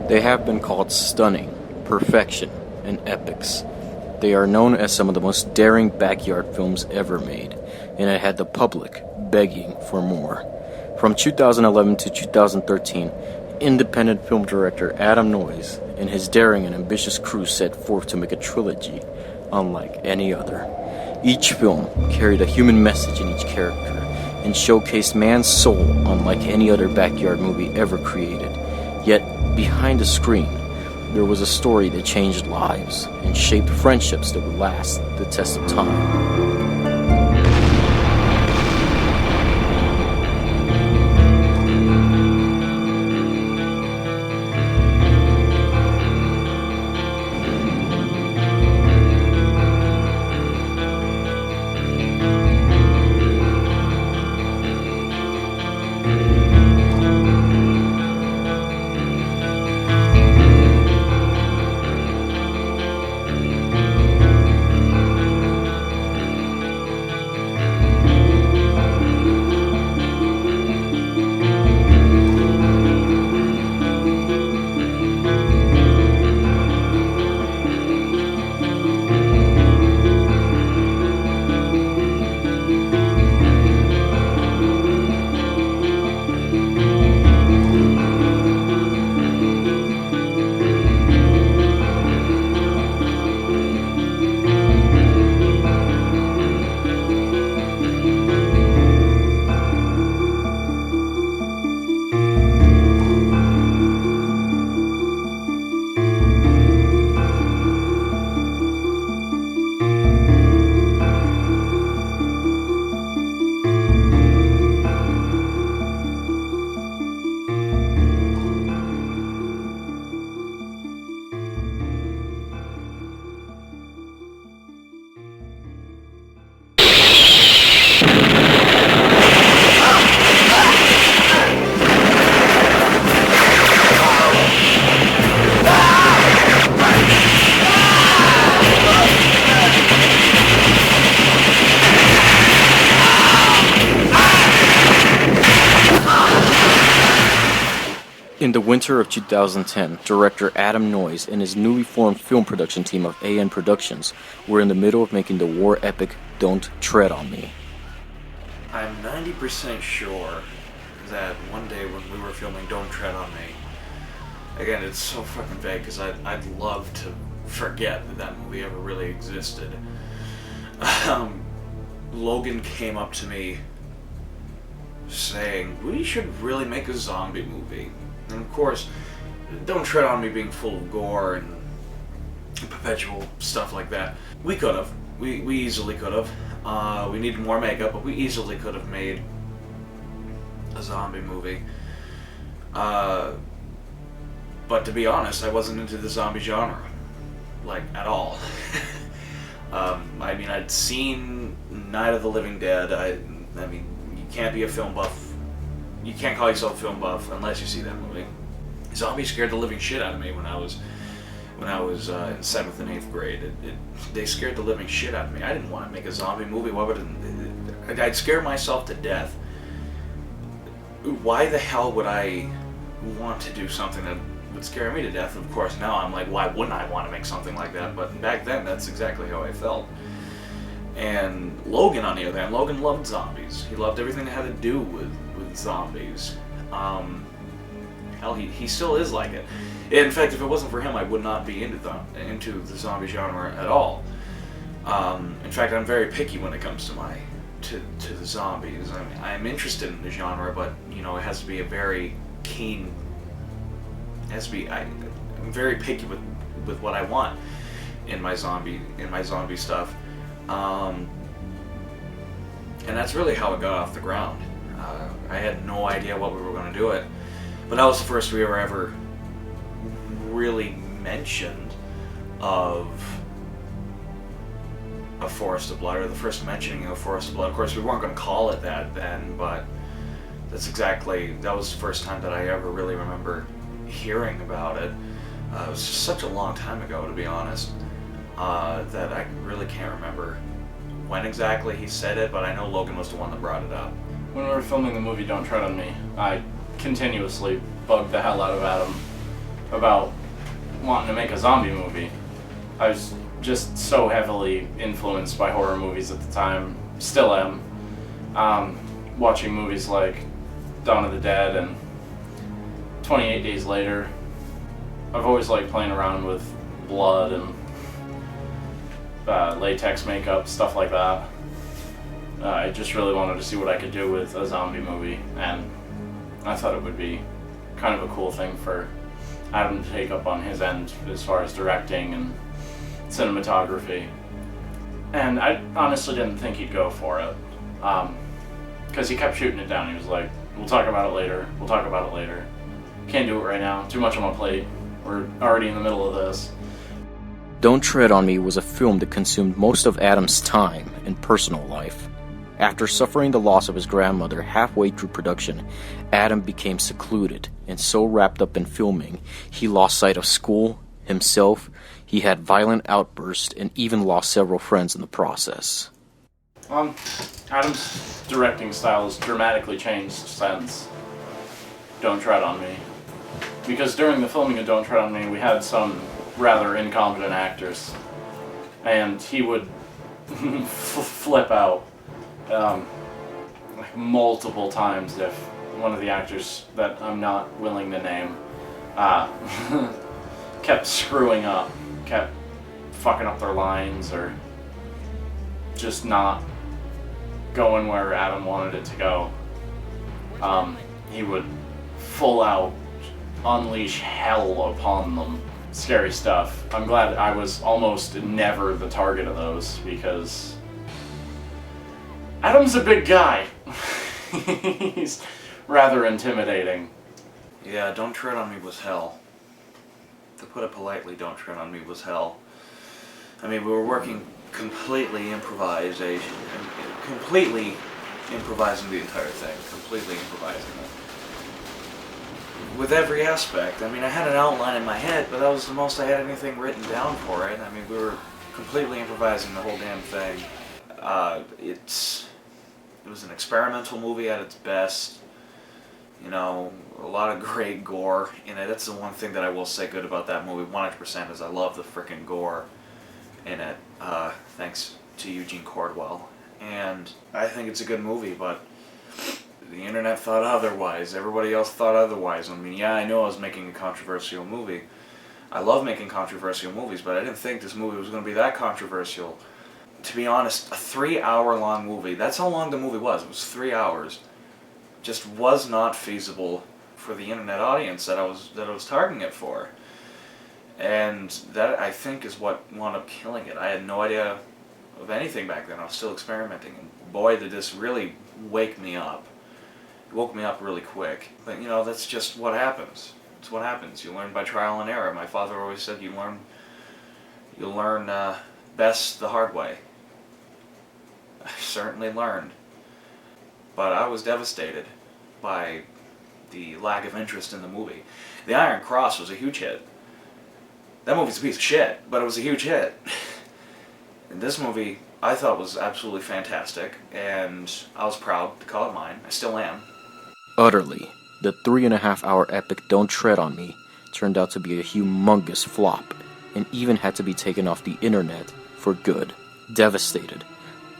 They have been called stunning, perfection, and epics. They are known as some of the most daring backyard films ever made, and it had the public begging for more. From 2011 to 2013, independent film director Adam Noyes and his daring and ambitious crew set forth to make a trilogy unlike any other. Each film carried a human message in each character and showcased man's soul unlike any other backyard movie ever created. Yet, behind the screen, there was a story that changed lives and shaped friendships that would last the test of time. In the winter of 2010, director Adam Noyes and his newly formed film production team of AN Productions were in the middle of making the war epic Don't Tread on Me. I'm 90% sure that one day when we were filming Don't Tread on Me, again, it's so fucking vague because I'd love to forget that movie ever really existed. Logan came up to me saying, we should really make a zombie movie. And of course, Don't Tread on Me being full of gore and perpetual stuff like that. We could have. We easily could have. We needed more makeup, but we easily could have made a zombie movie. But to be honest, I wasn't into the zombie genre. Like, at all. I mean, I'd seen Night of the Living Dead. I mean, you can't be a film buff. You can't call yourself a film buff unless you see that movie. Zombies scared the living shit out of me when I was in 7th and 8th grade. They scared the living shit out of me. I didn't want to make a zombie movie. Why would I'd scare myself to death. Why the hell would I want to do something that would scare me to death? Of course, now I'm like, why wouldn't I want to make something like that? But back then, that's exactly how I felt. And Logan, on the other hand, Logan loved zombies. He loved everything that had to do with zombies. Hell, he still is like it. In fact, if it wasn't for him, I would not be into the zombie genre at all. In fact, I'm very picky when it comes to the zombies. I mean, I'm interested in the genre, but you know, it has to be a very keen. I'm very picky with what I want in my zombie stuff. And that's really how it got off the ground. I had no idea what we were going to do it, but that was the first we were ever really mentioned of A Forest of Blood, or the first mentioning of Forest of Blood. Of course, we weren't going to call it that then, but that was the first time that I ever really remember hearing about it. It was just such a long time ago, to be honest, that I really can't remember when exactly he said it, but I know Logan was the one that brought it up. When we were filming the movie Don't Tread on Me, I continuously bugged the hell out of Adam about wanting to make a zombie movie. I was just so heavily influenced by horror movies at the time, still am. Watching movies like Dawn of the Dead and 28 Days Later. I've always liked playing around with blood and latex makeup, stuff like that. I just really wanted to see what I could do with a zombie movie, and I thought it would be kind of a cool thing for Adam to take up on his end as far as directing and cinematography. And I honestly didn't think he'd go for it, because he kept shooting it down. He was like, we'll talk about it later, we'll talk about it later. Can't do it right now, too much on my plate. We're already in the middle of this. Don't Tread on Me was a film that consumed most of Adam's time and personal life. After suffering the loss of his grandmother halfway through production, Adam became secluded and so wrapped up in filming, he lost sight of school, himself, he had violent outbursts, and even lost several friends in the process. Adam's directing style has dramatically changed since Don't Tread on Me. Because during the filming of Don't Tread on Me, we had some rather incompetent actors, and he would flip out like multiple times if one of the actors that I'm not willing to name kept screwing up, kept fucking up their lines, or just not going where Adam wanted it to go. He would full out unleash hell upon them. Scary stuff. I'm glad I was almost never the target of those, because Adam's a big guy. He's rather intimidating. Yeah, Don't Tread on Me was hell. To put it politely, Don't Tread on Me was hell. I mean, we were working completely improvising the entire thing, completely improvising it. With every aspect. I mean, I had an outline in my head, but that was the most I had anything written down for it. I mean, we were completely improvising the whole damn thing. It was an experimental movie at its best. You know, a lot of great gore in it. That's the one thing that I will say good about that movie 100% is I love the frickin' gore in it. Thanks to Eugene Cordwell. And I think it's a good movie, but the internet thought otherwise. Everybody else thought otherwise. I mean, yeah, I know I was making a controversial movie. I love making controversial movies, but I didn't think this movie was going to be that controversial. To be honest, a 3-hour-long movie, that's how long the movie was. It was 3 hours. Just was not feasible for the internet audience that I was targeting it for. And that, I think, is what wound up killing it. I had no idea of anything back then. I was still experimenting. And boy, did this really wake me up. It woke me up really quick. But, you know, that's just what happens. It's what happens. You learn by trial and error. My father always said you learn best the hard way. I certainly learned. But I was devastated by the lack of interest in the movie. The Iron Cross was a huge hit. That movie's a piece of shit, but it was a huge hit. And this movie, I thought, was absolutely fantastic, and I was proud to call it mine. I still am. Utterly, the 3.5-hour epic Don't Tread on Me turned out to be a humongous flop, and even had to be taken off the internet for good. Devastated,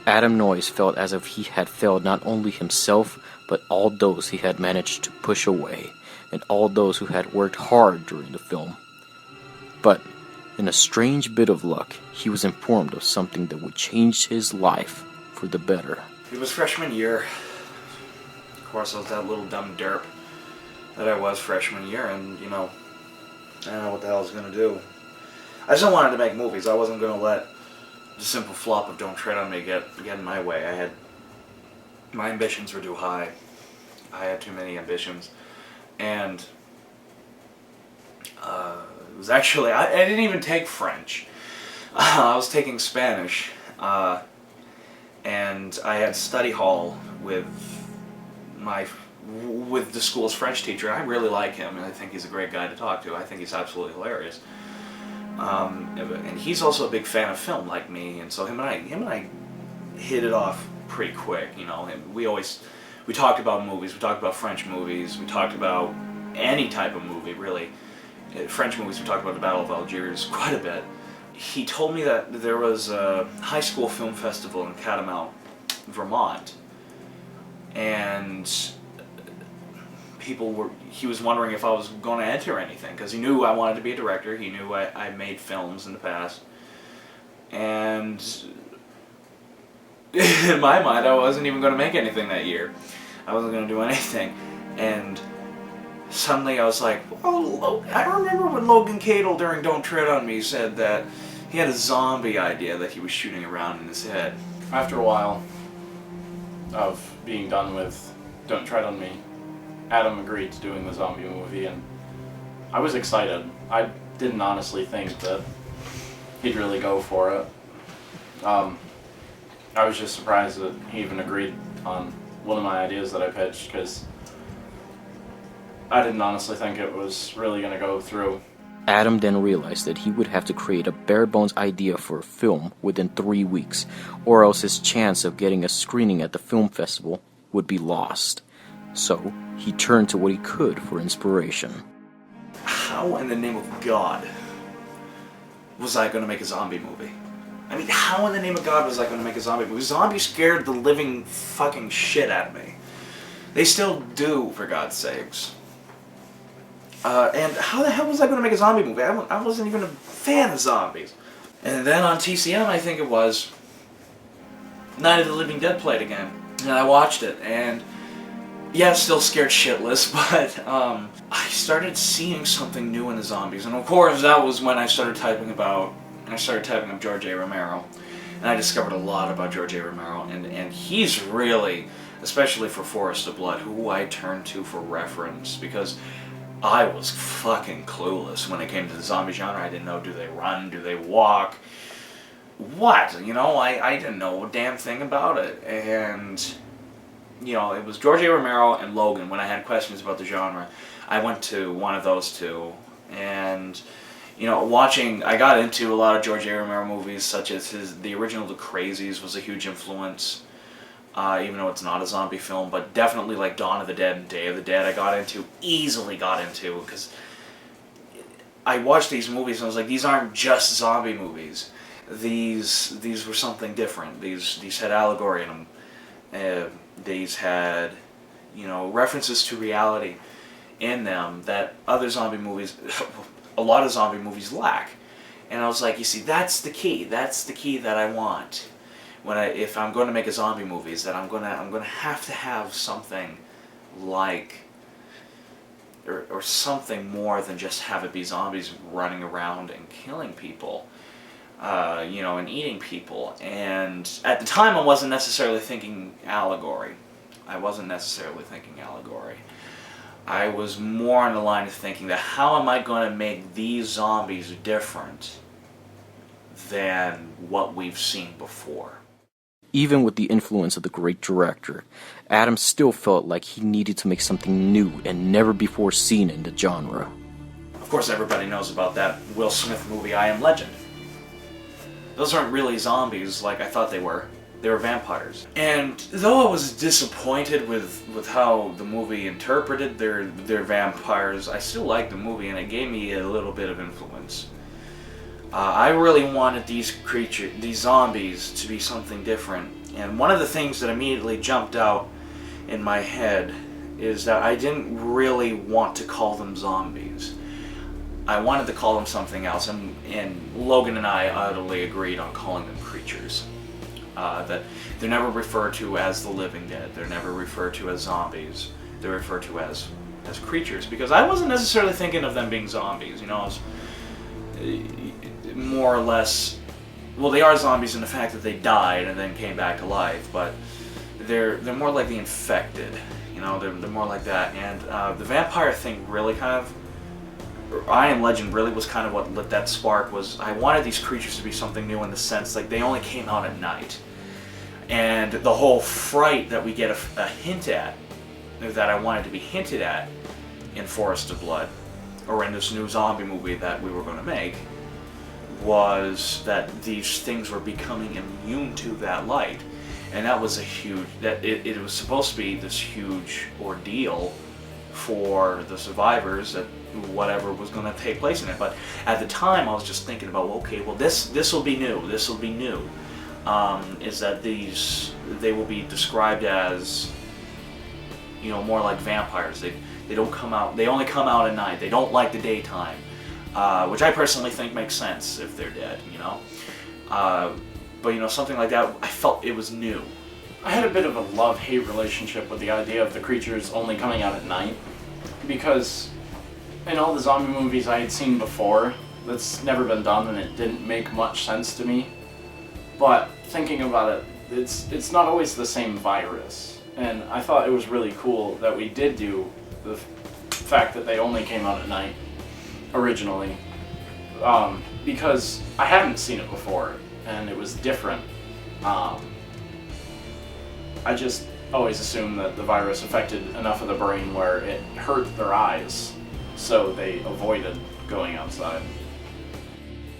Adam Noyes felt as if he had failed not only himself, but all those he had managed to push away, and all those who had worked hard during the film. But, in a strange bit of luck, he was informed of something that would change his life for the better. It was freshman year. Of course, I was that little dumb derp that I was freshman year, and, you know, I don't know what the hell I was going to do. I just wanted to make movies. I wasn't going to let the simple flop of Don't Tread on Me get in my way. My ambitions were too high. I had too many ambitions. And it was actually, I didn't even take French. I was taking Spanish. And I had study hall with the school's French teacher. I really like him, and I think he's a great guy to talk to. I think he's absolutely hilarious. And he's also a big fan of film, like me, and so him and I hit it off pretty quick. You know, and we talked about movies. We talked about French movies. We talked about any type of movie, really. French movies, we talked about the Battle of Algiers quite a bit. He told me that there was a high school film festival in Kadle, Vermont, and he was wondering if I was going to enter anything, because he knew I wanted to be a director, he knew I made films in the past, and in my mind I wasn't even going to make anything that year. I wasn't going to do anything, and suddenly I was like, oh, I remember when Logan Kadle during Don't Tread on Me said that he had a zombie idea that he was shooting around in his head. After a while of being done with Don't Tread on Me, Adam agreed to doing the zombie movie, and I was excited. I didn't honestly think that he'd really go for it. I was just surprised that he even agreed on one of my ideas that I pitched, because I didn't honestly think it was really going to go through. Adam then realized that he would have to create a bare-bones idea for a film within 3 weeks, or else his chance of getting a screening at the film festival would be lost. So, he turned to what he could for inspiration. How in the name of God was I going to make a zombie movie? I mean, how in the name of God was I going to make a zombie movie? Zombies scared the living fucking shit out of me. They still do, for God's sakes. And how the hell was I going to make a zombie movie? I wasn't even a fan of zombies. And then on TCM, I think it was, Night of the Living Dead played again. And I watched it, and yeah, still scared shitless, but I started seeing something new in the zombies. And of course, that was when I started typing up George A. Romero. And I discovered a lot about George A. Romero, and he's really, especially for Forest of Blood, who I turned to for reference, because I was fucking clueless when it came to the zombie genre. I didn't know, do they run, do they walk, what? You know, I didn't know a damn thing about it. And, you know, it was George A. Romero and Logan. When I had questions about the genre, I went to one of those two. And, you know, I got into a lot of George A. Romero movies, such as the original The Crazies was a huge influence. Even though it's not a zombie film, but definitely like Dawn of the Dead and Day of the Dead easily got into, because I watched these movies and I was like, these aren't just zombie movies. These were something different. These had allegory in them. These had, you know, references to reality in them that other zombie movies, a lot of zombie movies lack. And I was like, you see, that's the key. That's the key that I want. If I'm going to make a zombie movie, is that I'm going to have to have something like, or something more than just have it be zombies running around and killing people, you know, and eating people. And at the time, I wasn't necessarily thinking allegory. I was more on the line of thinking that how am I going to make these zombies different than what we've seen before? Even with the influence of the great director, Adam still felt like he needed to make something new and never before seen in the genre. Of course, everybody knows about that Will Smith movie, I Am Legend. Those aren't really zombies like I thought they were. They were vampires. And though I was disappointed with how the movie interpreted their vampires, I still liked the movie, and it gave me a little bit of influence. I really wanted these zombies, to be something different. And one of the things that immediately jumped out in my head is that I didn't really want to call them zombies. I wanted to call them something else, and Logan and I utterly agreed on calling them creatures. That they're never referred to as the living dead, they're never referred to as zombies, they're referred to as creatures, because I wasn't necessarily thinking of them being zombies, you know. I was, more or less, well, they are zombies in the fact that they died and then came back to life, but they're more like the infected, you know. They're more like that. And the vampire thing really kind of, I Am Legend really was kind of what lit that spark. Was I wanted these creatures to be something new in the sense like they only came out at night, and the whole fright that we get a hint at, that I wanted to be hinted at in Forest of Blood, or in this new zombie movie that we were going to make, was that these things were becoming immune to that light. And that was a huge, it was supposed to be this huge ordeal for the survivors, that whatever was going to take place in it. But at the time, I was just thinking about, okay, well, this will be new. This will be new. Is that they will be described as, more like vampires. They don't come out. They only come out at night. They don't like the daytime, which I personally think makes sense if they're dead. But something like that, I felt it was new. I had a bit of a love-hate relationship with the idea of the creatures only coming out at night, because in all the zombie movies I had seen before, that's never been done, and it didn't make much sense to me. But thinking about it, it's not always the same virus, and I thought it was really cool that we did do the fact that they only came out at night originally, because I hadn't seen it before, and it was different. I just always assumed that the virus affected enough of the brain where it hurt their eyes, so they avoided going outside.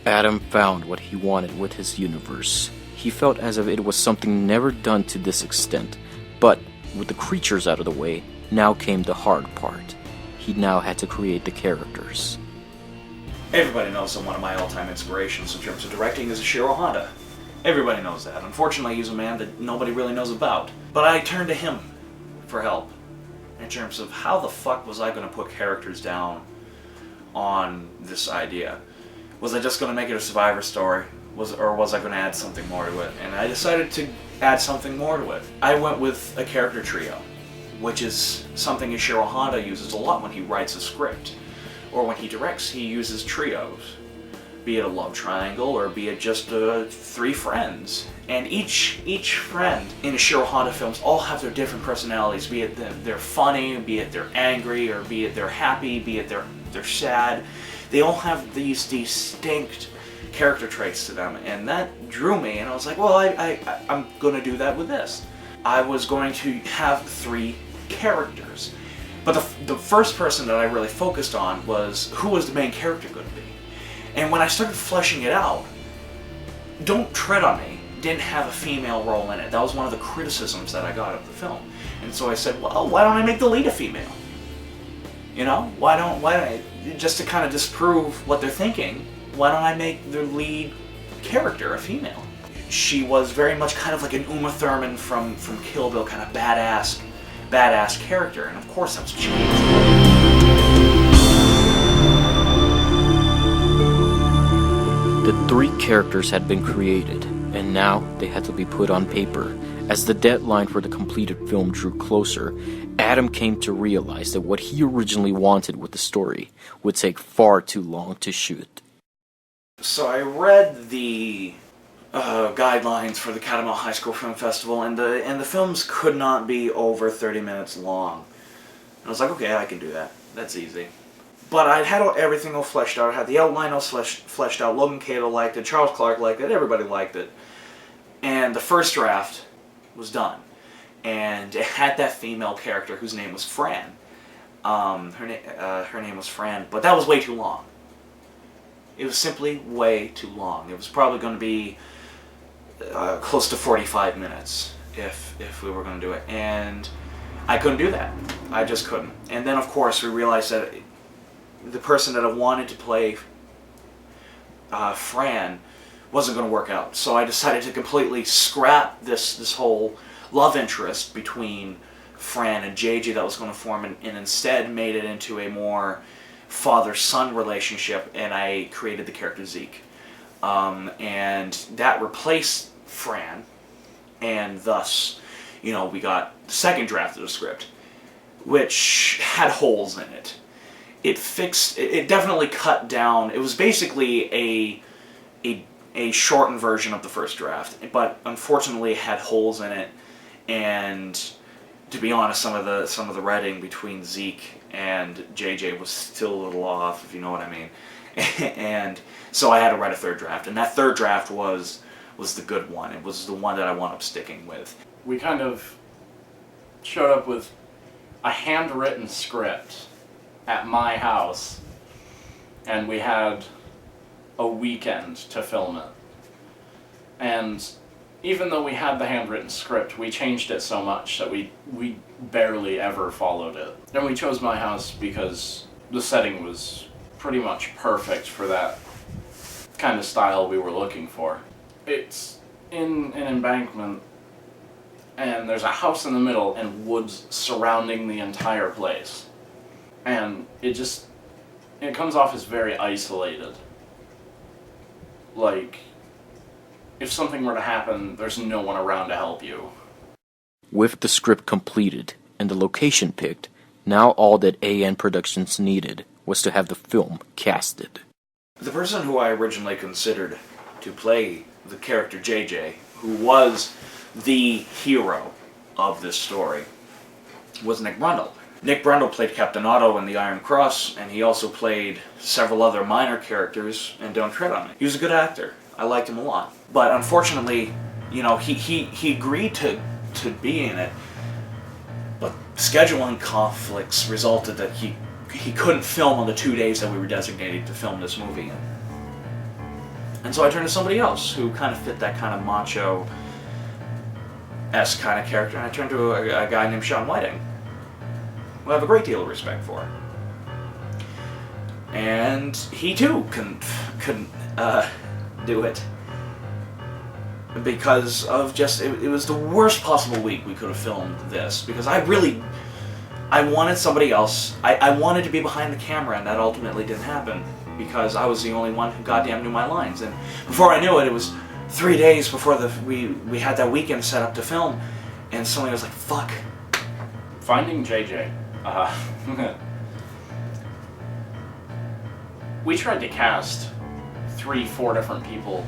Adam found what he wanted with his universe. He felt as if it was something never done to this extent, but with the creatures out of the way, now came the hard part. He now had to create the characters. Everybody knows that one of my all-time inspirations in terms of directing is Ishiro Honda. Everybody knows that. Unfortunately, he's a man that nobody really knows about. But I turned to him for help in terms of how the fuck was I going to put characters down on this idea. Was I just going to make it a survivor story? Or was I going to add something more to it? And I decided to add something more to it. I went with a character trio, which is something Ishiro Honda uses a lot when he writes a script. Or when he directs, he uses trios. Be it a love triangle, or be it just 3 friends. And each friend in Ishiro Honda films all have their different personalities. Be it they're funny, be it they're angry, or be it they're happy, be it they're sad. They all have these distinct character traits to them, and that drew me, and I was like, well, I'm going to do that with this. I was going to have 3 characters. But the first person that I really focused on was, who was the main character going to be? And when I started fleshing it out, Don't Tread on Me didn't have a female role in it. That was one of the criticisms that I got of the film. And so I said, well, why don't I make the lead a female? Why don't I, just to kind of disprove what they're thinking, why don't I make the lead character a female? She was very much kind of like an Uma Thurman from Kill Bill, kind of badass character, and of course that was changed. The 3 characters had been created, and now they had to be put on paper. As the deadline for the completed film drew closer, Adam came to realize that what he originally wanted with the story would take far too long to shoot. So I read the guidelines for the Kadle High School Film Festival, and the films could not be over 30 minutes long. And I was like, okay, I can do that. That's easy. But I had everything all fleshed out. I had the outline all fleshed out. Logan Kadle liked it. Charles Clark liked it. Everybody liked it. And the first draft was done. And it had that female character whose name was Fran. Her name was Fran, but that was way too long. It was simply way too long. It was probably going to be close to 45 minutes if we were going to do it. And I couldn't do that. I just couldn't. And then, of course, we realized that the person that I wanted to play Fran wasn't going to work out. So I decided to completely scrap this whole love interest between Fran and JJ that was going to form, and instead made it into a more father-son relationship, and I created the character Zeek. And that replaced Fran, and thus, we got the second draft of the script, which had holes in it. It definitely cut down. It was basically a shortened version of the first draft, but unfortunately it had holes in it, and to be honest, some of the writing between Zeke and JJ was still a little off, if you know what I mean. And so I had to write a third draft, and that third draft was the good one. It was the one that I wound up sticking with. We kind of showed up with a handwritten script at my house, and we had a weekend to film it. And even though we had the handwritten script, we changed it so much that we barely ever followed it. And we chose my house because the setting was pretty much perfect for that kind of style we were looking for. It's in an embankment, and there's a house in the middle and woods surrounding the entire place. And it comes off as very isolated. Like, if something were to happen, there's no one around to help you. With the script completed and the location picked, now all that AN Productions needed was to have the film casted. The person who I originally considered to play the character JJ, who was the hero of this story, was Nick Brundle. Nick Brundle played Captain Otto in The Iron Cross, and he also played several other minor characters in Don't Tread on Me. He was a good actor. I liked him a lot. But unfortunately, you know, he agreed to be in it, but scheduling conflicts resulted that he couldn't film on the 2 days that we were designated to film this movie. And so I turned to somebody else who kind of fit that kind of macho-esque kind of character, and I turned to a guy named Sean Whiting, who I have a great deal of respect for. And he too couldn't do it. Because of just, it was the worst possible week we could have filmed this, because I wanted somebody else. I wanted to be behind the camera, and that ultimately didn't happen, because I was the only one who goddamn knew my lines. And before I knew it, it was 3 days before we had that weekend set up to film, and suddenly I was like, fuck. Finding JJ. We tried to cast 3-4 different people,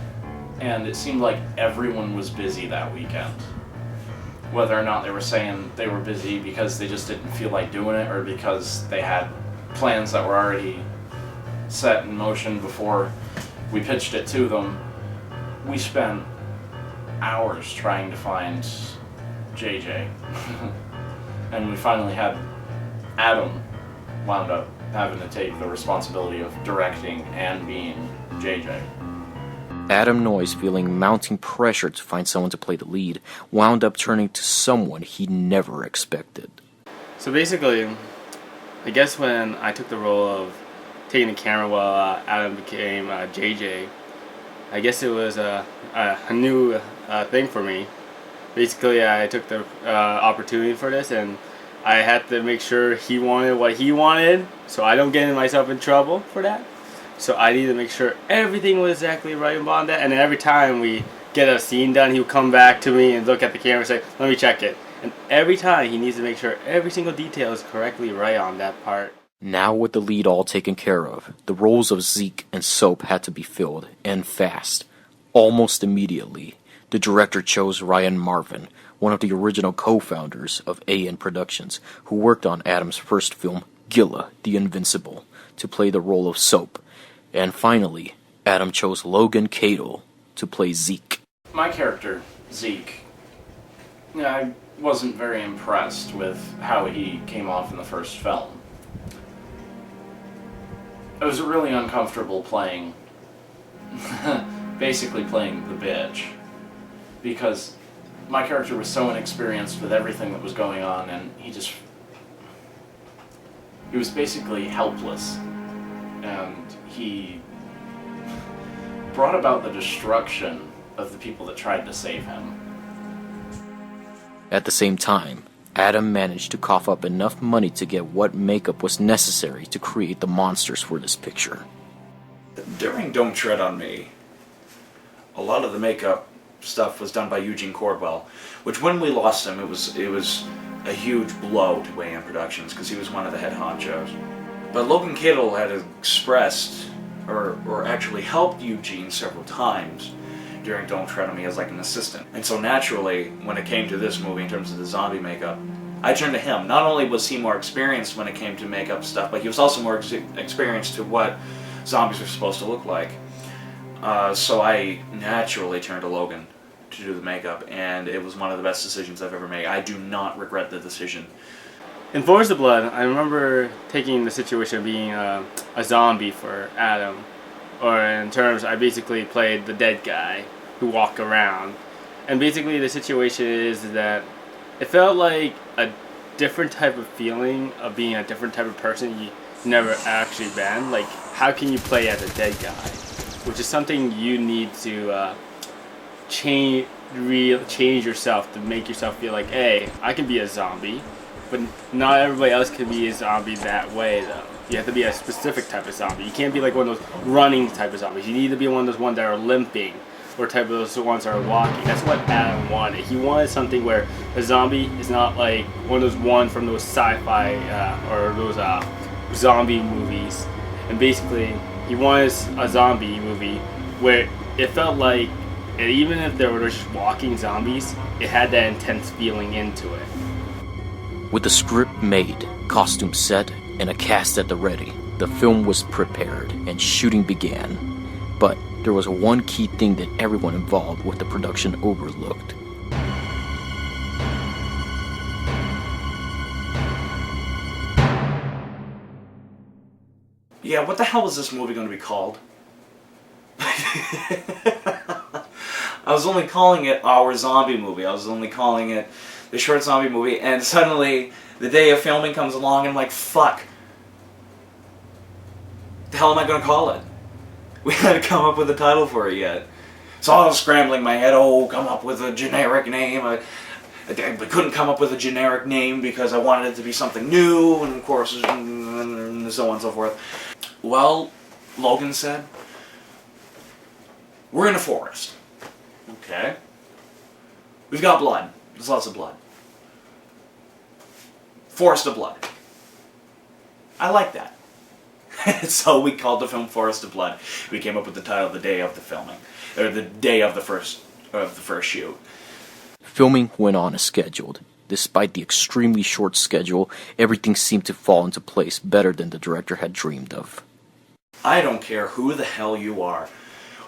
and it seemed like everyone was busy that weekend. Whether or not they were saying they were busy because they just didn't feel like doing it, or because they had plans that were already set in motion before we pitched it to them. We spent hours trying to find JJ. And we finally had Adam wound up having to take the responsibility of directing and being JJ. Adam Noyes, feeling mounting pressure to find someone to play the lead, wound up turning to someone he never expected. So basically, I guess when I took the role of taking the camera while Adam became JJ, I guess it was a new thing for me. Basically, I took the opportunity for this, and I had to make sure he wanted what he wanted, so I don't get myself in trouble for that. So I need to make sure everything was exactly right about that, and then every time we get a scene done, he would come back to me and look at the camera and say, let me check it. And every time he needs to make sure every single detail is correctly right on that part. Now with the lead all taken care of, the roles of Zeek and Soap had to be filled, and fast. Almost immediately, the director chose Ryan Marvin, one of the original co-founders of AN Productions, who worked on Adam's first film, Gilla, the Invincible, to play the role of Soap. And finally, Adam chose Logan Kadle to play Zeek. My character, Zeek, I wasn't very impressed with how he came off in the first film. I was really uncomfortable playing, basically playing the bitch, because my character was so inexperienced with everything that was going on, and he was basically helpless, and he brought about the destruction of the people that tried to save him. At the same time, Adam managed to cough up enough money to get what makeup was necessary to create the monsters for this picture. During Don't Tread on Me, a lot of the makeup stuff was done by Eugene Cordwell, which when we lost him, it was a huge blow to AN Productions, because he was one of the head honchos. But Logan Kadle had expressed, or actually helped Eugene several times during Don't Tread on Me as like an assistant. And so naturally, when it came to this movie in terms of the zombie makeup, I turned to him. Not only was he more experienced when it came to makeup stuff, but he was also more experienced to what zombies were supposed to look like. So I naturally turned to Logan to do the makeup, and it was one of the best decisions I've ever made. I do not regret the decision. In Forest of Blood, I remember taking the situation of being a zombie for Adam. Or in terms, I basically played the dead guy who walked around. And basically the situation is that it felt like a different type of feeling of being a different type of person you never actually been. Like, how can you play as a dead guy? Which is something you need to change yourself to make yourself feel like, hey, I can be a zombie, but not everybody else can be a zombie that way though. You have to be a specific type of zombie. You can't be like one of those running type of zombies. You need to be one of those ones that are limping, or type of those ones that are walking. That's what Adam wanted. He wanted something where a zombie is not like one of those ones from those sci-fi or those zombie movies. And basically, he wanted a zombie movie where it felt like, and even if there were just walking zombies, it had that intense feeling into it. With the script made, costume set, and a cast at the ready, the film was prepared and shooting began. But there was one key thing that everyone involved with the production overlooked. Yeah, what the hell was this movie going to be called? I was only calling it Our Zombie Movie. I was only calling it The Short Zombie Movie, and suddenly the day of filming comes along and I'm like, fuck. The hell am I going to call it? We hadn't come up with a title for it yet. So I was scrambling my head, come up with a generic name. I couldn't come up with a generic name because I wanted it to be something new, and of course, and so on and so forth. Well, Logan said, we're in a forest. Okay. We've got blood. There's lots of blood. Forest of Blood. I like that. So we called the film Forest of Blood. We came up with the title the day of the filming, or the day of the first shoot. Filming went on as scheduled. Despite the extremely short schedule, everything seemed to fall into place better than the director had dreamed of. I don't care who the hell you are.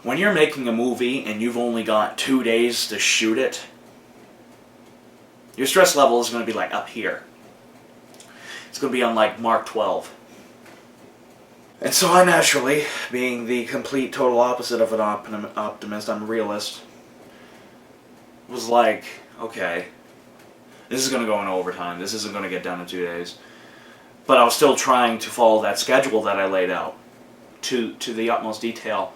When you're making a movie and you've only got 2 days to shoot it, your stress level is going to be like up here. It's going to be on like Mark 12. And so I naturally, being the complete total opposite of an optimist, I'm a realist, was like, okay, this is going to go in overtime. This isn't going to get done in 2 days. But I was still trying to follow that schedule that I laid out to the utmost detail,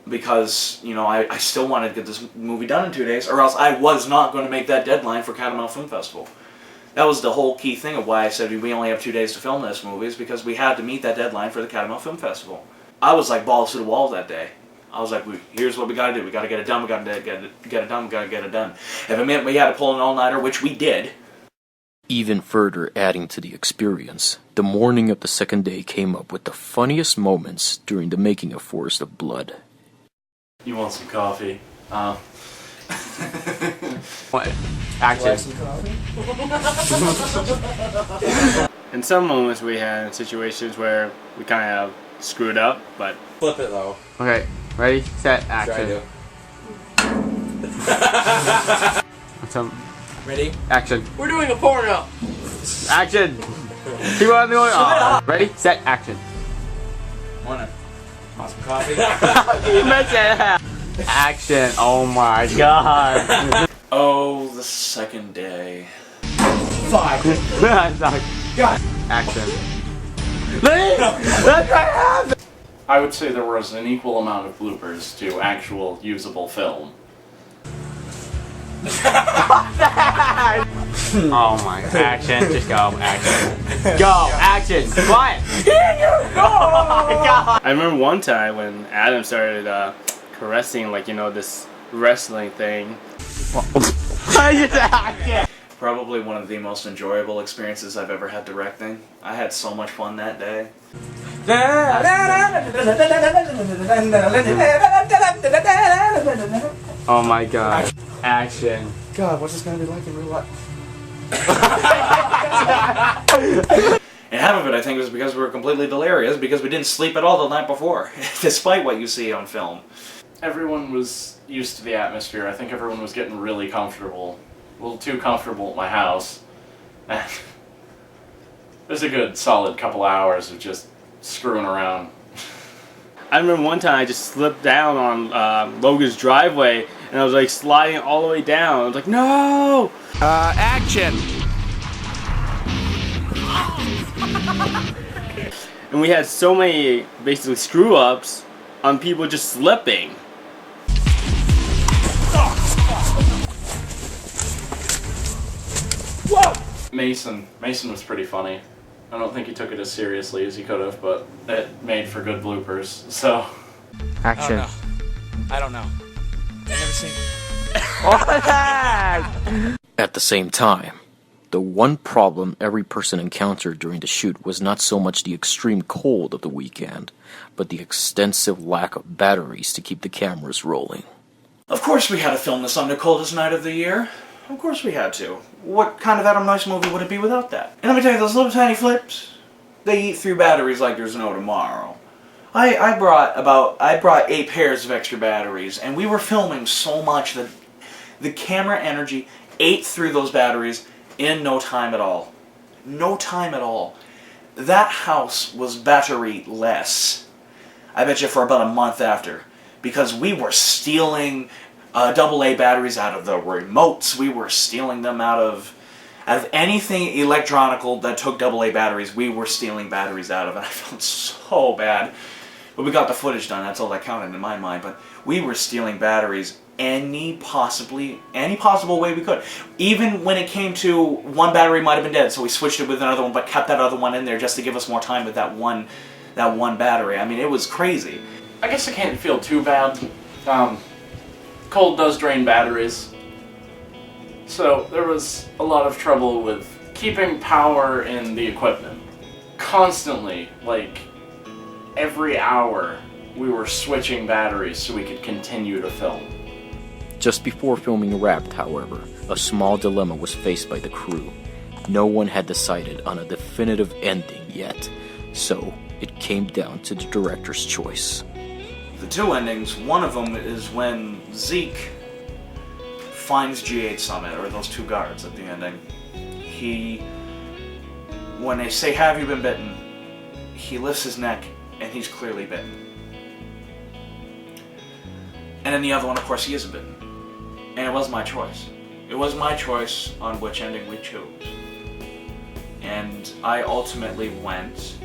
because, you know, I still wanted to get this movie done in 2 days, or else I was not going to make that deadline for Kadle Film Festival. That was the whole key thing of why I said we only have 2 days to film this movie, is because we had to meet that deadline for the Kadle Film Festival. I was like balls to the wall that day. I was like, here's what we got to do. We got to get it done. We got to get it done. We got to get it done. If it meant we had to pull an all-nighter, which we did. Even further adding to the experience, the morning of the second day came up with the funniest moments during the making of Forest of Blood. You want some coffee? What? Action. In some moments we had situations where we kind of screwed up, but... Flip it though. Okay, ready, set, action. Ready? Action. We're doing a porno. Action. Keep on going. Ready, set, action. Want some coffee? You messed it up. Action. Oh my god. Oh, the second day. Fuck. God. Action. That's what happened. I would say there was an equal amount of bloopers to actual usable film. Oh my, action, just go, action. Go, action, what? Oh my god. I remember one time when Adam started caressing, like, you know, this wrestling thing. Probably one of the most enjoyable experiences I've ever had directing. I had so much fun that day. Oh my god. Action. God, what's this gonna be like in real life? And half of it, I think, was because we were completely delirious, because we didn't sleep at all the night before, despite what you see on film. Everyone was used to the atmosphere. I think everyone was getting really comfortable. A little too comfortable at my house. And there's a good solid couple hours of just screwing around. I remember one time I just slipped down on Logan's driveway, and I was like sliding all the way down. I was like, no! Action! And we had so many basically screw ups on people just slipping. Whoa! Mason was pretty funny. I don't think he took it as seriously as he could have, but it made for good bloopers, so. Action. I don't know. I've never seen it. At the same time, the one problem every person encountered during the shoot was not so much the extreme cold of the weekend, but the extensive lack of batteries to keep the cameras rolling. Of course we had to film this on the coldest night of the year. Of course we had to. What kind of Adam Noyes movie would it be without that? And let me tell you, those little tiny flips, they eat through batteries like there's no tomorrow. I brought 8 pairs of extra batteries, and we were filming so much that the camera energy ate through those batteries in no time at all. No time at all. That house was battery-less. I bet you for about a month after. Because we were stealing AA batteries out of the remotes. We were stealing them out of anything electronical that took AA batteries. We were stealing batteries out of it. I felt so bad. But we got the footage done. That's all that counted in my mind. But we were stealing batteries any possible way we could. Even when it came to one battery might have been dead, so we switched it with another one, but kept that other one in there just to give us more time with that one battery. I mean, it was crazy. I guess I can't feel too bad. Cold does drain batteries. So there was a lot of trouble with keeping power in the equipment. Constantly, like every hour, we were switching batteries so we could continue to film. Just before filming wrapped, however, a small dilemma was faced by the crew. No one had decided on a definitive ending yet, so it came down to the director's choice. The 2 endings, one of them is when Zeek finds G8 Summit, or those 2 guards at the ending. When they say, "Have you been bitten?" he lifts his neck, and he's clearly bitten. And in the other one, of course, he isn't bitten. And it was my choice. It was my choice on which ending we chose. And I ultimately went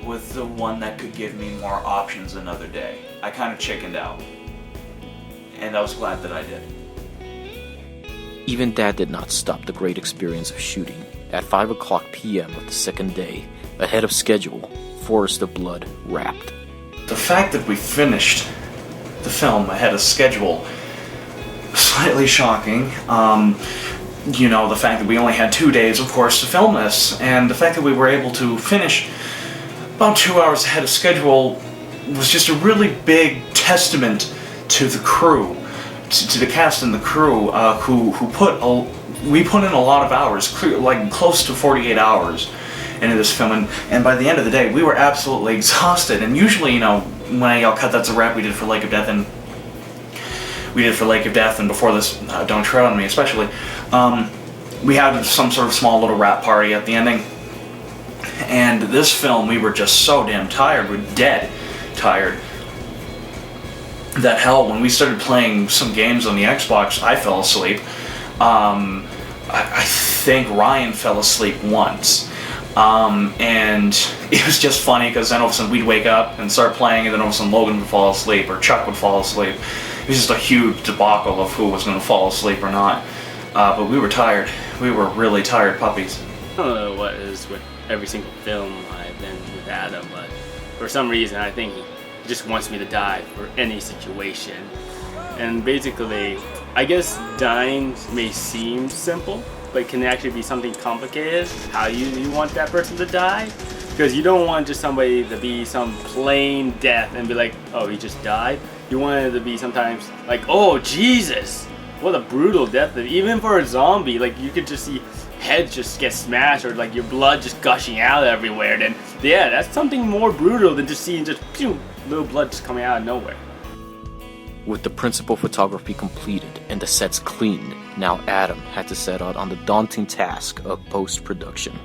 with the one that could give me more options another day. I kind of chickened out. And I was glad that I did. Even that did not stop the great experience of shooting. At 5:00 p.m. of the second day, ahead of schedule, Forest of Blood wrapped. The fact that we finished the film ahead of schedule, slightly shocking. You know, the fact that we only had 2 days, of course, to film this, and the fact that we were able to finish about 2 hours ahead of schedule was just a really big testament to the crew, to the cast and the crew, we put in a lot of hours, like close to 48 hours into this film, and by the end of the day, we were absolutely exhausted. And usually, you know, when I yell "cut," that's a wrap. We did for Lake of Death, and before this, Don't Tread on Me, especially. We had some sort of small little rap party at the ending, and this film, we were just so damn tired. We're dead tired. That hell, when we started playing some games on the Xbox, I fell asleep. I think Ryan fell asleep once. And it was just funny because then all of a sudden we'd wake up and start playing, and then all of a sudden Logan would fall asleep or Chuck would fall asleep. It was just a huge debacle of who was going to fall asleep or not. But we were tired. We were really tired puppies. I don't know what is with every single film I've been with Adam, but for some reason I think he just wants me to die for any situation. And basically, I guess dying may seem simple, but can actually be something complicated, how you want that person to die. Because you don't want just somebody to be some plain death and be like, oh, he just died. You want it to be sometimes like, oh, Jesus, what a brutal death. Even for a zombie, like you could just see heads just get smashed or like your blood just gushing out everywhere. Then yeah, that's something more brutal than just seeing just pew, little blood just coming out of nowhere. With the principal photography completed and the sets cleaned, now Adam had to set out on the daunting task of post-production.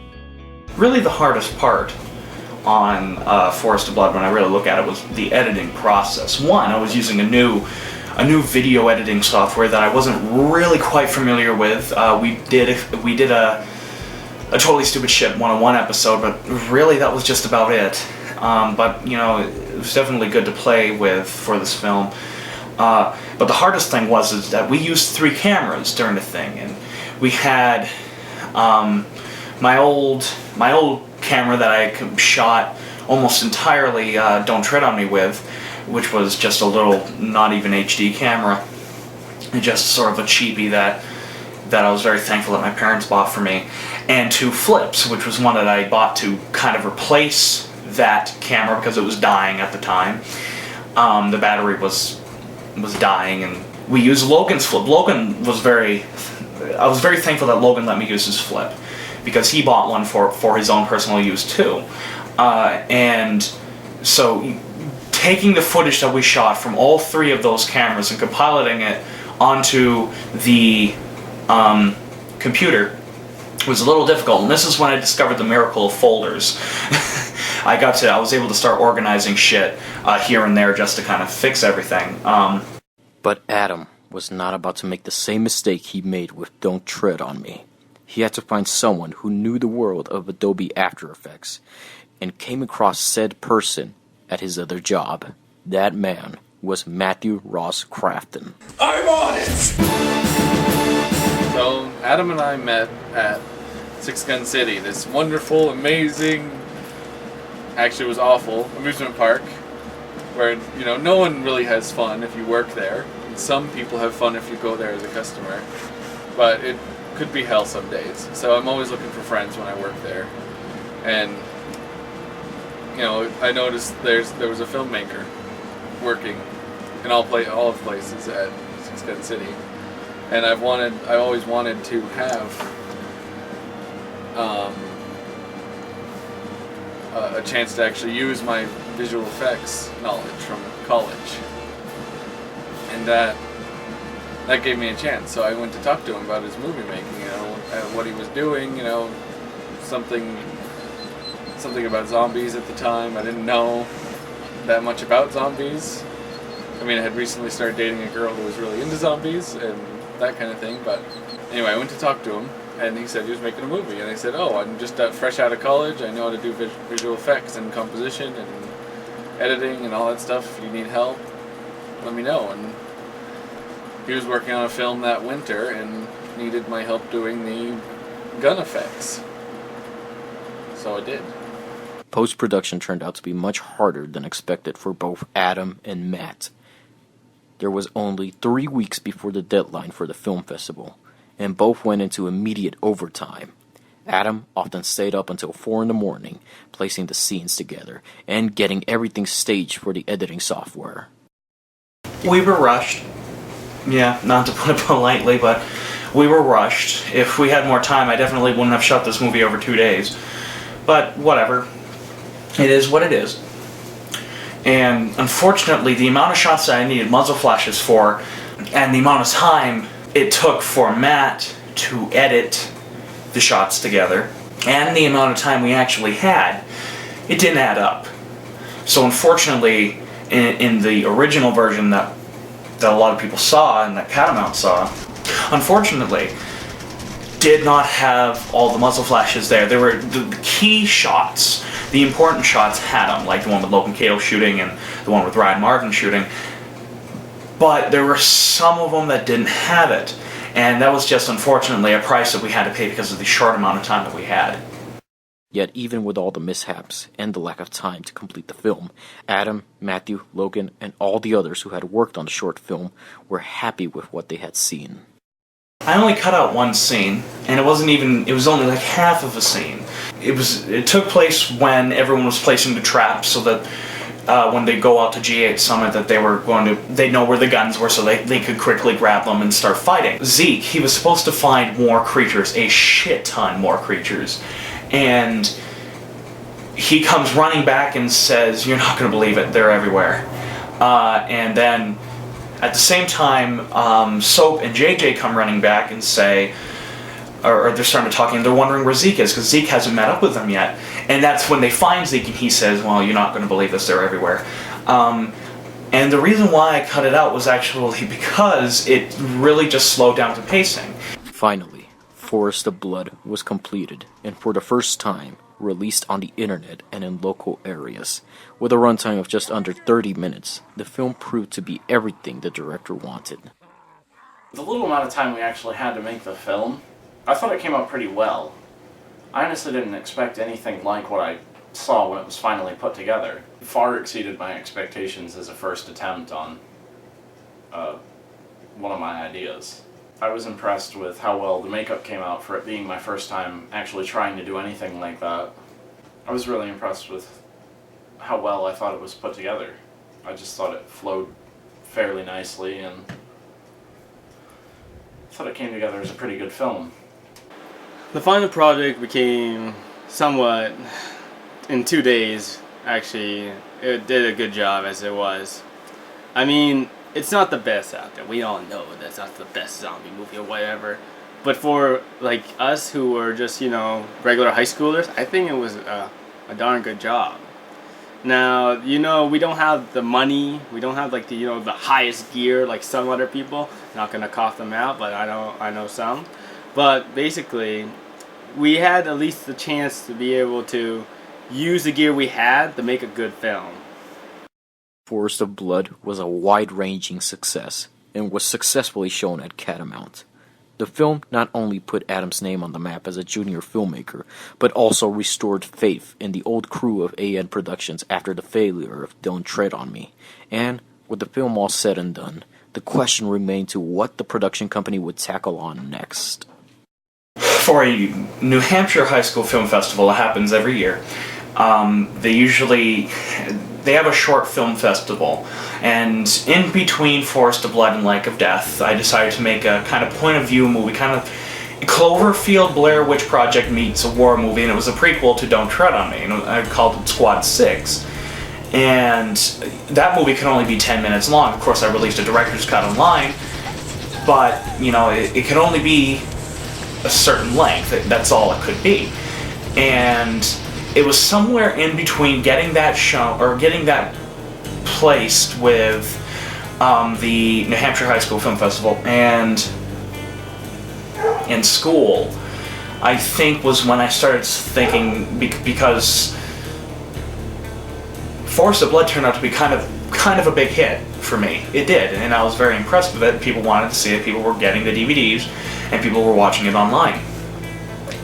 Really the hardest part on Forest of Blood, when I really look at it, was the editing process. One, I was using a new video editing software that I wasn't really quite familiar with. We did a Totally Stupid Shit 101 episode, but really that was just about it. But you know, it was definitely good to play with for this film. But the hardest thing is that we used 3 cameras during the thing, and we had my old camera that I shot almost entirely Don't Tread on Me with, which was just a little, not even HD camera, and just sort of a cheapie that I was very thankful that my parents bought for me, and 2 flips, which was one that I bought to kind of replace that camera because it was dying at the time. The battery was dying, and we used Logan's flip. Logan was I was very thankful that Logan let me use his flip, because he bought one for his own personal use too. And so taking the footage that we shot from all 3 of those cameras and compiling it onto the computer was a little difficult, and this is when I discovered the miracle of folders. I was able to start organizing shit here and there just to kind of fix everything. But Adam was not about to make the same mistake he made with Don't Tread on Me. He had to find someone who knew the world of Adobe After Effects, and came across said person at his other job. That man was Matthew Ross Crafton. I'm on it! So Adam and I met at Six Gun City, this wonderful, amazing, actually it was awful, amusement park, where, you know, no one really has fun if you work there. And some people have fun if you go there as a customer, but it could be hell some days. So I'm always looking for friends when I work there. And, you know, I noticed there was a filmmaker working in all of the places at Six Gun City. And I always wanted to have a chance to actually use my visual effects knowledge from college, and that gave me a chance. So I went to talk to him about his movie making, you know, and what he was doing, you know, something about zombies at the time. I didn't know that much about zombies. I mean, I had recently started dating a girl who was really into zombies and that kind of thing, but anyway, I went to talk to him, and he said he was making a movie, and I said, oh, I'm just fresh out of college, I know how to do visual effects and composition and editing and all that stuff. If you need help, let me know. And he was working on a film that winter and needed my help doing the gun effects, so I did. Post-production turned out to be much harder than expected for both Adam and Matt. There was only 3 weeks before the deadline for the film festival, and both went into immediate overtime. Adam often stayed up until 4 in the morning, placing the scenes together, and getting everything staged for the editing software. We were rushed. Yeah, not to put it politely, but we were rushed. If we had more time, I definitely wouldn't have shot this movie over 2 days. But whatever. It is what it is. And unfortunately, the amount of shots that I needed muzzle flashes for, and the amount of time it took for Matt to edit the shots together, and the amount of time we actually had, it didn't add up. So unfortunately, in the original version that a lot of people saw and that Catamount saw, unfortunately, did not have all the muzzle flashes there. There were the key shots, the important shots had them, like the one with Logan Kadle shooting and the one with Ryan Martin shooting. But there were some of them that didn't have it, and that was just unfortunately a price that we had to pay because of the short amount of time that we had. Yet even with all the mishaps and the lack of time to complete the film, Adam, Matthew, Logan, and all the others who had worked on the short film were happy with what they had seen. I only cut out one scene, and it was only like half of a scene. It took place when everyone was placing the traps, so that when they go out to G8 Summit, that they know where the guns were, so they could quickly grab them and start fighting. Zeke, he was supposed to find more creatures, a shit ton more creatures, and he comes running back and says, "You're not going to believe it, they're everywhere." And then at the same time, Soap and JJ come running back and say, or they're starting to talk, and they're wondering where Zeke is, because Zeke hasn't met up with them yet. And that's when they find Zeek, and he says, well, you're not going to believe this, they're everywhere. And the reason why I cut it out was actually because it really just slowed down the pacing. Finally, Forest of Blood was completed, and for the first time, released on the internet and in local areas. With a runtime of just under 30 minutes, the film proved to be everything the director wanted. The little amount of time we actually had to make the film, I thought it came out pretty well. I honestly didn't expect anything like what I saw when it was finally put together. It far exceeded my expectations as a first attempt on one of my ideas. I was impressed with how well the makeup came out for it being my first time actually trying to do anything like that. I was really impressed with how well I thought it was put together. I just thought it flowed fairly nicely, and I thought it came together as a pretty good film. The final project became somewhat, in 2 days, actually, it did a good job as it was. I mean, it's not the best out there. We all know that's not the best zombie movie or whatever. But for, like, us who were just, you know, regular high schoolers, I think it was a darn good job. Now, you know, we don't have the money, we don't have, like, the, you know, the highest gear like some other people. Not gonna cough them out, but I know some. But basically, we had at least the chance to be able to use the gear we had to make a good film. Forest of Blood was a wide-ranging success and was successfully shown at Catamount. The film not only put Adam's name on the map as a junior filmmaker, but also restored faith in the old crew of AN Productions after the failure of Don't Tread on Me. And, with the film all said and done, the question remained to what the production company would tackle on next. For a New Hampshire high school film festival, it happens every year. They have a short film festival, and in between Forest of Blood and Lake of Death, I decided to make a kind of point of view movie, kind of Cloverfield Blair Witch Project meets a war movie, and it was a prequel to Don't Tread on Me, and I called it Squad 6. And that movie could only be 10 minutes long. Of course, I released a director's cut online, but, you know, it could only be a certain length. That's all it could be. And it was somewhere in between getting that shown, or getting that placed with the New Hampshire High School Film Festival and in school, I think was when I started thinking, because Forest of Blood turned out to be kind of a big hit for me. It did, and I was very impressed with it. People wanted to see it, people were getting the DVDs, and people were watching it online.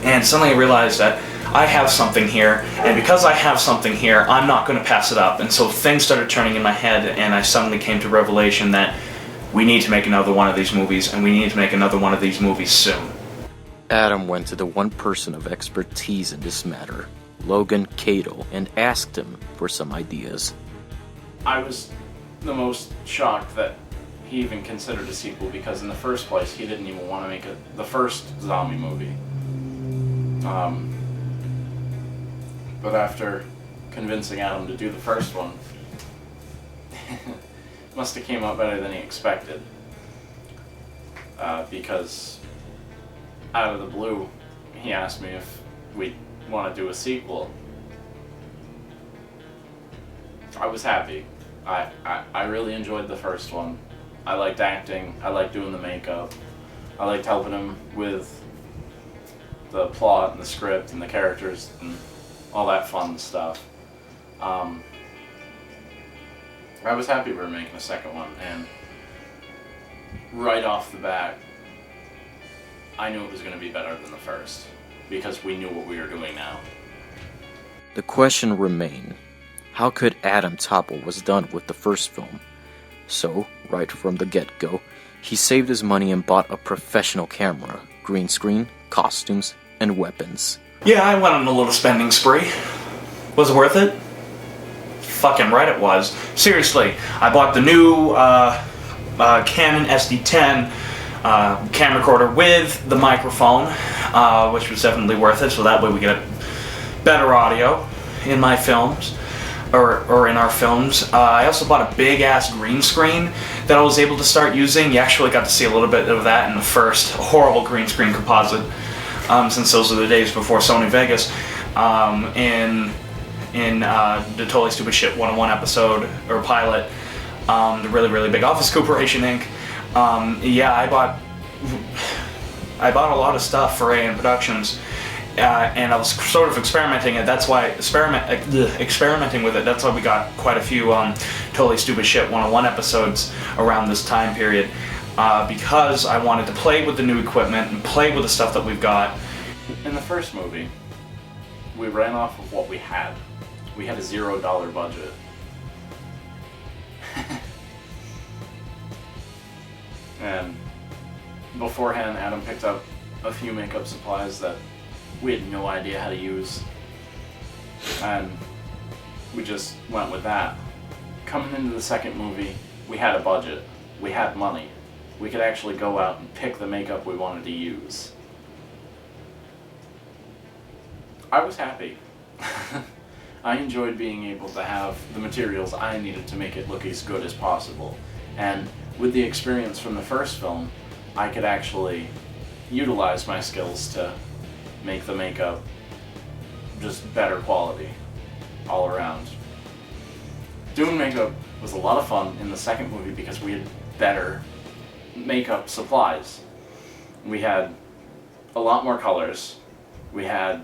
And suddenly I realized that I have something here, and because I have something here, I'm not going to pass it up. And so things started turning in my head, and I suddenly came to revelation that we need to make another one of these movies, and we need to make another one of these movies soon. Adam went to the one person of expertise in this matter, Logan Kadle, and asked him for some ideas. I was the most shocked that he even considered a sequel, because in the first place he didn't even want to make the first zombie movie. But after convincing Adam to do the first one, it must have came out better than he expected. Because out of the blue, he asked me if we'd want to do a sequel. I was happy. I really enjoyed the first one. I liked acting, I liked doing the makeup, I liked helping him with the plot and the script and the characters and all that fun stuff. I was happy we were making a second one, and right off the bat, I knew it was going to be better than the first, because we knew what we were doing now. The question remained, how could Adam top what was done with the first film? So, right from the get-go, he saved his money and bought a professional camera, green screen, costumes, and weapons. Yeah, I went on a little spending spree. Was it worth it? Fucking right it was. Seriously, I bought the new Canon SD10 camera recorder with the microphone, which was definitely worth it, so that way we get better audio in my films, or in our films. I also bought a big-ass green screen that I was able to start using. You actually got to see a little bit of that in the first horrible green screen composite, since those are the days before Sony Vegas. in the Totally Stupid Shit 101 episode or pilot, the Really Really Big Office Corporation Inc. Yeah, I bought a lot of stuff for AM Productions, and I was sort of experimenting it. That's why experimenting with it. That's why we got quite a few Totally Stupid Shit 101 episodes around this time period, because I wanted to play with the new equipment and play with the stuff that we've got. In the first movie, we ran off of what we had. We had a $0 budget. And beforehand, Adam picked up a few makeup supplies that we had no idea how to use. And we just went with that. Coming into the second movie, we had a budget. We had money. We could actually go out and pick the makeup we wanted to use. I was happy. I enjoyed being able to have the materials I needed to make it look as good as possible. And with the experience from the first film, I could actually utilize my skills to make the makeup just better quality all around. Doing makeup was a lot of fun in the second movie because we had better makeup supplies. We had a lot more colors. We had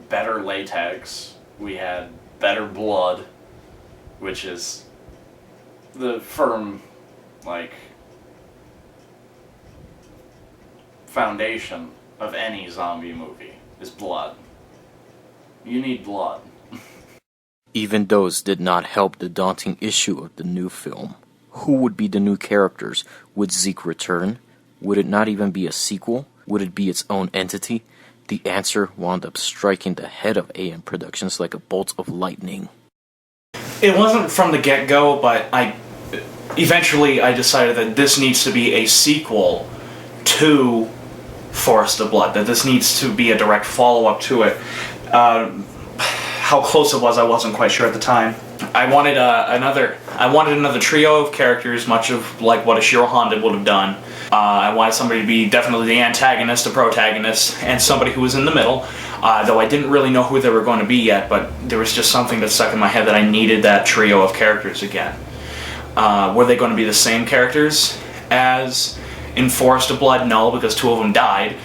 better latex. We had better blood, which is the firm, foundation of any zombie movie is blood. You need blood. Even those did not help the daunting issue of the new film. Who would be the new characters? Would Zeek return? Would it not even be a sequel? Would it be its own entity? The answer wound up striking the head of AM Productions like a bolt of lightning. It wasn't from the get-go, but eventually I decided that this needs to be a sequel to Forest of Blood, that this needs to be a direct follow-up to it. How close it was, I wasn't quite sure at the time. I wanted another trio of characters, much of like what Ishiro Honda would have done. I wanted somebody to be definitely the antagonist, the protagonist, and somebody who was in the middle, though I didn't really know who they were going to be yet, but there was just something that stuck in my head that I needed that trio of characters again. Were they going to be the same characters as in Forest of Blood? No, because two of them died.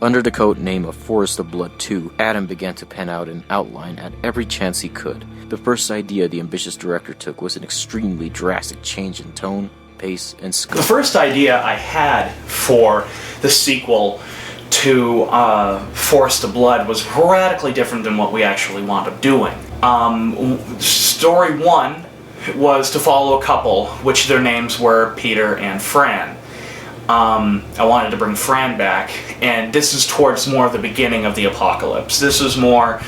Under the code name of Forest of Blood 2, Adam began to pen out an outline at every chance he could. The first idea the ambitious director took was an extremely drastic change in tone, pace, and scope. The first idea I had for the sequel to Forest of Blood was radically different than what we actually wound up doing. Story one was to follow a couple, which their names were Peter and Fran. I wanted to bring Fran back, and this is towards more the beginning of the apocalypse. This is more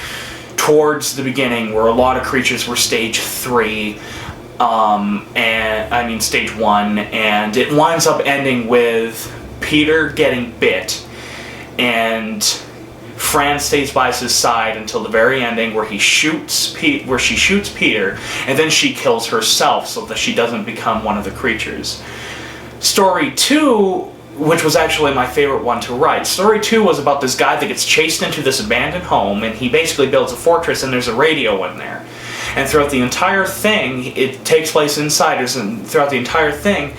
towards the beginning where a lot of creatures were stage 3, stage 1, and it winds up ending with Peter getting bit, and Fran stays by his side until the very ending where she shoots Peter, and then she kills herself so that she doesn't become one of the creatures. Story 2, which was actually my favorite one to write. Story 2 was about this guy that gets chased into this abandoned home, and he basically builds a fortress, and there's a radio in there. And throughout the entire thing, it takes place inside, and throughout the entire thing,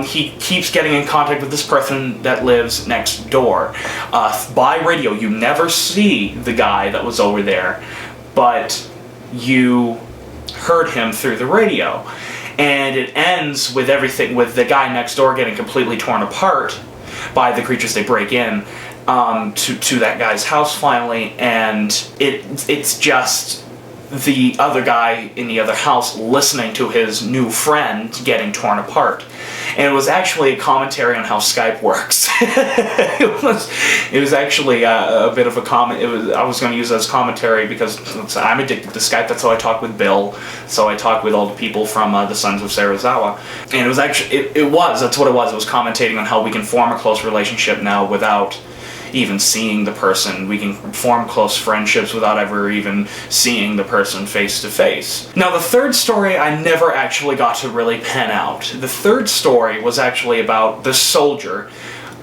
he keeps getting in contact with this person that lives next door. By radio, you never see the guy that was over there, but you heard him through the radio. And it ends with with the guy next door getting completely torn apart by the creatures they break in to that guy's house finally, and it's just the other guy in the other house listening to his new friend getting torn apart. And it was actually a commentary on how Skype works. it was actually a bit of a comment. I was going to use it as commentary because I'm addicted to Skype. That's how I talk with Bill. So I talk with all the people from the Sons of Sarazawa. And it was actually, that's what it was. It was commentating on how we can form a close relationship now without even seeing the person. We can form close friendships without ever even seeing the person face to face. Now, the third story I never actually got to really pen out. The third story was actually about the soldier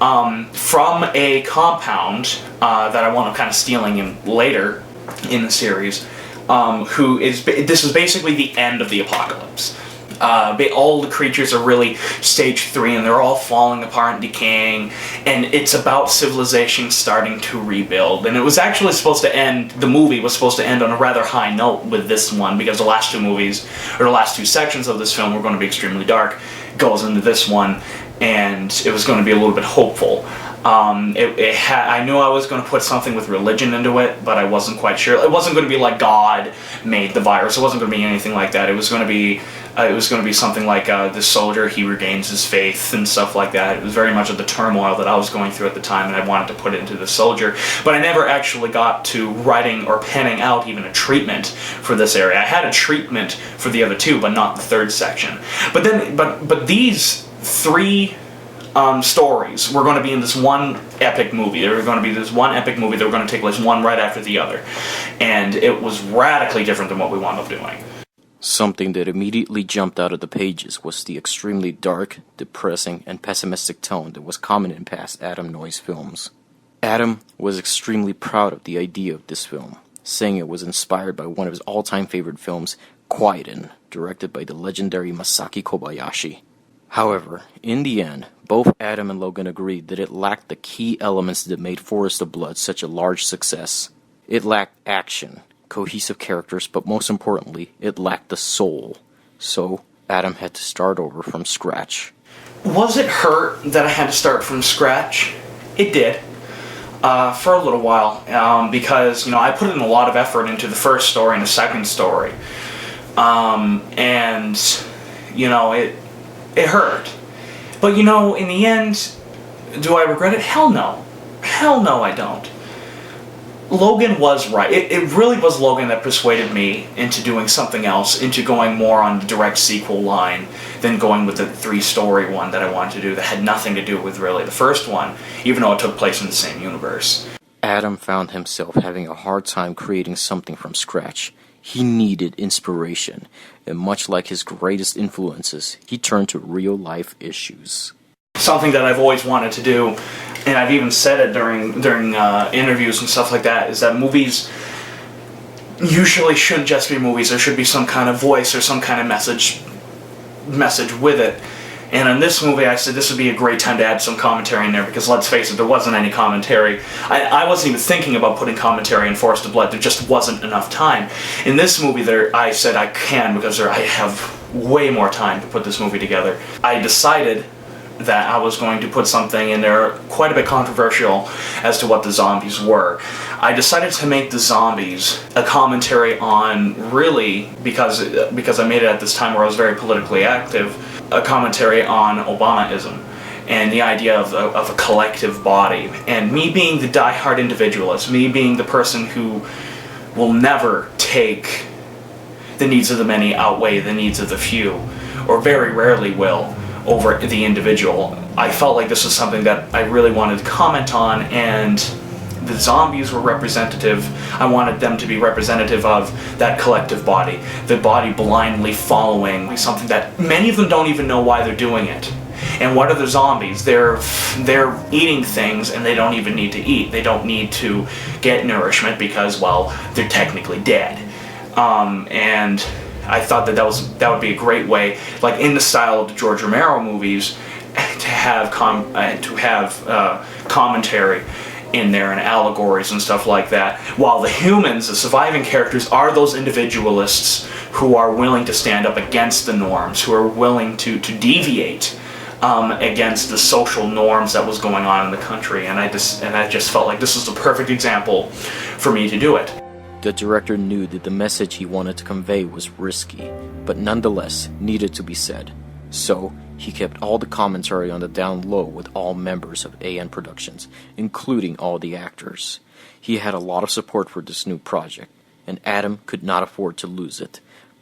from a compound that I wound up kind of stealing in later in the series, this is basically the end of the apocalypse. All the creatures are really stage 3, and they're all falling apart and decaying, and it's about civilization starting to rebuild. And it was actually supposed to end, the movie was supposed to end on a rather high note with this one, because the last 2 movies, or the last 2 sections of this film were going to be extremely dark. It goes into this one, and it was going to be a little bit hopeful. I knew I was going to put something with religion into it, but I wasn't quite sure. It wasn't going to be like God made the virus. It wasn't going to be anything like that. It was going to be something like this soldier, he regains his faith and stuff like that. It was very much of the turmoil that I was going through at the time, and I wanted to put it into the soldier. But I never actually got to writing or penning out even a treatment for this area. I had a treatment for the other 2, but not the 3rd section. But these 3 stories were going to be in this one epic movie. There were going to be this one epic movie that were going to take place one right after the other. And it was radically different than what we wound up doing. Something that immediately jumped out of the pages was the extremely dark, depressing, and pessimistic tone that was common in past Adam Noyes films. Adam was extremely proud of the idea of this film, saying it was inspired by one of his all-time favorite films, Quade, directed by the legendary Masaki Kobayashi. However, in the end, both Adam and Logan agreed that it lacked the key elements that made Forest of Blood such a large success. It lacked action, cohesive characters, but most importantly, it lacked the soul. So, Adam had to start over from scratch. Was it hurt that I had to start from scratch? It did. For a little while, because, I put in a lot of effort into the first story and the second story. It hurt. But, in the end, do I regret it? Hell no. Hell no, I don't. Logan was right. It really was Logan that persuaded me into doing something else, into going more on the direct sequel line than going with the 3-story one that I wanted to do that had nothing to do with really the first one, even though it took place in the same universe. Adam found himself having a hard time creating something from scratch. He needed inspiration, and much like his greatest influences, he turned to real-life issues. Something that I've always wanted to do, and I've even said it during interviews and stuff like that, is that movies usually shouldn't just be movies. There should be some kind of voice or some kind of message with it. And in this movie, I said this would be a great time to add some commentary in there, because let's face it, there wasn't any commentary. I wasn't even thinking about putting commentary in Forest of Blood. There just wasn't enough time. In this movie, I said I can, because I have way more time to put this movie together. I decided that I was going to put something in there quite a bit controversial as to what the zombies were. I decided to make the zombies a commentary on, really, because I made it at this time where I was very politically active, a commentary on Obamaism and the idea of a collective body. And me being the diehard individualist, me being the person who will never take the needs of the many outweigh the needs of the few, or very rarely will, over the individual. I felt like this was something that I really wanted to comment on, and the zombies were representative. I wanted them to be representative of that collective body, the body blindly following something that many of them don't even know why they're doing it. And what are the zombies? They're eating things, and they don't even need to eat. They don't need to get nourishment because, well, they're technically dead. And I thought that would be a great way, like in the style of the George Romero movies, to have commentary in there and allegories and stuff like that. While the humans, the surviving characters, are those individualists who are willing to stand up against the norms, who are willing to deviate against the social norms that was going on in the country. And I just felt like this was the perfect example for me to do it. The director knew that the message he wanted to convey was risky, but nonetheless needed to be said. So, he kept all the commentary on the down low with all members of AN Productions, including all the actors. He had a lot of support for this new project, and Adam could not afford to lose it.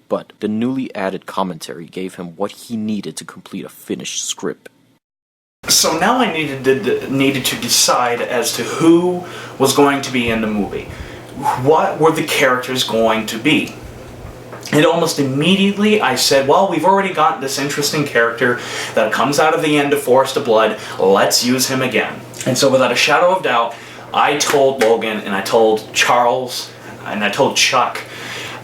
But the newly added commentary gave him what he needed to complete a finished script. So now I needed to decide as to who was going to be in the movie. What were the characters going to be? And almost immediately I said, well, we've already got this interesting character that comes out of the end of Forest of Blood, let's use him again. And so without a shadow of doubt, I told Logan and I told Charles and I told Chuck,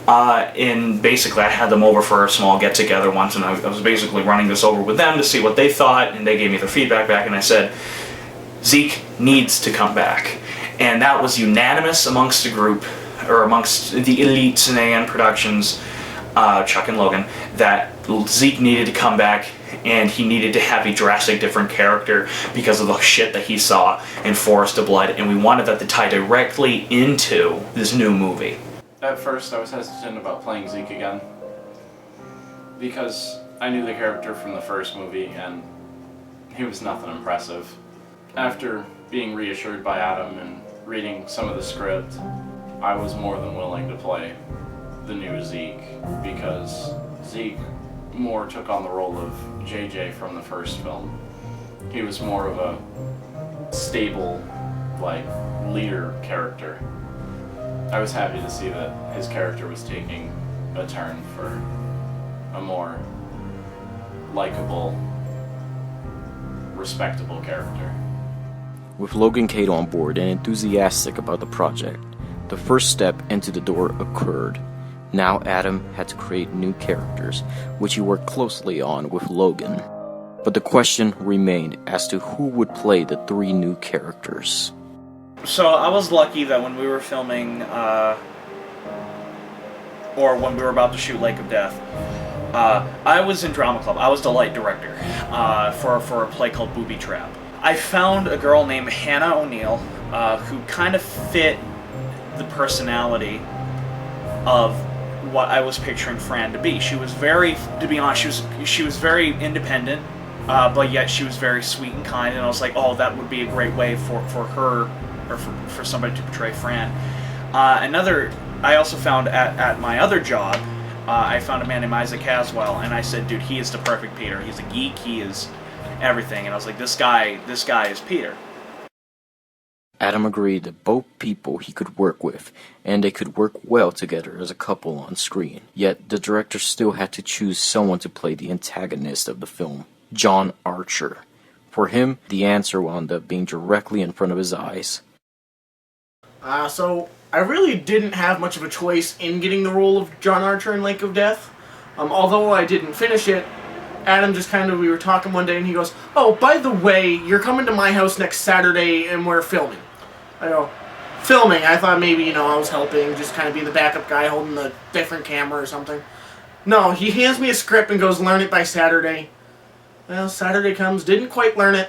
and basically I had them over for a small get-together once, and I was basically running this over with them to see what they thought, and they gave me their feedback back, and I said, Zeke needs to come back. And that was unanimous amongst the group, or amongst the elite Cinean Productions, Chuck and Logan, that Zeke needed to come back and he needed to have a drastic different character because of the shit that he saw in Forest of Blood, and we wanted that to tie directly into this new movie. At first I was hesitant about playing Zeke again because I knew the character from the first movie and he was nothing impressive. After being reassured by Adam and reading some of the script, I was more than willing to play the new Zeke because Zeke more took on the role of JJ from the first film. He was more of a stable, like, leader character. I was happy to see that his character was taking a turn for a more likable, respectable character. With Logan Quade on board and enthusiastic about the project, the first step into the door occurred. Now Adam had to create new characters, which he worked closely on with Logan. But the question remained as to who would play the 3 new characters. So I was lucky that when we were filming, or when we were about to shoot Lake of Death, I was in drama club. I was the light director for a play called Booby Trap. I found a girl named Hannah O'Neill who kind of fit the personality of what I was picturing Fran to be. She was very, to be honest, she was very independent, but yet she was very sweet and kind, and I was like, oh, that would be a great way for her, or for somebody to portray Fran. I also found at my other job, I found a man named Isaac Caswell, and I said, dude, he is the perfect Peter. He's a geek, he is everything, and I was like, this guy is Peter. Adam agreed that both people he could work with, and they could work well together as a couple on screen. Yet, the director still had to choose someone to play the antagonist of the film, John Archer. For him, the answer wound up being directly in front of his eyes. So, I really didn't have much of a choice in getting the role of John Archer in Lake of Death. Although I didn't finish it, Adam just we were talking one day and he goes, oh, by the way, you're coming to my house next Saturday and we're filming. I go, filming? I thought maybe, I was helping, just kind of being the backup guy holding the different camera or something. No, he hands me a script and goes, learn it by Saturday. Well, Saturday comes, didn't quite learn it,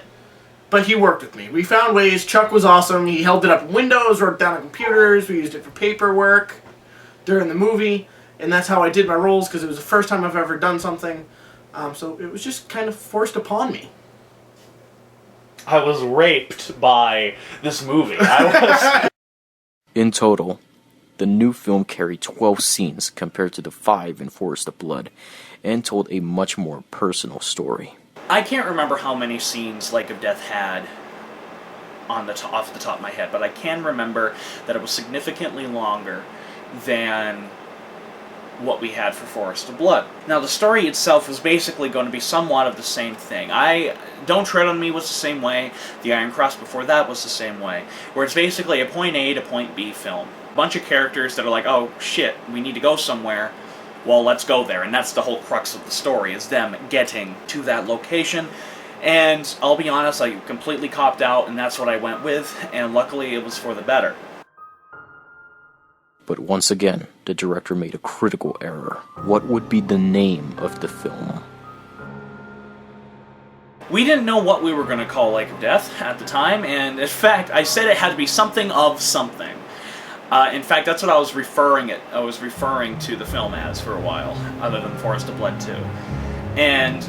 but he worked with me. We found ways. Chuck was awesome. He held it up in Windows, wrote it down on computers. We used it for paperwork during the movie, and that's how I did my roles because it was the first time I've ever done something. So it was just kind of forced upon me. I was raped by this movie. In total, the new film carried 12 scenes compared to the 5 in Forest of Blood, and told a much more personal story. I can't remember how many scenes Lake of Death had off the top of my head, but I can remember that it was significantly longer than what we had for Forest of Blood. Now, the story itself was basically going to be somewhat of the same thing. Don't Tread on Me was the same way, The Iron Cross before that was the same way, where it's basically a point A to point B film. A bunch of characters that are like, oh shit, we need to go somewhere, well, let's go there, and that's the whole crux of the story, is them getting to that location. And I'll be honest, I completely copped out, and that's what I went with, and luckily it was for the better. But once again, the director made a critical error. What would be the name of the film? We didn't know what we were going to call Lake of Death at the time, and in fact, I said it had to be something of something. In fact, that's what I was referring to the film as for a while, other than Forest of Blood 2. And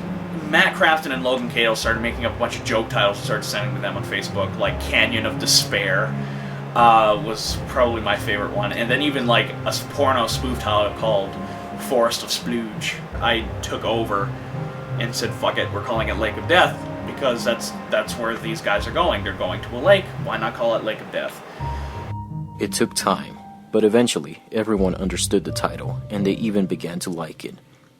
Matt Crafton and Logan Kadle started making up a bunch of joke titles and started sending to them on Facebook, like Canyon of Despair. Was probably my favorite one, and then even like a porno spoof title called Forest of Splooge. I took over and said, fuck it, we're calling it Lake of Death, because that's where these guys are going. They're going to a lake, why not call it Lake of Death? It took time, But eventually, everyone understood the title, and they even began to like it.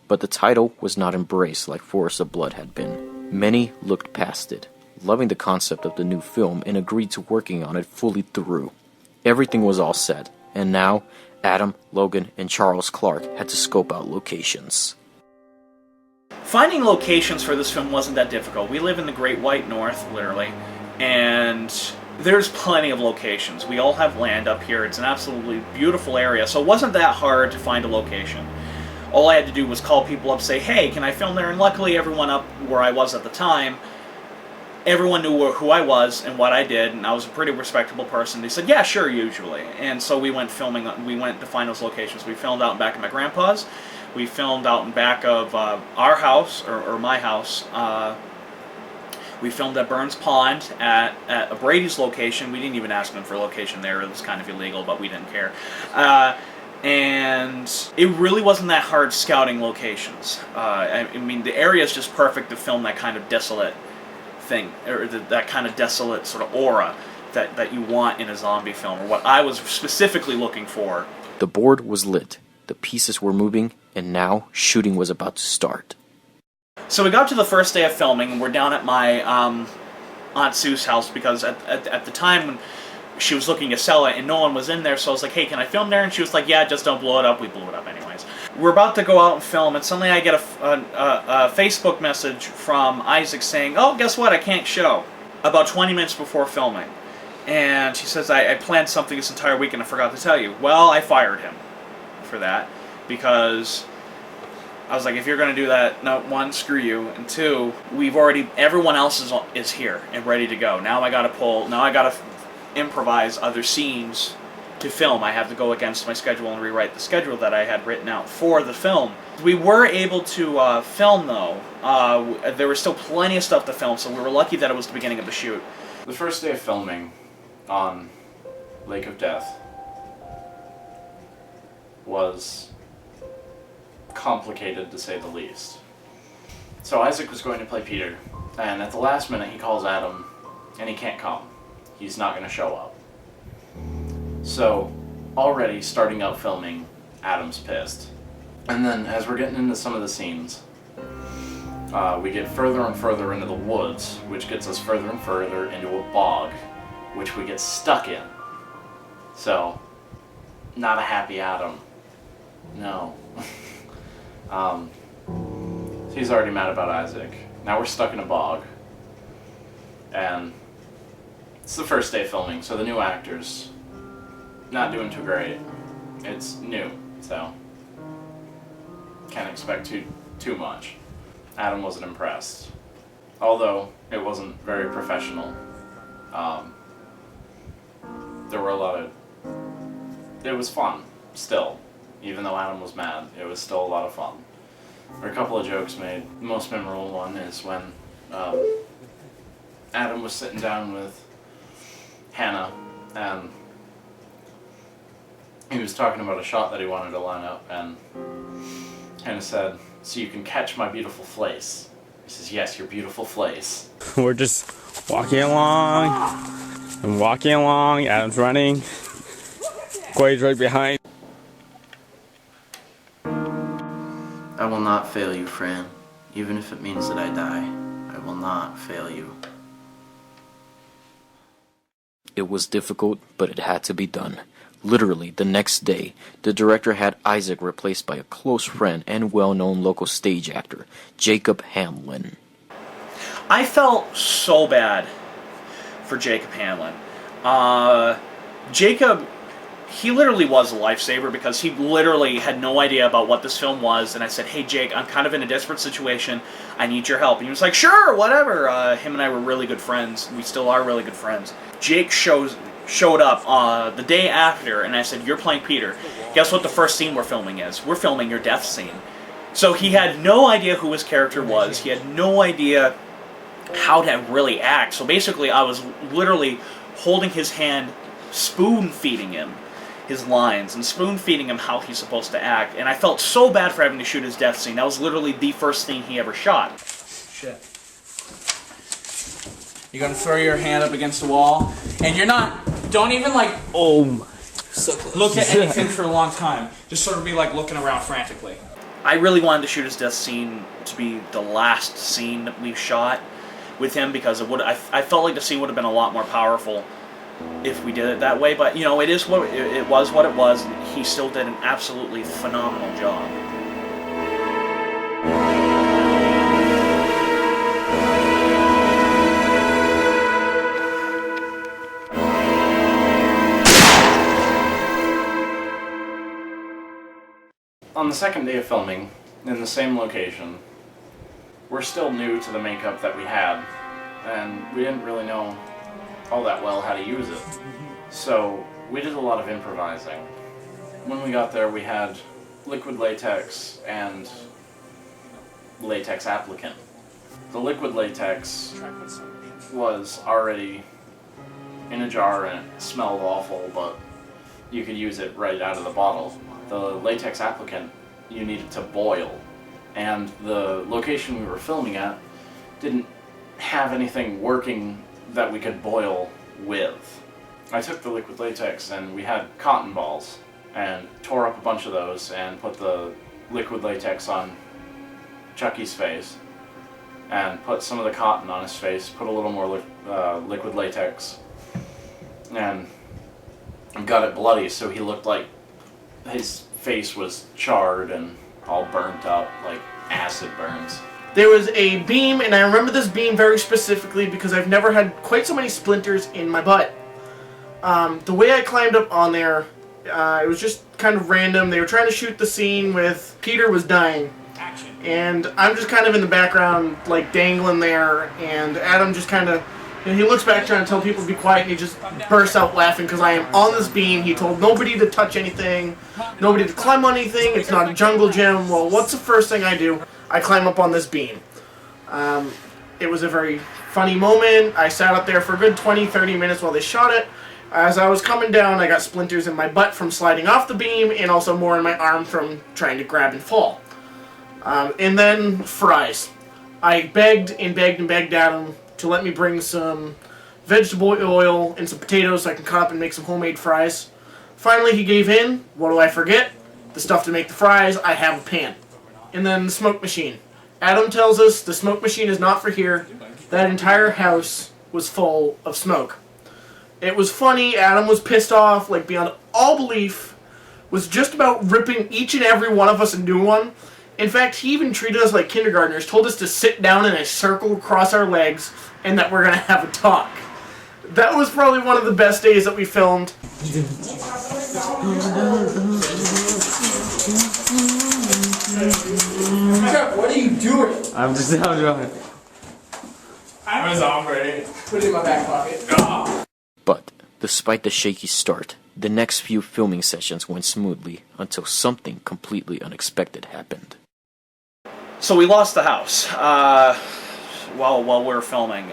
But the title was not embraced like Forest of Blood had been. Many looked past it, loving the concept of the new film, and agreed to working on it fully through. Everything was all set, and now Adam, Logan, and Charles Clark had to scope out locations. Finding locations for this film wasn't that difficult. We live in the Great White North, literally, and there's plenty of locations. We all have land up here. It's an absolutely beautiful area, so it wasn't that hard to find a location. All I had to do was call people up, say, hey, can I film there? And luckily everyone up where I was at the time, everyone knew who I was and what I did, and I was a pretty respectable person. They said, yeah, sure, usually. And so we went we went to find those locations. We filmed out in back of my grandpa's. We filmed out in back of our house, or my house. We filmed at Burns Pond at a Brady's location. We didn't even ask them for a location there. It was kind of illegal, but we didn't care. And it really wasn't that hard scouting locations. I mean, the area is just perfect to film that kind of desolate thing, or that kind of desolate sort of aura that you want in a zombie film, or what I was specifically looking for. The board was lit, the pieces were moving, and now shooting was about to start. So we got to the first day of filming, and we're down at my Aunt Sue's house, because at the time when she was looking to sell it and no one was in there, so I was like, hey, can I film there? And she was like, yeah, just don't blow it up. We blew it up anyways. We're about to go out and film, and suddenly I get a Facebook message from Isaac saying, oh, guess what, I can't show, about 20 minutes before filming. And she says, I planned something this entire week and I forgot to tell you. Well, I fired him for that, because I was like, if you're going to do that, no, one, screw you, and two, everyone else is here and ready to go. Now I got to improvise other scenes to film. I have to go against my schedule and rewrite the schedule that I had written out for the film. We were able to film, though. There was still plenty of stuff to film, so we were lucky that it was the beginning of the shoot. The first day of filming on Lake of Death was complicated, to say the least. So Isaac was going to play Peter, and at the last minute he calls Adam, and he can't come. He's not going to show up. So, already starting out filming, Adam's pissed. And then, as we're getting into some of the scenes, we get further and further into the woods, which gets us further and further into a bog, which we get stuck in. So, not a happy Adam. No. He's already mad about Isaac. Now we're stuck in a bog. And it's the first day filming, so the new actors not doing too great. It's new, so can't expect too much. Adam wasn't impressed, although it wasn't very professional. There were it was fun still, even though Adam was mad. It was still a lot of fun. There were a couple of jokes made. The most memorable one is when Adam was sitting down with Hannah, and he was talking about a shot that he wanted to line up, and Hannah said, so you can catch my beautiful flace. He says, yes, your beautiful flace. We're just walking along, and walking along, Adam's running, Quade's right behind. I will not fail you, Fran. Even if it means that I die, I will not fail you. It was difficult, but it had to be done. Literally, the next day, the director had Isaac replaced by a close friend and well-known local stage actor, Jacob Hamlin. I felt so bad for Jacob Hamlin. Jacob, he literally was a lifesaver, because he literally had no idea about what this film was, and I said, hey Jake, I'm kind of in a desperate situation, I need your help. And he was like, sure, whatever. Him and I were really good friends. We still are really good friends. Jake showed up the day after, and I said, you're playing Peter. Guess what the first scene we're filming is? We're filming your death scene. So he had no idea who his character was. He had no idea how to really act. So basically, I was literally holding his hand, spoon-feeding him his lines, and spoon-feeding him how he's supposed to act. And I felt so bad for having to shoot his death scene. That was literally the first thing he ever shot. Shit. You're gonna throw your hand up against the wall, and you're not, don't even like, look at anything for a long time. Just sort of be like looking around frantically. I really wanted to shoot his death scene to be the last scene that we shot with him, because I felt like the scene would have been a lot more powerful if we did it that way. But, you know, it was what it was. He still did an absolutely phenomenal job. On the second day of filming, in the same location, we're still new to the makeup that we had, and we didn't really know all that well how to use it. So we did a lot of improvising. When we got there, we had liquid latex and latex applicant. The liquid latex was already in a jar and it smelled awful, but you could use it right out of the bottle. The latex applicant you needed to boil, and the location we were filming at didn't have anything working that we could boil with. I took the liquid latex and we had cotton balls and tore up a bunch of those and put the liquid latex on Chucky's face and put some of the cotton on his face, put a little more liquid latex, and got it bloody so he looked like his face was charred and all burnt up, like acid burns. There was a beam, and I remember this beam very specifically because I've never had quite so many splinters in my butt. The way I climbed up on there, it was just kind of random. They were trying to shoot the scene with Peter was dying. And I'm just kind of in the background, like dangling there, and Adam just kind of, he looks back trying to tell people to be quiet, and he just bursts out laughing because I am on this beam. He told nobody to touch anything, nobody to climb on anything. It's not a jungle gym. Well, what's the first thing I do? I climb up on this beam. It was a very funny moment. I sat up there for a good 20-30 minutes while they shot it. As I was coming down, I got splinters in my butt from sliding off the beam, and also more in my arm from trying to grab and fall. And then fries. I begged and begged and begged Adam to let me bring some vegetable oil and some potatoes so I can cut up and make some homemade fries. Finally, he gave in. What do I forget? The stuff to make the fries. I have a pan. And then the smoke machine. Adam tells us the smoke machine is not for here. That entire house was full of smoke. It was funny. Adam was pissed off, like beyond all belief, was just about ripping each and every one of us a new one. In fact, he even treated us like kindergartners, told us to sit down in a circle, cross our legs, and that we're going to have a talk. That was probably one of the best days that we filmed. What are you doing? I'm just drawing. I'm a zombie. Put it in my back pocket. But, despite the shaky start, the next few filming sessions went smoothly until something completely unexpected happened. So we lost the house while we were filming.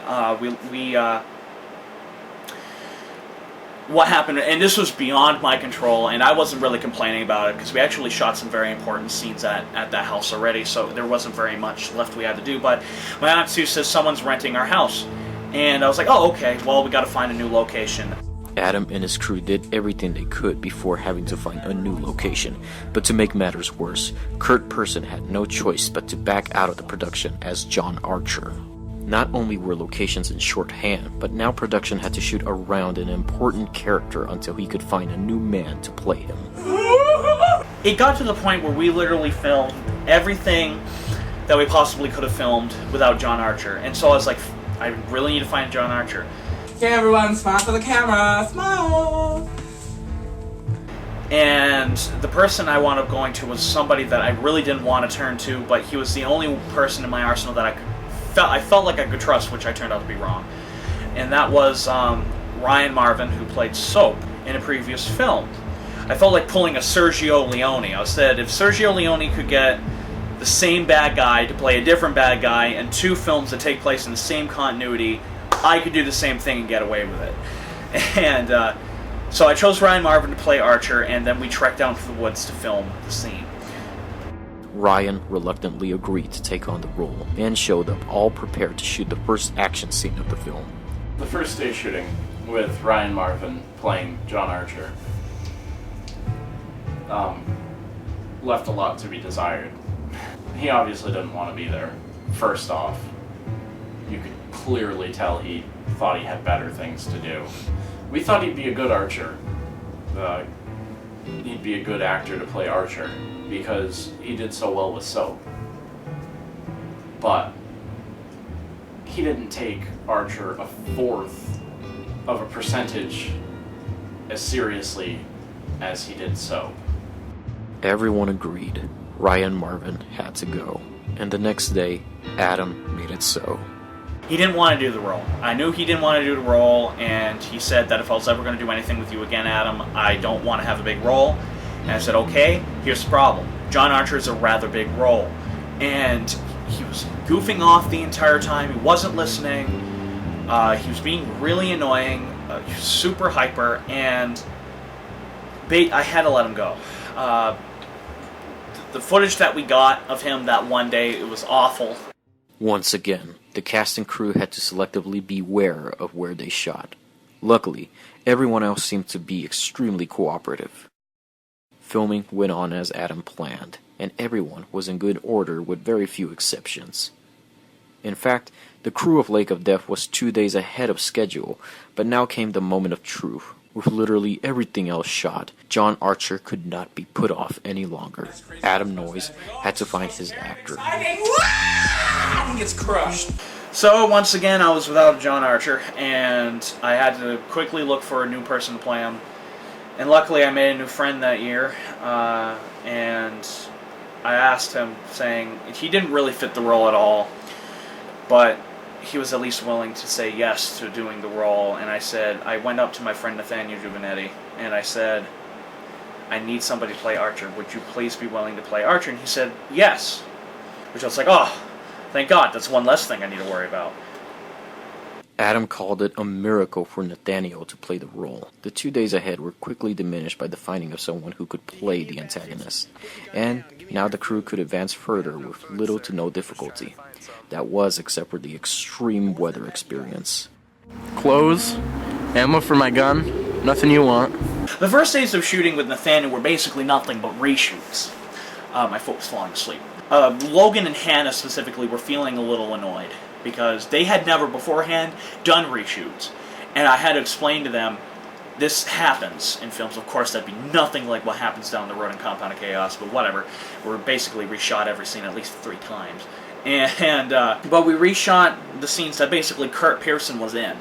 What happened, and this was beyond my control, and I wasn't really complaining about it because we actually shot some very important scenes at that house already, so there wasn't very much left we had to do. But my Aunt Sue says someone's renting our house, and I was like, oh, okay, well, we got to find a new location. Adam and his crew did everything they could before having to find a new location, but to make matters worse, Kurt Person had no choice but to back out of the production as John Archer. Not only were locations in shorthand, but now production had to shoot around an important character until he could find a new man to play him. It got to the point where we literally filmed everything that we possibly could have filmed without John Archer, and so I was like, I really need to find John Archer. Okay, everyone, smile for the camera. Smile! And the person I wound up going to was somebody that I really didn't want to turn to, but he was the only person in my arsenal that I felt like I could trust, which I turned out to be wrong. And that was Ryan Marvin, who played Soap in a previous film. I felt like pulling a Sergio Leone. I said, if Sergio Leone could get the same bad guy to play a different bad guy in two films that take place in the same continuity, I could do the same thing and get away with it. And so I chose Ryan Marvin to play Archer, and then we trekked down to the woods to film the scene. Ryan reluctantly agreed to take on the role and showed up all prepared to shoot the first action scene of the film. The first day shooting with Ryan Marvin playing John Archer, left a lot to be desired. He obviously didn't want to be there. First off, you could clearly tell he thought he had better things to do. We thought he'd be a good archer. He'd be a good actor to play Archer because he did so well with soap. But he didn't take Archer a fourth of a percentage as seriously as he did soap. Everyone agreed Ryan Marvin had to go, and the next day, Adam made it so. He didn't want to do the role. I knew he didn't want to do the role, and he said that if I was ever going to do anything with you again, Adam, I don't want to have a big role. And I said, okay, here's the problem. John Archer is a rather big role. And he was goofing off the entire time. He wasn't listening. He was being really annoying, he was super hyper, and I had to let him go. The footage that we got of him that one day, it was awful. Once again, the cast and crew had to selectively beware of where they shot. Luckily, everyone else seemed to be extremely cooperative. Filming went on as Adam planned, and everyone was in good order with very few exceptions. In fact, the crew of Lake of Death was 2 days ahead of schedule, but now came the moment of truth. With literally everything else shot, John Archer could not be put off any longer. Adam Noyes had to find his actor. He gets crushed. So, once again, I was without John Archer, and I had to quickly look for a new person to play him. And luckily, I made a new friend that year, and I asked him, saying he didn't really fit the role at all, but he was at least willing to say yes to doing the role. And I went up to my friend Nathaniel Giovanetti, and I said, I need somebody to play Archer. Would you please be willing to play Archer? And he said, yes. Which I was like, oh, thank God, that's one less thing I need to worry about. Adam called it a miracle for Nathaniel to play the role. The 2 days ahead were quickly diminished by the finding of someone who could play the antagonist, and now the crew could advance further with little to no difficulty. That was except for the extreme weather experience. Clothes, ammo for my gun, nothing you want. The first days of shooting with Nathaniel were basically nothing but reshoots. My foot was falling asleep. Logan and Hannah specifically were feeling a little annoyed because they had never beforehand done reshoots. And I had to explain to them, this happens in films. Of course, that'd be nothing like what happens down the road in Compound of Chaos, but whatever. We're basically reshot every scene at least 3 times. But we reshot the scenes that basically Kurt Pearson was in.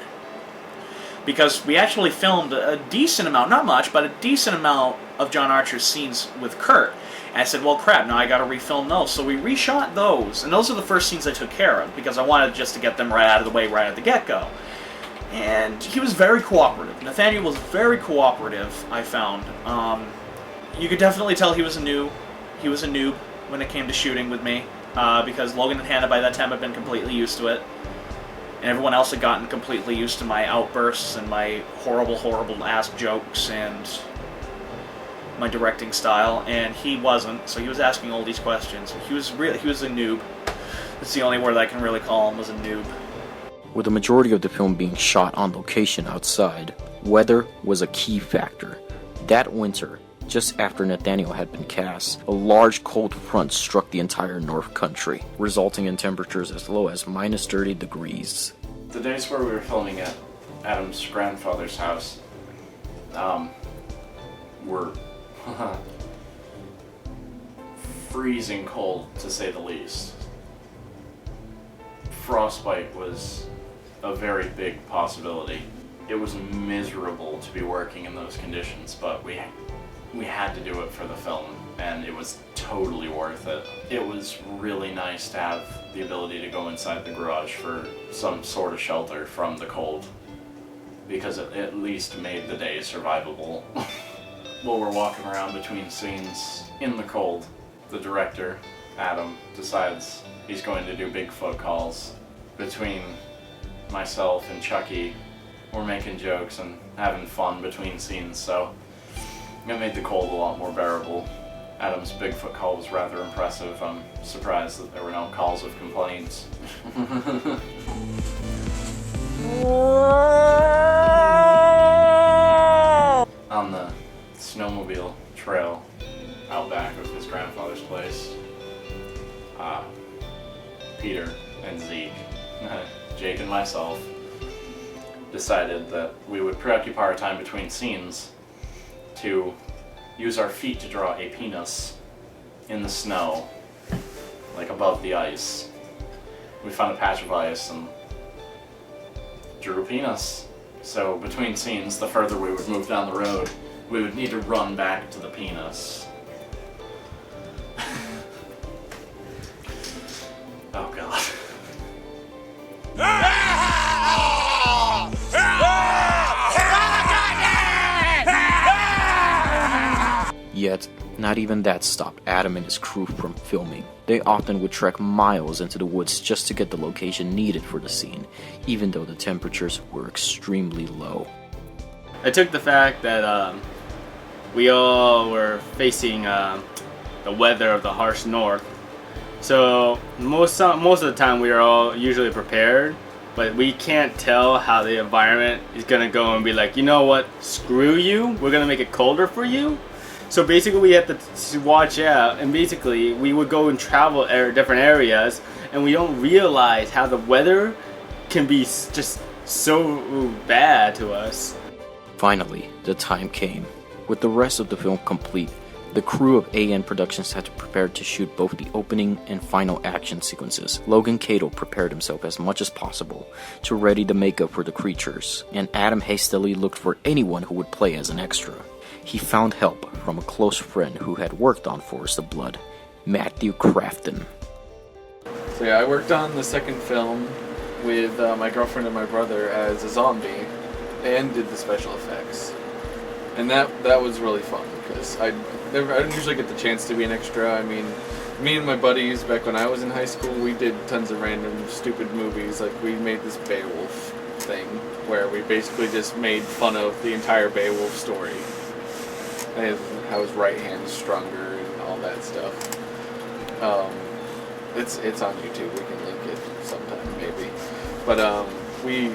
Because we actually filmed a decent amount, not much, but a decent amount of John Archer's scenes with Kurt. And I said, well, crap, now I gotta refilm those. So we reshot those, and those are the first scenes I took care of, because I wanted just to get them right out of the way right at the get-go. And he was very cooperative. Nathaniel was very cooperative, I found. You could definitely tell he was a noob. He was a noob when it came to shooting with me, because Logan and Hannah by that time had been completely used to it. And everyone else had gotten completely used to my outbursts and my horrible, horrible ass jokes and my directing style, and he wasn't, so he was asking all these questions. He was a noob. That's the only word I can really call him, was a noob. With the majority of the film being shot on location outside, weather was a key factor. That winter, just after Nathaniel had been cast, a large cold front struck the entire North Country, resulting in temperatures as low as minus 30 degrees. The days where we were filming at Adam's grandfather's house were freezing cold, to say the least. Frostbite was a very big possibility. It was miserable to be working in those conditions, but we had to do it for the film, and it was totally worth it. It was really nice to have the ability to go inside the garage for some sort of shelter from the cold, because it at least made the day survivable. While we're walking around between scenes in the cold, the director, Adam, decides he's going to do Bigfoot calls. Between myself and Chucky, we're making jokes and having fun between scenes, so it made the cold a lot more bearable. Adam's Bigfoot call was rather impressive. I'm surprised that there were no calls of complaints. On the snowmobile trail, out back of his grandfather's place. Peter and Zeke, Jake and myself, decided that we would preoccupy our time between scenes to use our feet to draw a penis in the snow, like above the ice. We found a patch of ice and drew a penis. So between scenes, the further we would move down the road, we would need to run back to the penis. Oh god. Yet, not even that stopped Adam and his crew from filming. They often would trek miles into the woods just to get the location needed for the scene, even though the temperatures were extremely low. I took the fact that we all were facing the weather of the harsh north. So most of the time we are all usually prepared, but we can't tell how the environment is gonna go and be like, you know what, screw you, we're gonna make it colder for you. So basically we have to watch out, and basically we would go and travel different areas, and we don't realize how the weather can be just so bad to us. Finally, the time came. With the rest of the film complete, the crew of AN Productions had to prepare to shoot both the opening and final action sequences. Logan Kadle prepared himself as much as possible to ready the makeup for the creatures, and Adam hastily looked for anyone who would play as an extra. He found help from a close friend who had worked on Forest of Blood, Matthew Crafton. So yeah, I worked on the second film with my girlfriend and my brother as a zombie, and did the special effects. And that was really fun, because I didn't usually get the chance to be an extra. I mean, me and my buddies, back when I was in high school, we did tons of random stupid movies. Like, we made this Beowulf thing, where we basically just made fun of the entire Beowulf story. And how his right hand is stronger and all that stuff. It's on YouTube, we can link it sometime maybe. But we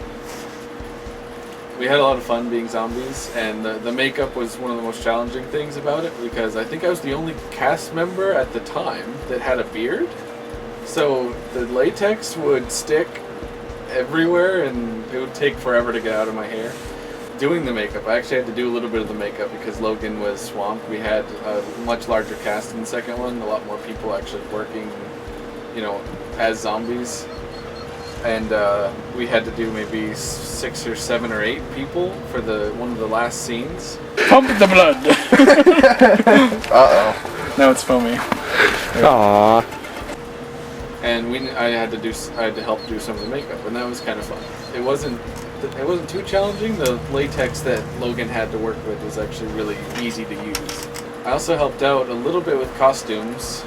had a lot of fun being zombies, and the makeup was one of the most challenging things about it, because I think I was the only cast member at the time that had a beard. So the latex would stick everywhere, and it would take forever to get out of my hair. Doing the makeup, I actually had to do a little bit of the makeup because Logan was swamped. We had a much larger cast in the second one, a lot more people actually working, as zombies. And we had to do maybe 6 or 7 or 8 people for one of the last scenes. Pump the blood! Uh-oh. Now it's foamy. Aww. And I had to help do some of the makeup, and that was kind of fun. It wasn't too challenging. The latex that Logan had to work with was actually really easy to use. I also helped out a little bit with costumes.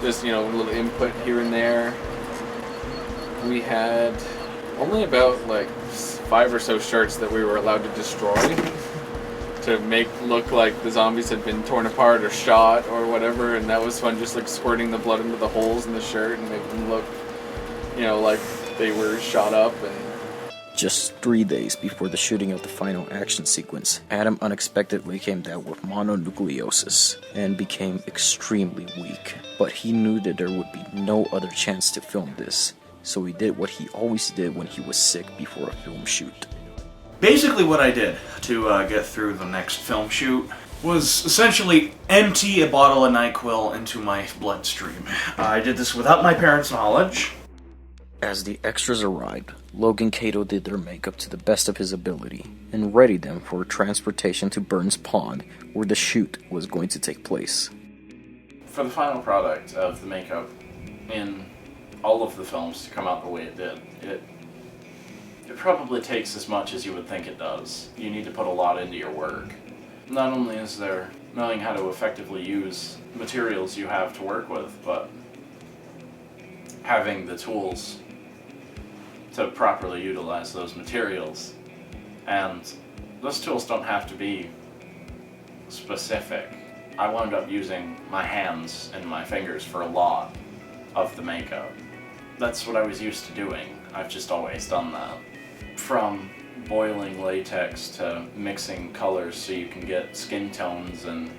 Just, a little input here and there. We had only about 5 or so shirts that we were allowed to destroy to look like the zombies had been torn apart or shot or whatever, and that was fun, just squirting the blood into the holes in the shirt and make them look, like they were shot up. And just 3 days before the shooting of the final action sequence, Adam unexpectedly came down with mononucleosis and became extremely weak. But he knew that there would be no other chance to film this, so he did what he always did when he was sick before a film shoot. Basically what I did to get through the next film shoot was essentially empty a bottle of NyQuil into my bloodstream. I did this without my parents' knowledge. As the extras arrived, Logan Kadle did their makeup to the best of his ability and readied them for transportation to Burns Pond, where the shoot was going to take place. For the final product of the makeup in all of the films to come out the way it did, it probably takes as much as you would think it does. You need to put a lot into your work. Not only is there knowing how to effectively use materials you have to work with, but having the tools to properly utilize those materials. And those tools don't have to be specific. I wound up using my hands and my fingers for a lot of the makeup. That's what I was used to doing. I've just always done that. From boiling latex to mixing colors so you can get skin tones and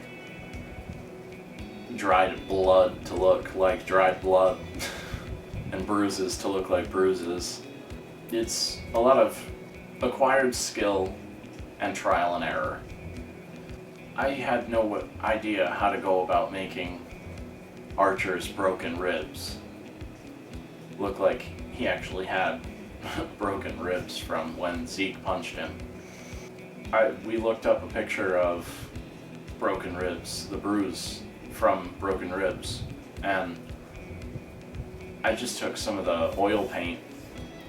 dried blood to look like dried blood and bruises to look like bruises. It's a lot of acquired skill and trial and error. I had no idea how to go about making Archer's broken ribs look like he actually had broken ribs from when Zeek punched him. We looked up a picture of broken ribs, the bruise from broken ribs, and I just took some of the oil paint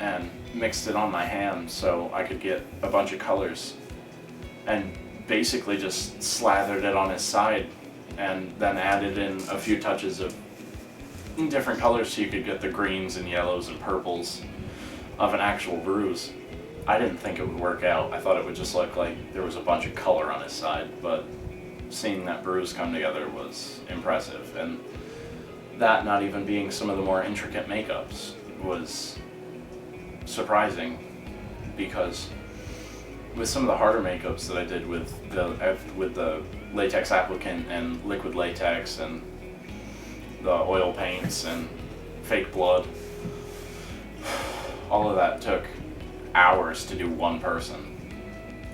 and mixed it on my hand so I could get a bunch of colors, and basically just slathered it on his side and then added in a few touches of different colors so you could get the greens and yellows and purples of an actual bruise. I didn't think it would work out. I thought it would just look like there was a bunch of color on his side, but seeing that bruise come together was impressive, and that not even being some of the more intricate makeups was surprising, because with some of the harder makeups that I did with the latex applicant and liquid latex and the oil paints and fake blood, all of that took hours to do one person.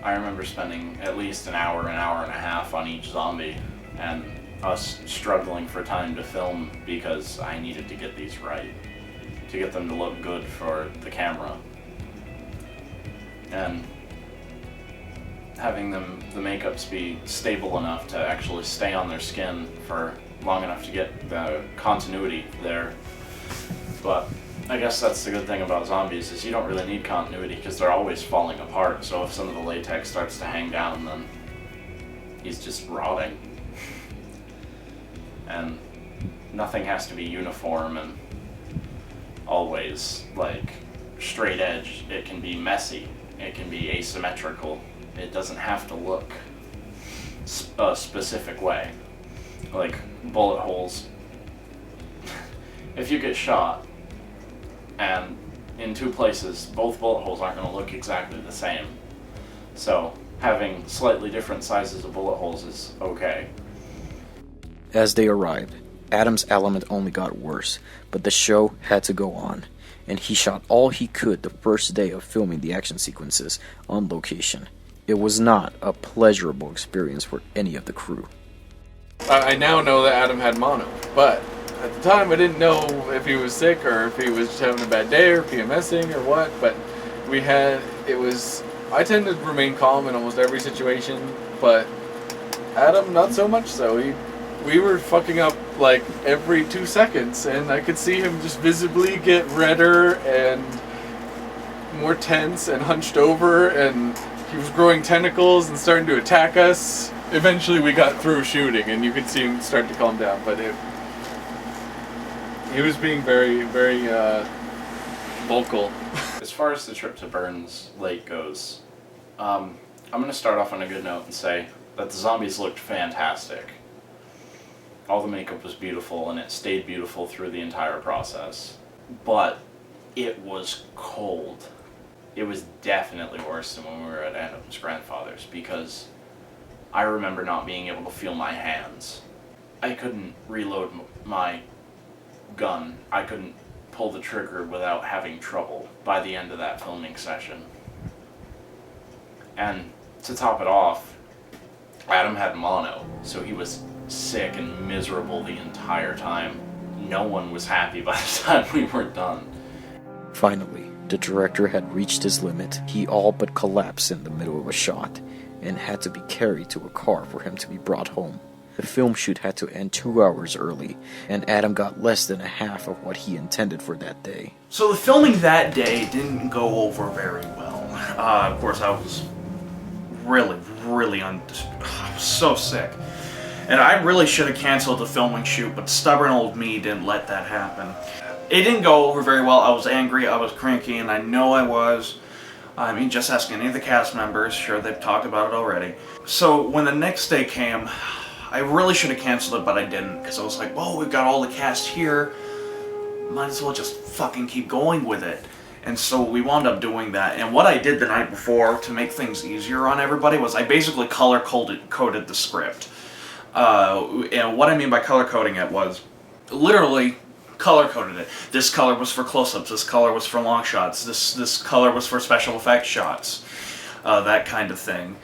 I remember spending at least an hour and a half on each zombie, and us struggling for time to film because I needed to get these right, to get them to look good for the camera. And having the makeups be stable enough to actually stay on their skin for long enough to get the continuity there. But I guess that's the good thing about zombies, is you don't really need continuity because they're always falling apart, so if some of the latex starts to hang down, then he's just rotting. And nothing has to be uniform and always like straight edge. It can be messy, it can be asymmetrical. It doesn't have to look a specific way. Like bullet holes. If you get shot and in two places, both bullet holes aren't going to look exactly the same. So having slightly different sizes of bullet holes is okay. As they arrived, Adam's element only got worse, but the show had to go on, and he shot all he could the first day of filming the action sequences on location. It was not a pleasurable experience for any of the crew. I now know that Adam had mono, but at the time I didn't know if he was sick or if he was just having a bad day or PMSing or what, but I tend to remain calm in almost every situation, but Adam not so much so. We were fucking up like every 2 seconds, and I could see him just visibly get redder and more tense and hunched over, and he was growing tentacles and starting to attack us. Eventually we got through shooting and you could see him start to calm down, but he was being very, very vocal. As far as the trip to Burns Lake goes, I'm going to start off on a good note and say that the zombies looked fantastic. All the makeup was beautiful, and it stayed beautiful through the entire process. But it was cold. It was definitely worse than when we were at Adam's grandfather's, because I remember not being able to feel my hands. I couldn't reload my gun. I couldn't pull the trigger without having trouble by the end of that filming session. And to top it off, Adam had mono, so he was sick and miserable the entire time. No one was happy by the time we were done. Finally, the director had reached his limit. He all but collapsed in the middle of a shot and had to be carried to a car for him to be brought home. The film shoot had to end 2 hours early, and Adam got less than a half of what he intended for that day. So the filming that day didn't go over very well. Of course, I was really I was so sick. And I really should have canceled the filming shoot, but stubborn old me didn't let that happen. It didn't go over very well. I was angry, I was cranky, and I know I was. I mean, just ask any of the cast members. Sure, they've talked about it already. So when the next day came, I really should have canceled it, but I didn't, because I was like, whoa, we've got all the cast here. Might as well just fucking keep going with it. And so we wound up doing that. And what I did the night before to make things easier on everybody was I basically color-coded the script. And what I mean by color coding it was literally color coded it. This color was for close-ups. This color was for long shots. This color was for special effects shots. That kind of thing.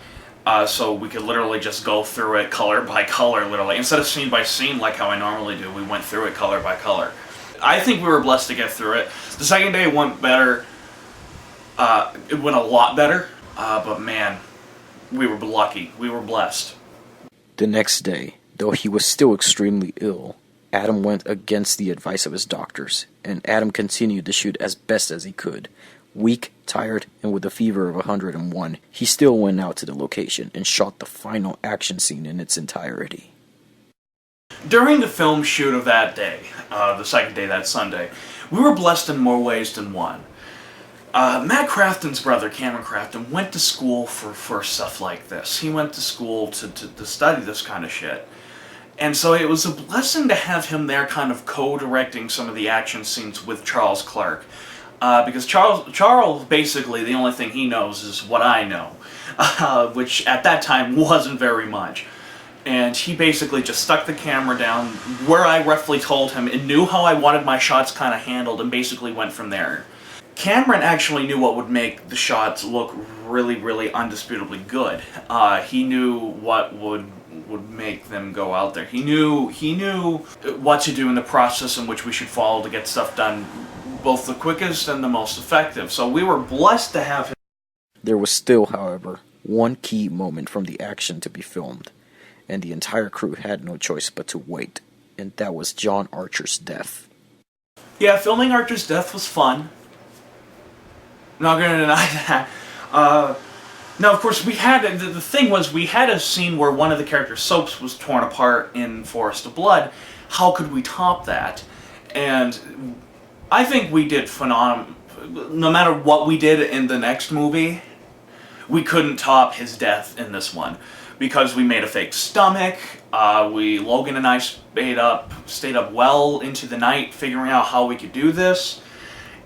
So we could literally just go through it color by color, literally. Instead of scene by scene like how I normally do, we went through it color by color. I think we were blessed to get through it. The second day went better. It went a lot better. But man, we were lucky. We were blessed. The next day, though he was still extremely ill, Adam went against the advice of his doctors, and Adam continued to shoot as best as he could. Weak, tired, and with a fever of 101, he still went out to the location and shot the final action scene in its entirety. During the film shoot of that day, the second day, that Sunday, we were blessed in more ways than one. Matt Crafton's brother, Cameron Crafton, went to school for stuff like this. He went to school to study this kind of shit. And so it was a blessing to have him there kind of co-directing some of the action scenes with Charles Clark. Because Charles, basically, the only thing he knows is what I know. Which at that time wasn't very much. And he basically just stuck the camera down where I roughly told him and knew how I wanted my shots kind of handled and basically went from there. Cameron actually knew what would make the shots look really, really undisputably good. He knew what would make them go out there. He knew what to do in the process in which we should follow to get stuff done both the quickest and the most effective. So we were blessed to have him. There was still, however, one key moment from the action to be filmed, and the entire crew had no choice but to wait, and that was John Archer's death. Yeah, filming Archer's death was fun. Not gonna deny that. Now, of course, we had the thing was we had a scene where one of the characters' soaps was torn apart in Forest of Blood. How could we top that? And I think we did phenomenal. No matter what we did in the next movie, we couldn't top his death in this one because we made a fake stomach. Logan and I stayed up well into the night figuring out how we could do this.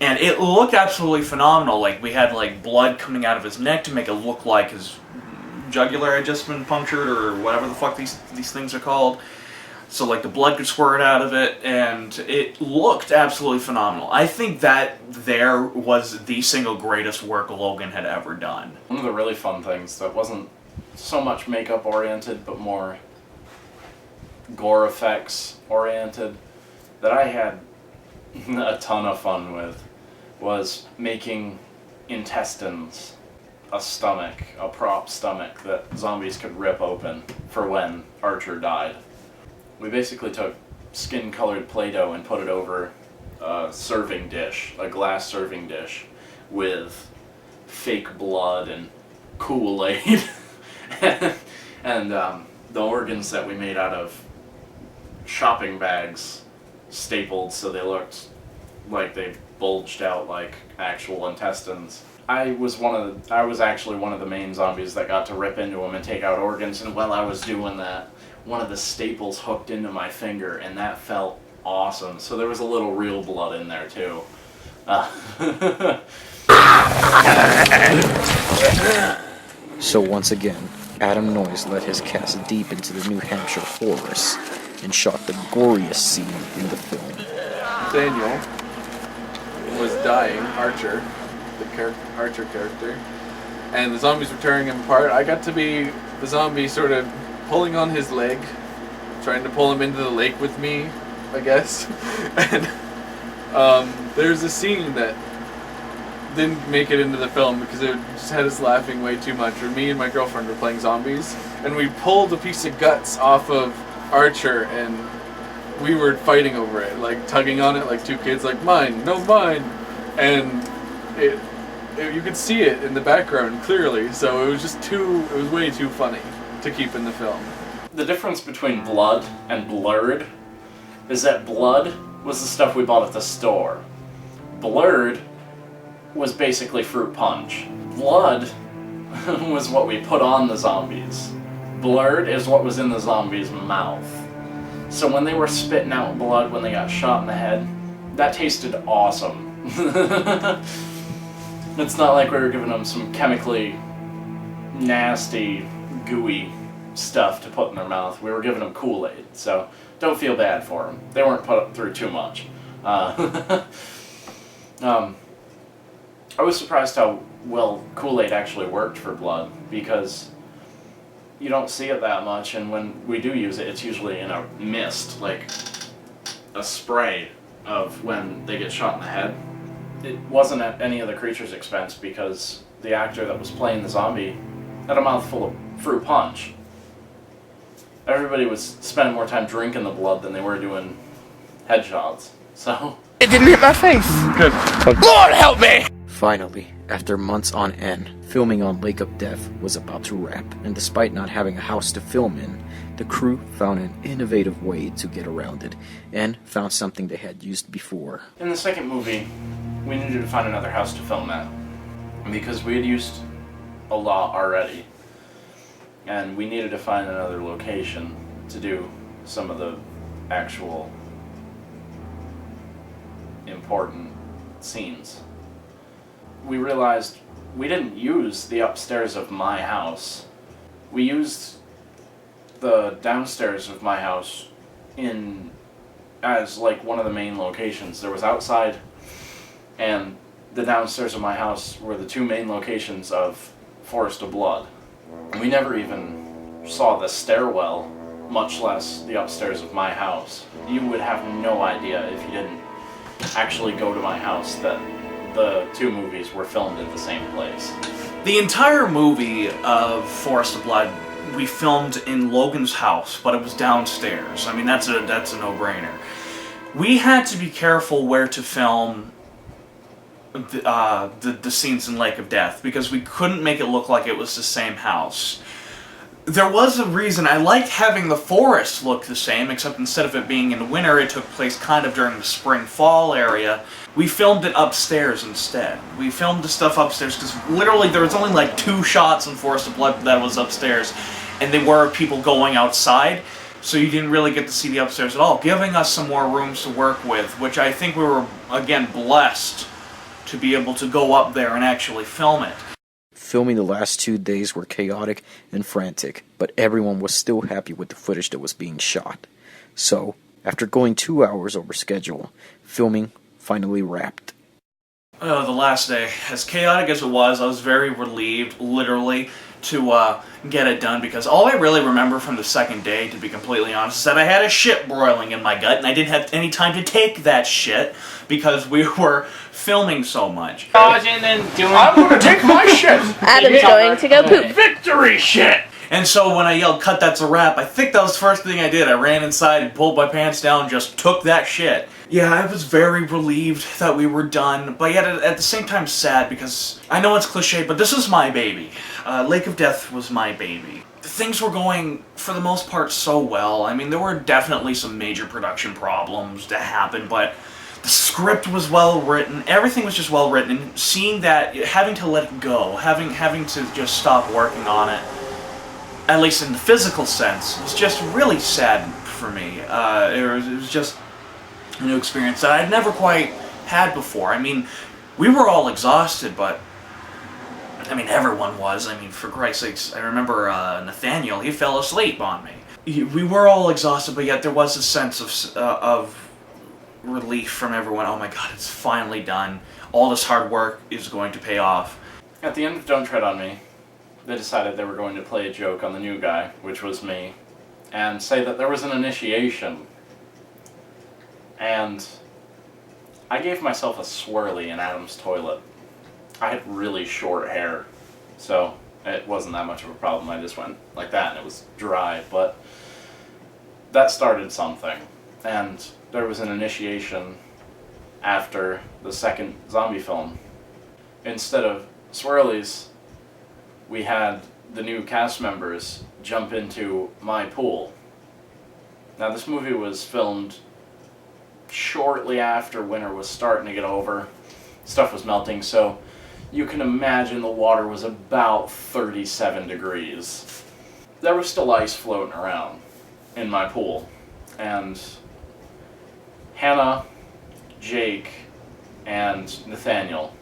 And it looked absolutely phenomenal. Like, we had, like, blood coming out of his neck to make it look like his jugular had just been punctured, or whatever the fuck these things are called. So, like, the blood could squirt out of it, and it looked absolutely phenomenal. I think that there was the single greatest work Logan had ever done. One of the really fun things that wasn't so much makeup-oriented, but more gore effects-oriented, that I had a ton of fun with, was making intestines, a stomach, a prop stomach that zombies could rip open for when Archer died. We basically took skin-colored Play-Doh and put it over a serving dish, a glass serving dish, with fake blood and Kool-Aid, and the organs that we made out of shopping bags stapled so they looked like they bulged out like actual intestines. I was actually one of the main zombies that got to rip into them and take out organs, and while I was doing that, one of the staples hooked into my finger, and that felt awesome. So there was a little real blood in there too. So once again, Adam Noyes led his cast deep into the New Hampshire forests and shot the goriest scene in the film. Daniel was dying, Archer, the Archer character, and the zombies were tearing him apart. I got to be the zombie sort of pulling on his leg, trying to pull him into the lake with me, I guess. And there's a scene that didn't make it into the film because it just had us laughing way too much. Where me and my girlfriend were playing zombies, and we pulled a piece of guts off of Archer, and we were fighting over it, like tugging on it like two kids, like mine, no mine, and it you could see it in the background clearly. So it was way too funny to keep in the film. The difference between blood and blurred is that blood was the stuff we bought at the store. Blurred was basically fruit punch. Blood was what we put on the zombies. Blurred is what was in the zombies' mouth. So when they were spitting out blood when they got shot in the head, that tasted awesome. It's not like we were giving them some chemically nasty, gooey stuff to put in their mouth. We were giving them Kool-Aid, so don't feel bad for them. They weren't put through too much. I was surprised how well Kool-Aid actually worked for blood, because you don't see it that much, and when we do use it, it's usually in a mist, like a spray of when they get shot in the head. It wasn't at any of the creature's expense, because the actor that was playing the zombie had a mouthful of fruit punch. Everybody was spending more time drinking the blood than they were doing headshots, so... It didn't hit my face! Good. Lord help me! Finally, after months on end, filming on Lake of Death was about to wrap, and despite not having a house to film in, the crew found an innovative way to get around it, and found something they had used before. In the second movie, we needed to find another house to film at, because we had used a lot already, and we needed to find another location to do some of the actual important scenes. We realized we didn't use the upstairs of my house. We used the downstairs of my house as like one of the main locations. There was outside, and the downstairs of my house were the two main locations of Forest of Blood. We never even saw the stairwell, much less the upstairs of my house. You would have no idea if you didn't actually go to my house that the two movies were filmed in the same place. The entire movie of Forest of Blood we filmed in Logan's house, but it was downstairs. I mean, that's a no-brainer. We had to be careful where to film the scenes in Lake of Death, because we couldn't make it look like it was the same house. There was a reason. I liked having the forest look the same, except instead of it being in the winter, it took place kind of during the spring-fall area. We filmed it upstairs instead. We filmed the stuff upstairs because literally there was only like 2 shots in Forest of Blood that was upstairs, and they were people going outside, so you didn't really get to see the upstairs at all, giving us some more rooms to work with, which I think we were, again, blessed to be able to go up there and actually film it. Filming the last 2 days were chaotic and frantic, but everyone was still happy with the footage that was being shot. So, after going 2 hours over schedule, filming finally wrapped. The last day, as chaotic as it was, I was very relieved, literally, to get it done, because all I really remember from the second day, to be completely honest, is that I had a shit broiling in my gut, and I didn't have any time to take that shit, because we were filming so much. And then I'm gonna take my shit! Adam's going to go poop. Victory shit! And so when I yelled, "Cut, that's a wrap," I think that was the first thing I did. I ran inside and pulled my pants down and just took that shit. Yeah, I was very relieved that we were done, but yet at the same time sad, because I know it's cliche, but this is my baby. Lake of Death was my baby. Things were going, for the most part, so well. I mean, there were definitely some major production problems that happened, but the script was well written, everything was just well written, and seeing that, having to let it go, having to just stop working on it, at least in the physical sense, was just really sad for me. It was just a new experience that I'd never quite had before. I mean, we were all exhausted, but I mean, everyone was. I mean, for Christ's sakes, I remember Nathaniel, he fell asleep on me. We were all exhausted, but yet there was a sense of relief from everyone. Oh my god, it's finally done. All this hard work is going to pay off. At the end of Don't Tread on Me, they decided they were going to play a joke on the new guy, which was me, and say that there was an initiation. And I gave myself a swirly in Adam's toilet. I had really short hair, so it wasn't that much of a problem. I just went like that and it was dry, but that started something. And there was an initiation after the second zombie film. Instead of swirlies, we had the new cast members jump into my pool. Now this movie was filmed shortly after winter was starting to get over. Stuff was melting, so you can imagine the water was about 37 degrees. There was still ice floating around in my pool, and Hannah, Jake, and Nathaniel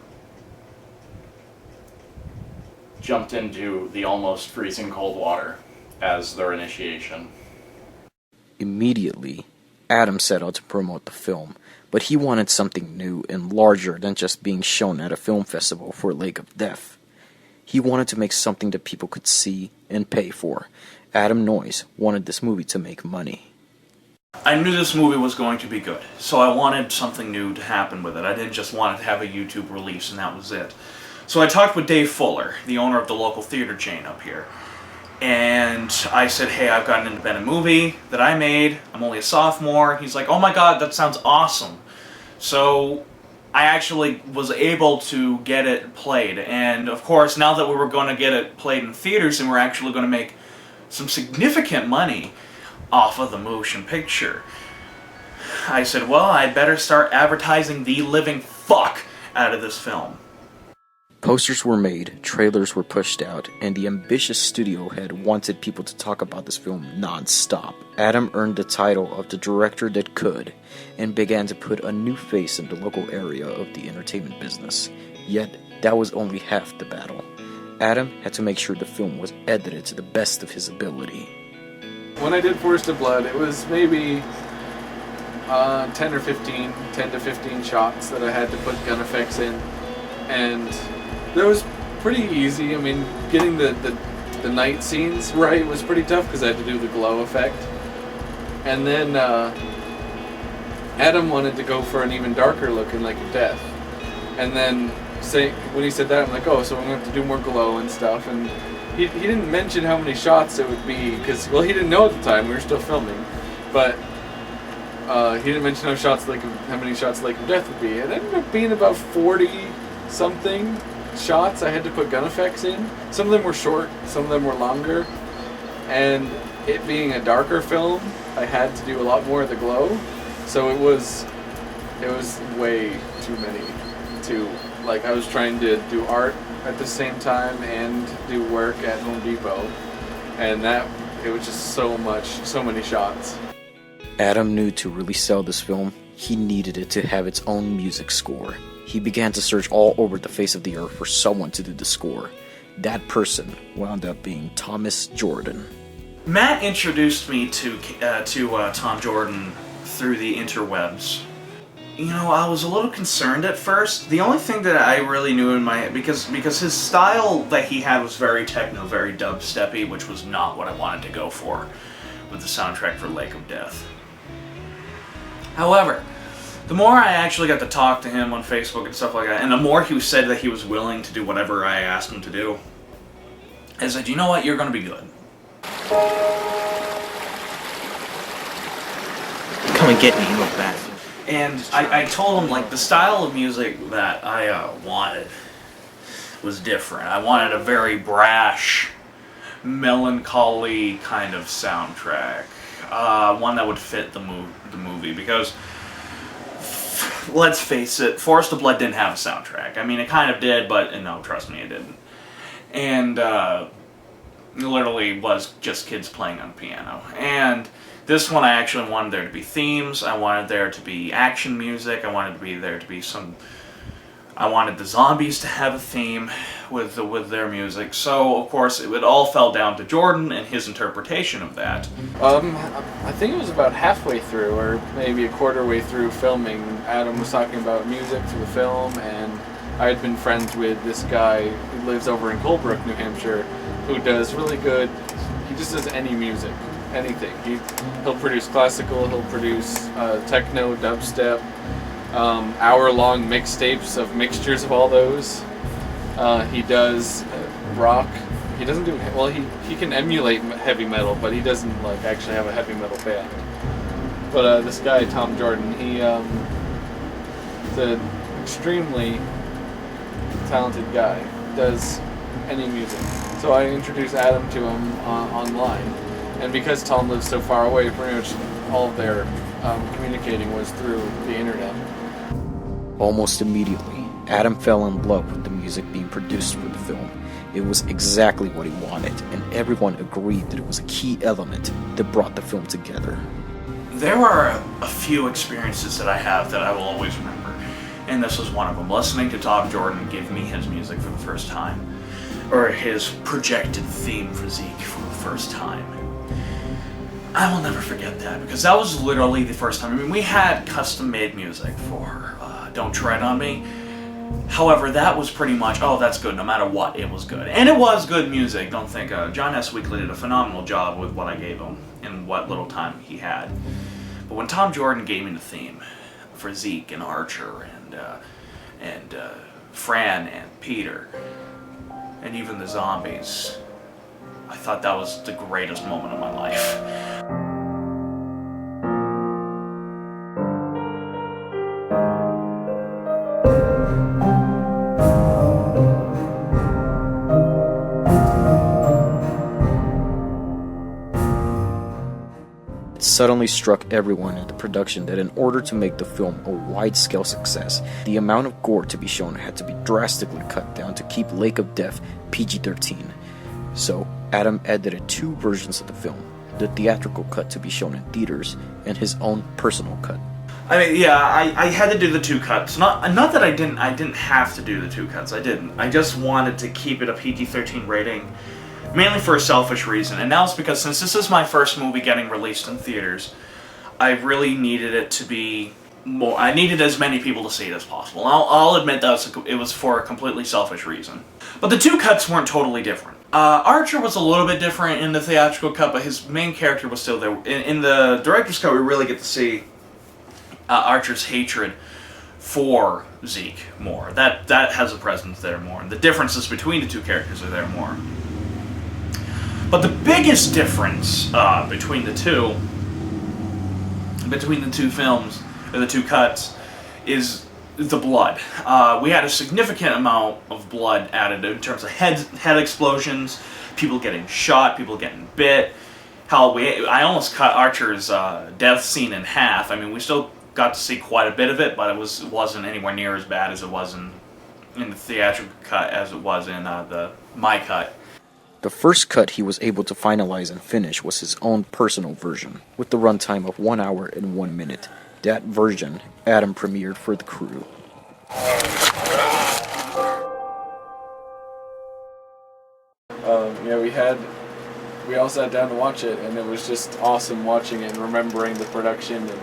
jumped into the almost freezing cold water, as their initiation. Immediately, Adam set out to promote the film, but he wanted something new and larger than just being shown at a film festival for Lake of Death. He wanted to make something that people could see and pay for. Adam Noyes wanted this movie to make money. I knew this movie was going to be good, so I wanted something new to happen with it. I didn't just want it to have a YouTube release and that was it. So I talked with Dave Fuller, the owner of the local theater chain up here. And I said, hey, I've got an independent movie that I made. I'm only a sophomore. He's like, oh my god, that sounds awesome. So I actually was able to get it played. And of course, now that we were going to get it played in theaters and we're actually going to make some significant money off of the motion picture, I said, well, I'd better start advertising the living fuck out of this film. Posters were made, trailers were pushed out, and the ambitious studio head wanted people to talk about this film non-stop. Adam earned the title of the director that could, and began to put a new face in the local area of the entertainment business. Yet, that was only half the battle. Adam had to make sure the film was edited to the best of his ability. When I did Forest of Blood, it was maybe 10 to 15 shots that I had to put gun effects in, and that was pretty easy. I mean, getting the night scenes right was pretty tough because I had to do the glow effect. And then Adam wanted to go for an even darker look in Lake of Death. And then when he said that, I'm like, oh, so I'm going to have to do more glow and stuff. And he didn't mention how many shots it would be because, well, he didn't know at the time. We were still filming. But he didn't mention how many shots Lake of Death would be. It ended up being about 40-something shots I had to put gun effects in. Some of them were short, some of them were longer, and it being a darker film, I had to do a lot more of the glow, so it was way too many to, like, I was trying to do art at the same time and do work at Home Depot, and it was just so many shots. Adam knew to really sell this film, he needed it to have its own music score. He began to search all over the face of the earth for someone to do the score. That person wound up being Thomas Jordan. Matt introduced me to Tom Jordan through the interwebs. You know, I was a little concerned at first. The only thing that I really knew in my head, because his style that he had was very techno, very dubsteppy, which was not what I wanted to go for with the soundtrack for Lake of Death. However, the more I actually got to talk to him on Facebook and stuff like that, and the more he said that he was willing to do whatever I asked him to do, I said, you know what, you're going to be good. Come and get me, you look bad. And I told him, like, the style of music that I wanted was different. I wanted a very brash, melancholy kind of soundtrack. One that would fit the movie, because let's face it, Forest of Blood didn't have a soundtrack. I mean, it kind of did, but no, trust me, it didn't. And it literally was just kids playing on piano. And this one, I actually wanted there to be themes. I wanted there to be action music. I wanted there to be some. I wanted the zombies to have a theme with their music. So, of course, it all fell down to Jordan and his interpretation of that. I think it was about halfway through, or maybe a quarter way through filming, Adam was talking about music for the film, and I had been friends with this guy who lives over in Colebrook, New Hampshire, who does really good, he just does any music, anything. He'll produce classical, he'll produce techno, dubstep, hour-long mixtapes of mixtures of all those. He does rock. He doesn't do, well, he can emulate heavy metal, but he doesn't like actually have a heavy metal band. But this guy, Tom Jordan, he's an extremely talented guy. Does any music. So I introduced Adam to him online, and because Tom lives so far away, pretty much all of their communicating was through the internet. Almost immediately, Adam fell in love with the music being produced for the film. It was exactly what he wanted, and everyone agreed that it was a key element that brought the film together. There are a few experiences that I have that I will always remember, and this was one of them. Listening to Tom Jordan give me his music for the first time, or his projected theme for Zeek for the first time. I will never forget that, because that was literally the first time. I mean, we had custom-made music for Don't Tread on Me. However, that was pretty much, oh, that's good, no matter what, it was good. And it was good music, don't think. John S. Weekly did a phenomenal job with what I gave him and what little time he had. But when Tom Jordan gave me the theme for Zeke and Archer and Fran and Peter and even the zombies, I thought that was the greatest moment of my life. It suddenly struck everyone in the production that in order to make the film a wide-scale success, the amount of gore to be shown had to be drastically cut down to keep Lake of Death PG-13. So, Adam edited 2 versions of the film, the theatrical cut to be shown in theaters, and his own personal cut. I mean, yeah, I had to do the 2 cuts. Not that I didn't have to do the 2 cuts. I didn't. I just wanted to keep it a PG-13 rating, mainly for a selfish reason. And that was because since this is my first movie getting released in theaters, I really needed it to be more. I needed as many people to see it as possible. I'll admit that it was for a completely selfish reason. But the 2 cuts weren't totally different. Archer was a little bit different in the theatrical cut, but his main character was still there. In the director's cut, we really get to see Archer's hatred for Zeke more. That has a presence there more. And the differences between the 2 characters are there more. But the biggest difference between the two films, or the 2 cuts, is the blood. We had a significant amount of blood added in terms of head explosions, people getting shot, people getting bit. Hell, I almost cut Archer's death scene in half. I mean, we still got to see quite a bit of it, but it wasn't anywhere near as bad as it was in the theatrical cut as it was in my cut. The first cut he was able to finalize and finish was his own personal version, with the runtime of 1 hour and 1 minute. That version, Adam premiered for the crew. Yeah, we all sat down to watch it, and it was just awesome watching it and remembering the production, and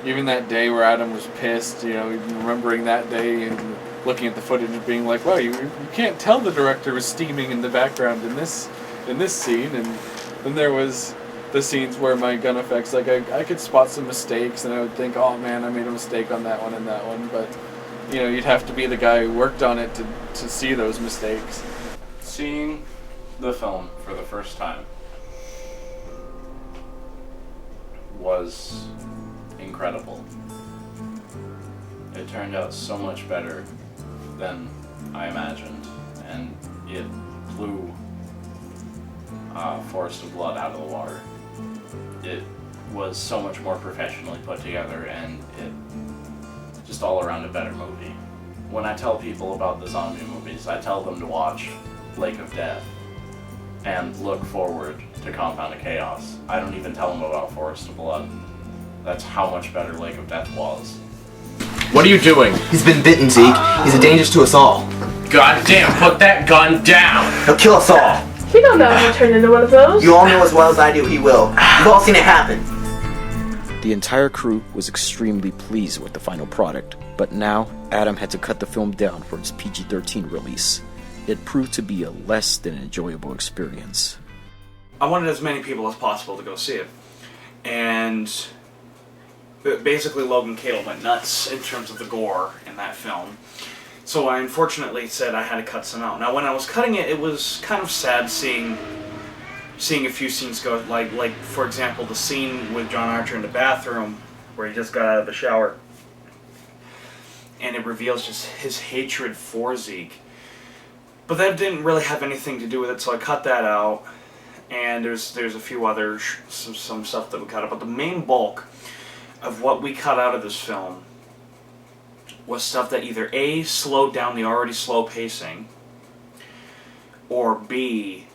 even that day where Adam was pissed, remembering that day and looking at the footage and being like, wow, you can't tell the director was steaming in the background in this scene. And then there was the scenes where my gun effects, like I could spot some mistakes, and I would think, oh man, I made a mistake on that one and that one, but you'd have to be the guy who worked on it to see those mistakes. Seeing the film for the first time was incredible. It turned out so much better than I imagined, and it blew Forest of Blood out of the water. It was so much more professionally put together, and it just all around a better movie. When I tell people about the zombie movies, I tell them to watch Lake of Death and look forward to Compound of Chaos. I don't even tell them about Forest of Blood. That's how much better Lake of Death was. What are you doing? He's been bitten, Zeke. He's a danger to us all. God damn, put that gun down! He'll kill us all. We don't know he'll turn into one of those. You all know as well as I do he will. You've all seen it happen. The entire crew was extremely pleased with the final product, but now Adam had to cut the film down for its PG-13 release. It proved to be a less than enjoyable experience. I wanted as many people as possible to go see it. And basically Logan Kadle went nuts in terms of the gore in that film. So I unfortunately said I had to cut some out. Now when I was cutting it, it was kind of sad seeing a few scenes go, like for example the scene with John Archer in the bathroom where he just got out of the shower. And it reveals just his hatred for Zeke. But that didn't really have anything to do with it, so I cut that out. And there's a few other some stuff that we cut out, but the main bulk of what we cut out of this film was stuff that either A, slowed down the already slow pacing, or B,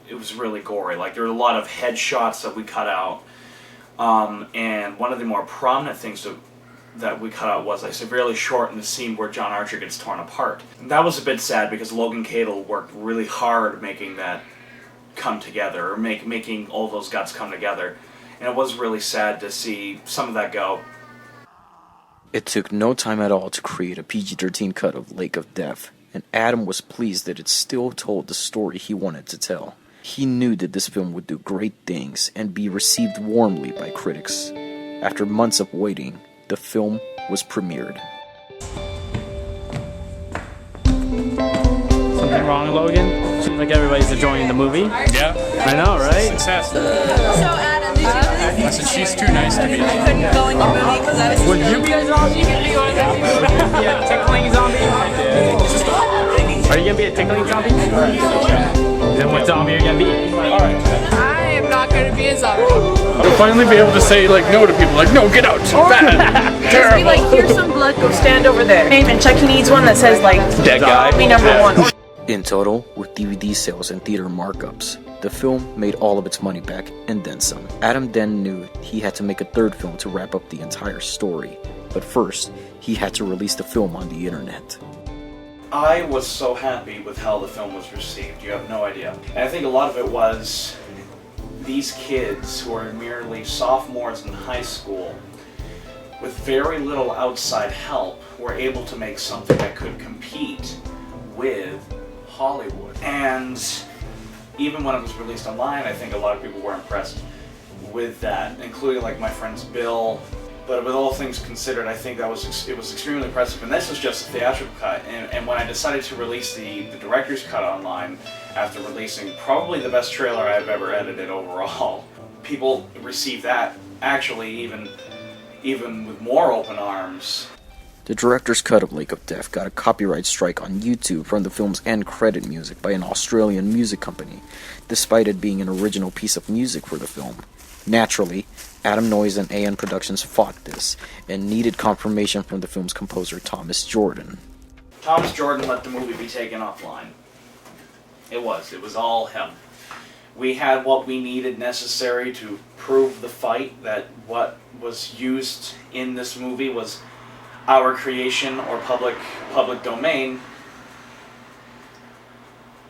it was really gory. Like, there were a lot of headshots that we cut out, and one of the more prominent things that we cut out was I severely shortened the scene where John Archer gets torn apart. And that was a bit sad because Logan Kadle worked really hard making that come together, or making all those guts come together. And it was really sad to see some of that go. It took no time at all to create a PG-13 cut of Lake of Death, and Adam was pleased that it still told the story he wanted to tell. He knew that this film would do great things and be received warmly by critics. After months of waiting, the film was premiered. Something wrong, Logan? Seems like everybody's enjoying the movie. Yeah. I know, right? Success. So Adam, did you I said she's too nice to be. I couldn't go in your movie because I was. Would you be a zombie? Yeah, tickling zombie. Are you gonna be a tickling zombie? Then what zombie are you gonna be? I am not going to be a zombie. We'll finally be able to say like no to people. Like no, get out. Bad. Just be like, here's some blood. Go stand over there. And Chucky needs one that says like Dead guy. Zombie number 1. In total, with DVD sales and theater markups, the film made all of its money back and then some. Adam then knew he had to make a third film to wrap up the entire story, but first, he had to release the film on the internet. I was so happy with how the film was received, you have no idea. And I think a lot of it was these kids who are merely sophomores in high school with very little outside help were able to make something that could compete with Hollywood. And even when it was released online, I think a lot of people were impressed with that, including like my friends Bill. But with all things considered, I think it was extremely impressive. And this was just a theatrical cut. And when I decided to release the director's cut online, after releasing probably the best trailer I've ever edited overall, people received that actually even with more open arms. The director's cut of Lake of Death got a copyright strike on YouTube from the film's end credit music by an Australian music company, despite it being an original piece of music for the film. Naturally, Adam Noyes and AN Productions fought this, and needed confirmation from the film's composer Thomas Jordan. Thomas Jordan let the movie be taken offline. It was all him. We had what we needed necessary to prove the fight, that what was used in this movie was our creation or public domain,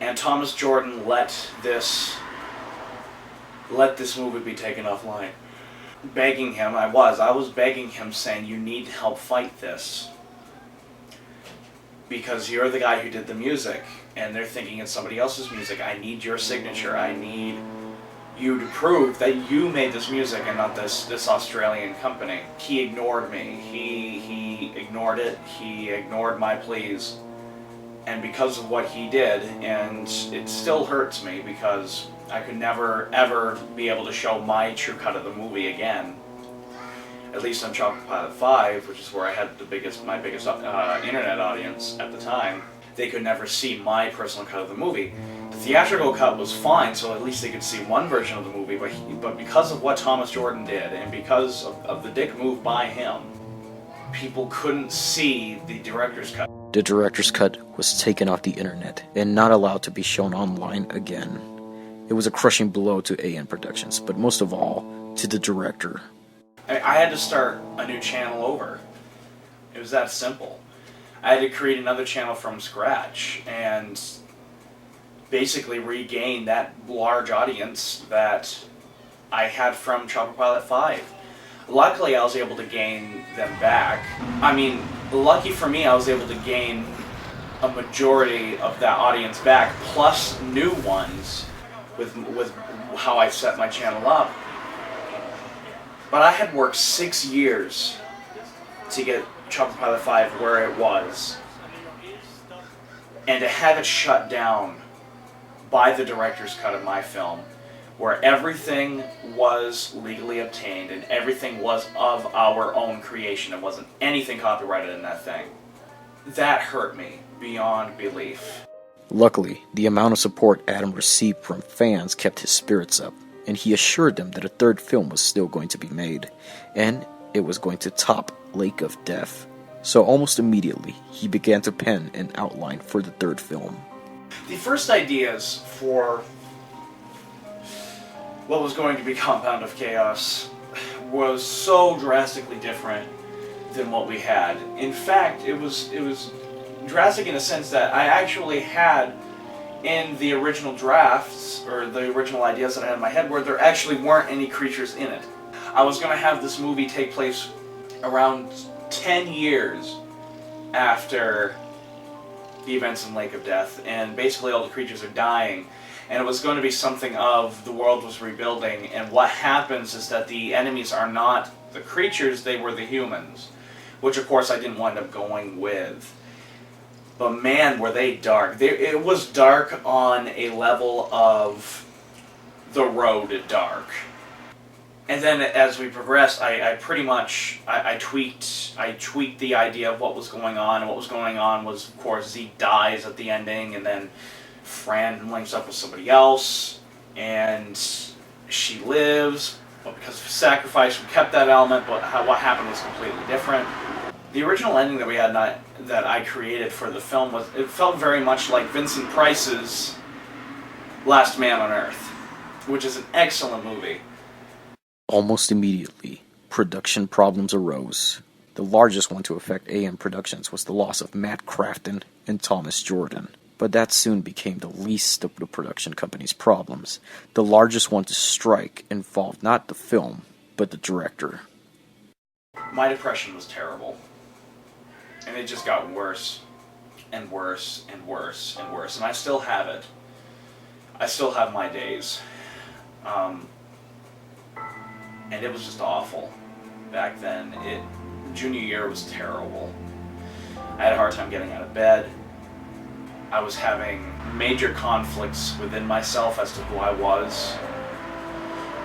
and Thomas Jordan let this movie be taken offline. Begging him, I was begging him, saying, you need to help fight this, because you're the guy who did the music and they're thinking it's somebody else's music. I need your signature. I need you to prove that you made this music and not this Australian company. He ignored me. He ignored it. He ignored my pleas. And because of what he did, and it still hurts me because I could never ever be able to show my true cut of the movie again. At least on Chocolate Pilot 5, which is where I had my biggest internet audience at the time. They could never see my personal cut of the movie. The theatrical cut was fine, so at least they could see one version of the movie, but because of what Thomas Jordan did, and because of the dick move by him, people couldn't see the director's cut. The director's cut was taken off the internet and not allowed to be shown online again. It was a crushing blow to AN Productions, but most of all, to the director. I had to start a new channel over. It was that simple. I had to create another channel from scratch and basically regain that large audience that I had from Chocolate Pilot 5. Luckily, I was able to gain them back. I mean, lucky for me, I was able to gain a majority of that audience back, plus new ones with how I set my channel up. But I had worked 6 years to get Chocolate Pilot 5 where it was, and to have it shut down by the director's cut of my film, where everything was legally obtained and everything was of our own creation. It wasn't anything copyrighted in that thing. That hurt me beyond belief. Luckily, the amount of support Adam received from fans kept his spirits up, and he assured them that a third film was still going to be made, and it was going to top Lake of Death. So almost immediately, he began to pen an outline for the third film. The first ideas for what was going to be Compound of Chaos was so drastically different than what we had. In fact, it was drastic in the sense that I actually had in the original drafts, or the original ideas that I had in my head, where there actually weren't any creatures in it. I was going to have this movie take place around 10 years after the events in Lake of Death, and basically all the creatures are dying, and it was going to be something of the world was rebuilding, and what happens is that the enemies are not the creatures, they were the humans, which of course I didn't wind up going with. But man, were they dark. It was dark on a level of The Road dark. And then as we progressed, I pretty much tweaked the idea of what was going on. And what was going on was, of course, Zeek dies at the ending, and then Fran links up with somebody else, and she lives. But because of sacrifice, we kept that element, but what happened was completely different. The original ending that we had that I created for the film it felt very much like Vincent Price's Last Man on Earth, which is an excellent movie. Almost immediately, production problems arose. The largest one to affect AM Productions was the loss of Matt Crafton and Thomas Jordan. But that soon became the least of the production company's problems. The largest one to strike involved not the film, but the director. My depression was terrible. And it just got worse and worse and worse and worse. And I still have it. I still have my days. And it was just awful back then. Junior year was terrible. I had a hard time getting out of bed. I was having major conflicts within myself as to who I was,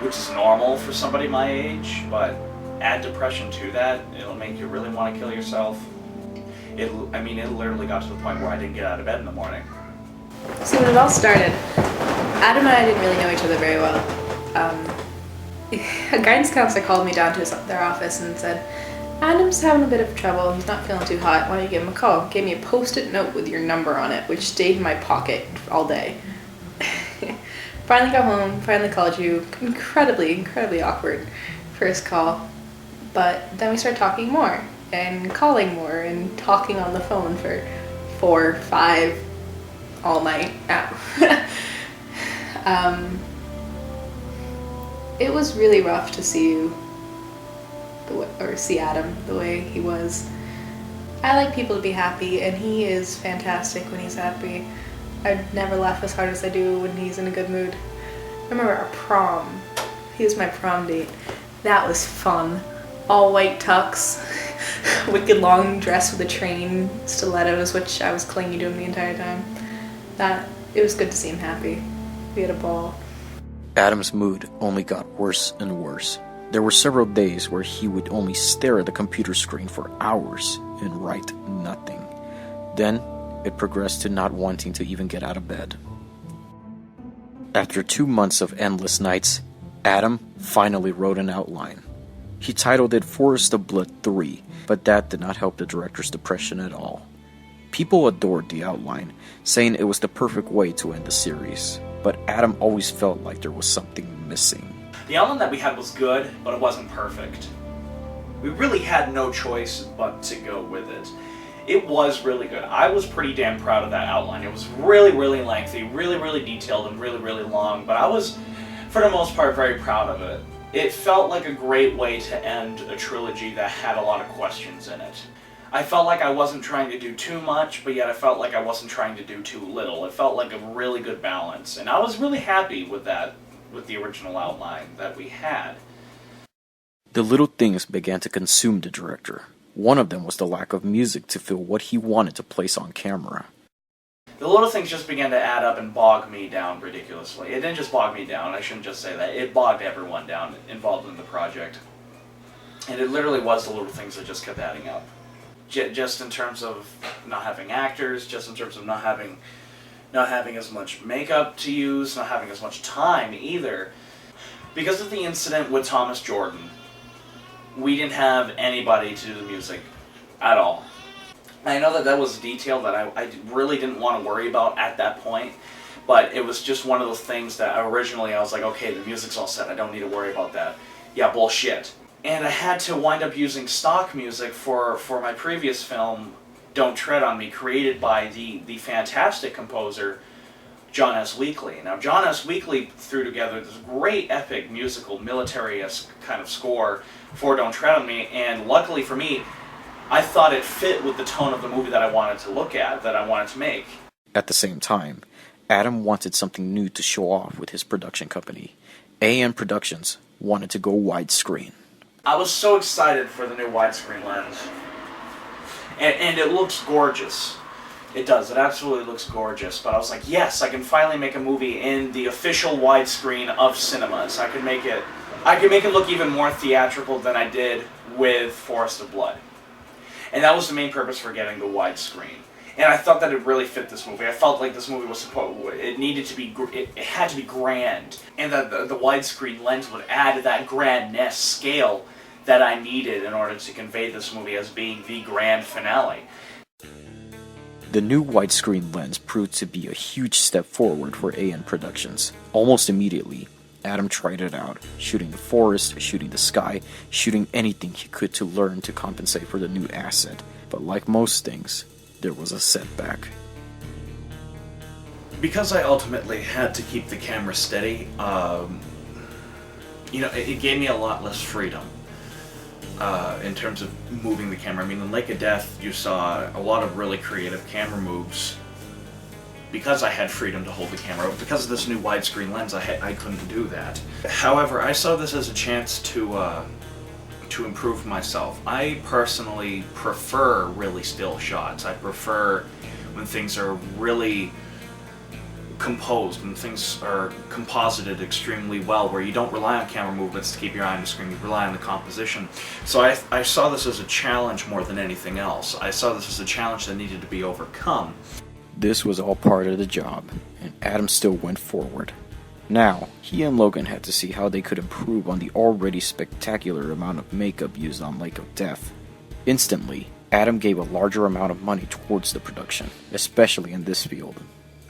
which is normal for somebody my age, but add depression to that, it'll make you really want to kill yourself. It literally got to the point where I didn't get out of bed in the morning. So when it all started, Adam and I didn't really know each other very well. A guidance counselor called me down to their office and said, Adam's having a bit of trouble, he's not feeling too hot, why don't you give him a call? Gave me a post-it note with your number on it, which stayed in my pocket all day. Finally got home, finally called you. Incredibly awkward first call. But then we started talking more, and calling more, and talking on the phone for 4, 5, all night. It was really rough to see you, see Adam the way he was. I like people to be happy, and he is fantastic when he's happy. I'd never laugh as hard as I do when he's in a good mood. I remember our prom. He was my prom date. That was fun. All white tux, wicked long dress with a train, stilettos, which I was clinging to him the entire time. It was good to see him happy. We had a ball. Adam's mood only got worse and worse. There were several days where he would only stare at the computer screen for hours and write nothing. Then, it progressed to not wanting to even get out of bed. After 2 months of endless nights, Adam finally wrote an outline. He titled it Forest of Blood 3, but that did not help the director's depression at all. People adored the outline, saying it was the perfect way to end the series, but Adam always felt like there was something missing. The outline that we had was good, but it wasn't perfect. We really had no choice but to go with it. It was really good. I was pretty damn proud of that outline. It was really, really lengthy, really, really detailed, and really, really long, but I was, for the most part, very proud of it. It felt like a great way to end a trilogy that had a lot of questions in it. I felt like I wasn't trying to do too much, but yet I felt like I wasn't trying to do too little. It felt like a really good balance, and I was really happy with that, with the original outline that we had. The little things began to consume the director. One of them was the lack of music to fill what he wanted to place on camera. The little things just began to add up and bog me down ridiculously. It didn't just bog me down, I shouldn't just say that. It bogged everyone down involved in the project. And it literally was the little things that just kept adding up. Just in terms of not having actors, just in terms of not having as much makeup to use, not having as much time either. Because of the incident with Thomas Jordan, we didn't have anybody to do the music at all. I know that was a detail that I really didn't want to worry about at that point, but it was just one of those things that originally I was like, okay, the music's all set, I don't need to worry about that. Yeah, bullshit. And I had to wind up using stock music for my previous film, Don't Tread on Me, created by the fantastic composer John S. Weekly. Now, John S. Weekly threw together this great epic musical military-esque kind of score for Don't Tread on Me, and luckily for me, I thought it fit with the tone of the movie that I wanted to look at, that I wanted to make. At the same time, Adam wanted something new to show off with his production company. AN Productions wanted to go widescreen. I was so excited for the new widescreen lens. And it looks gorgeous. It does. It absolutely looks gorgeous. But I was like, yes, I can finally make a movie in the official widescreen of cinemas. I can make it look even more theatrical than I did with Forest of Blood. And that was the main purpose for getting the widescreen. And I thought that it really fit this movie. I felt like this movie was it had to be grand. And that the widescreen lens would add that grandness scale that I needed in order to convey this movie as being the grand finale. The new widescreen lens proved to be a huge step forward for AN Productions. Almost immediately, Adam tried it out, shooting the forest, shooting the sky, shooting anything he could to learn to compensate for the new asset. But like most things, there was a setback. Because I ultimately had to keep the camera steady, it gave me a lot less freedom in terms of moving the camera. I mean, in Lake of Death, you saw a lot of really creative camera moves because I had freedom to hold the camera. Because of this new widescreen lens, I couldn't do that. However, I saw this as a chance to improve myself. I personally prefer really still shots. I prefer when things are really composed, when things are composited extremely well, where you don't rely on camera movements to keep your eye on the screen, you rely on the composition. So I saw this as a challenge more than anything else. I saw this as a challenge that needed to be overcome. This was all part of the job, and Adam still went forward. Now, he and Logan had to see how they could improve on the already spectacular amount of makeup used on Lake of Death. Instantly, Adam gave a larger amount of money towards the production, especially in this field.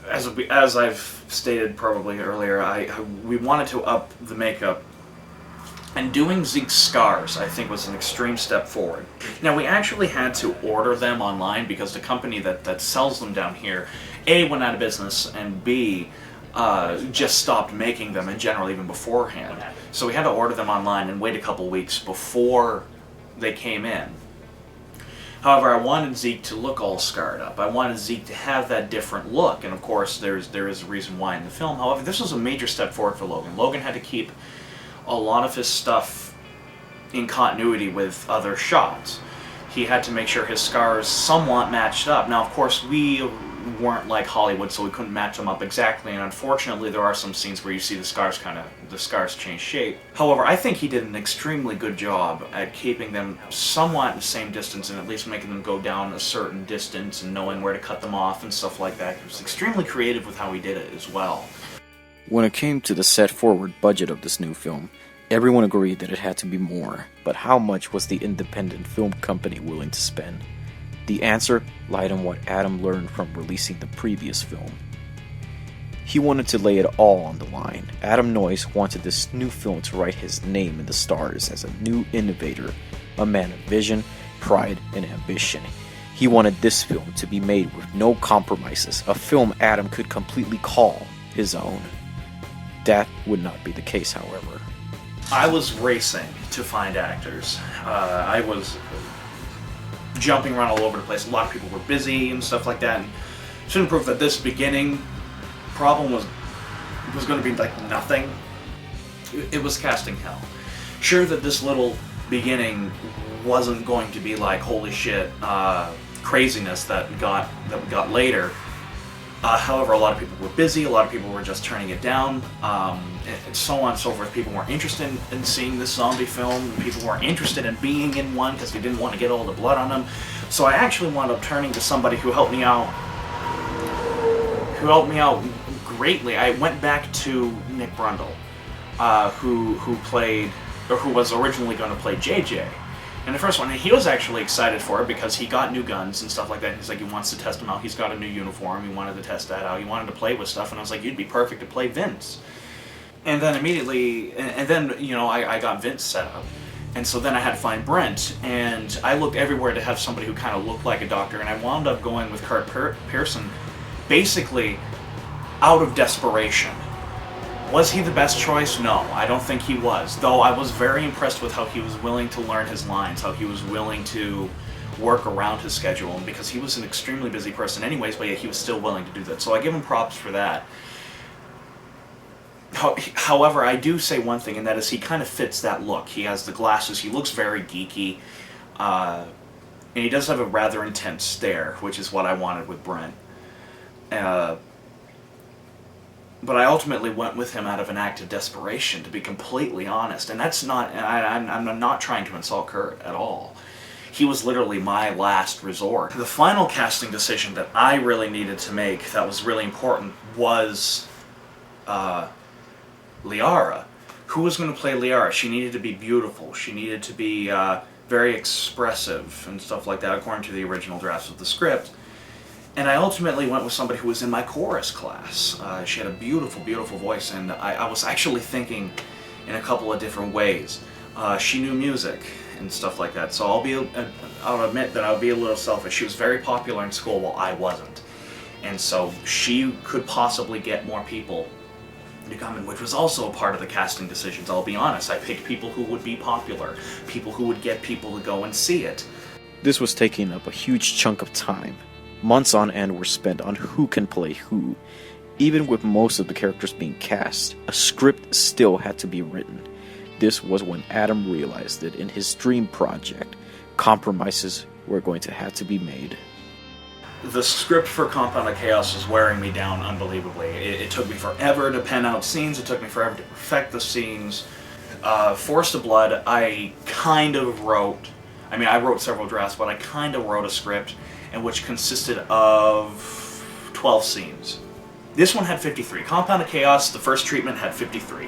As I've stated probably earlier, we wanted to up the makeup, and doing Zeek's scars, I think, was an extreme step forward. Now, we actually had to order them online because the company that sells them down here, A, went out of business, and B, just stopped making them in general even beforehand. So we had to order them online and wait a couple weeks before they came in. However, I wanted Zeek to look all scarred up. I wanted Zeek to have that different look, and of course there is a reason why in the film. However, this was a major step forward for Logan. Logan had to keep a lot of his stuff in continuity with other shots. He had to make sure his scars somewhat matched up. Now, of course, we weren't like Hollywood, so we couldn't match them up exactly, and unfortunately there are some scenes where you see the scars change shape. However, I think he did an extremely good job at keeping them somewhat the same distance and at least making them go down a certain distance and knowing where to cut them off and stuff like that. He was extremely creative with how he did it as well. When it came to the set-forward budget of this new film, everyone agreed that it had to be more, but how much was the independent film company willing to spend? The answer lied in what Adam learned from releasing the previous film. He wanted to lay it all on the line. Adam Noyes wanted this new film to write his name in the stars as a new innovator, a man of vision, pride, and ambition. He wanted this film to be made with no compromises, a film Adam could completely call his own. That would not be the case, however. I was racing to find actors. I was jumping around all over the place. A lot of people were busy and stuff like that. And shouldn't prove that this beginning problem was going to be like nothing. It was casting hell. Sure that this little beginning wasn't going to be like holy shit craziness that we got later. However, a lot of people were busy, a lot of people were just turning it down, and so on and so forth. People weren't interested in seeing this zombie film, people weren't interested in being in one because they didn't want to get all the blood on them. So I actually wound up turning to somebody who helped me out greatly. I went back to Nick Brundle, who was originally going to play JJ. And the first one, he was actually excited for it because he got new guns and stuff like that. He's like, he wants to test them out. He's got a new uniform. He wanted to test that out. He wanted to play with stuff. And I was like, you'd be perfect to play Vince. And then immediately, I got Vince set up. And so then I had to find Brent. And I looked everywhere to have somebody who kind of looked like a doctor. And I wound up going with Kurt Pearson, basically out of desperation. Was he the best choice? No, I don't think he was. Though I was very impressed with how he was willing to learn his lines, how he was willing to work around his schedule, and because he was an extremely busy person anyways, but yet he was still willing to do that. So I give him props for that. However, I do say one thing, and that is he kind of fits that look. He has the glasses, he looks very geeky, and he does have a rather intense stare, which is what I wanted with Brent. But I ultimately went with him out of an act of desperation, to be completely honest. And that's not, and I'm not trying to insult Kurt at all. He was literally my last resort. The final casting decision that I really needed to make that was really important was Liara. Who was going to play Liara? She needed to be beautiful. She needed to be very expressive and stuff like that, according to the original drafts of the script. And I ultimately went with somebody who was in my chorus class. She had a beautiful, beautiful voice, and I was actually thinking in a couple of different ways. She knew music and stuff like that, so I'll admit that I'll be a little selfish. She was very popular in school while I wasn't. And so she could possibly get more people to come in, which was also a part of the casting decisions. I'll be honest, I picked people who would be popular, people who would get people to go and see it. This was taking up a huge chunk of time. Months on end were spent on who can play who. Even with most of the characters being cast, a script still had to be written. This was when Adam realized that in his dream project, compromises were going to have to be made. The script for Compound of Chaos is wearing me down unbelievably. It took me forever to pen out scenes, it took me forever to perfect the scenes. Force of Blood, I kind of wrote, I wrote several drafts, but I kind of wrote a script in which consisted of 12 scenes. This one had 53. Compound of Chaos, the first treatment, had 53.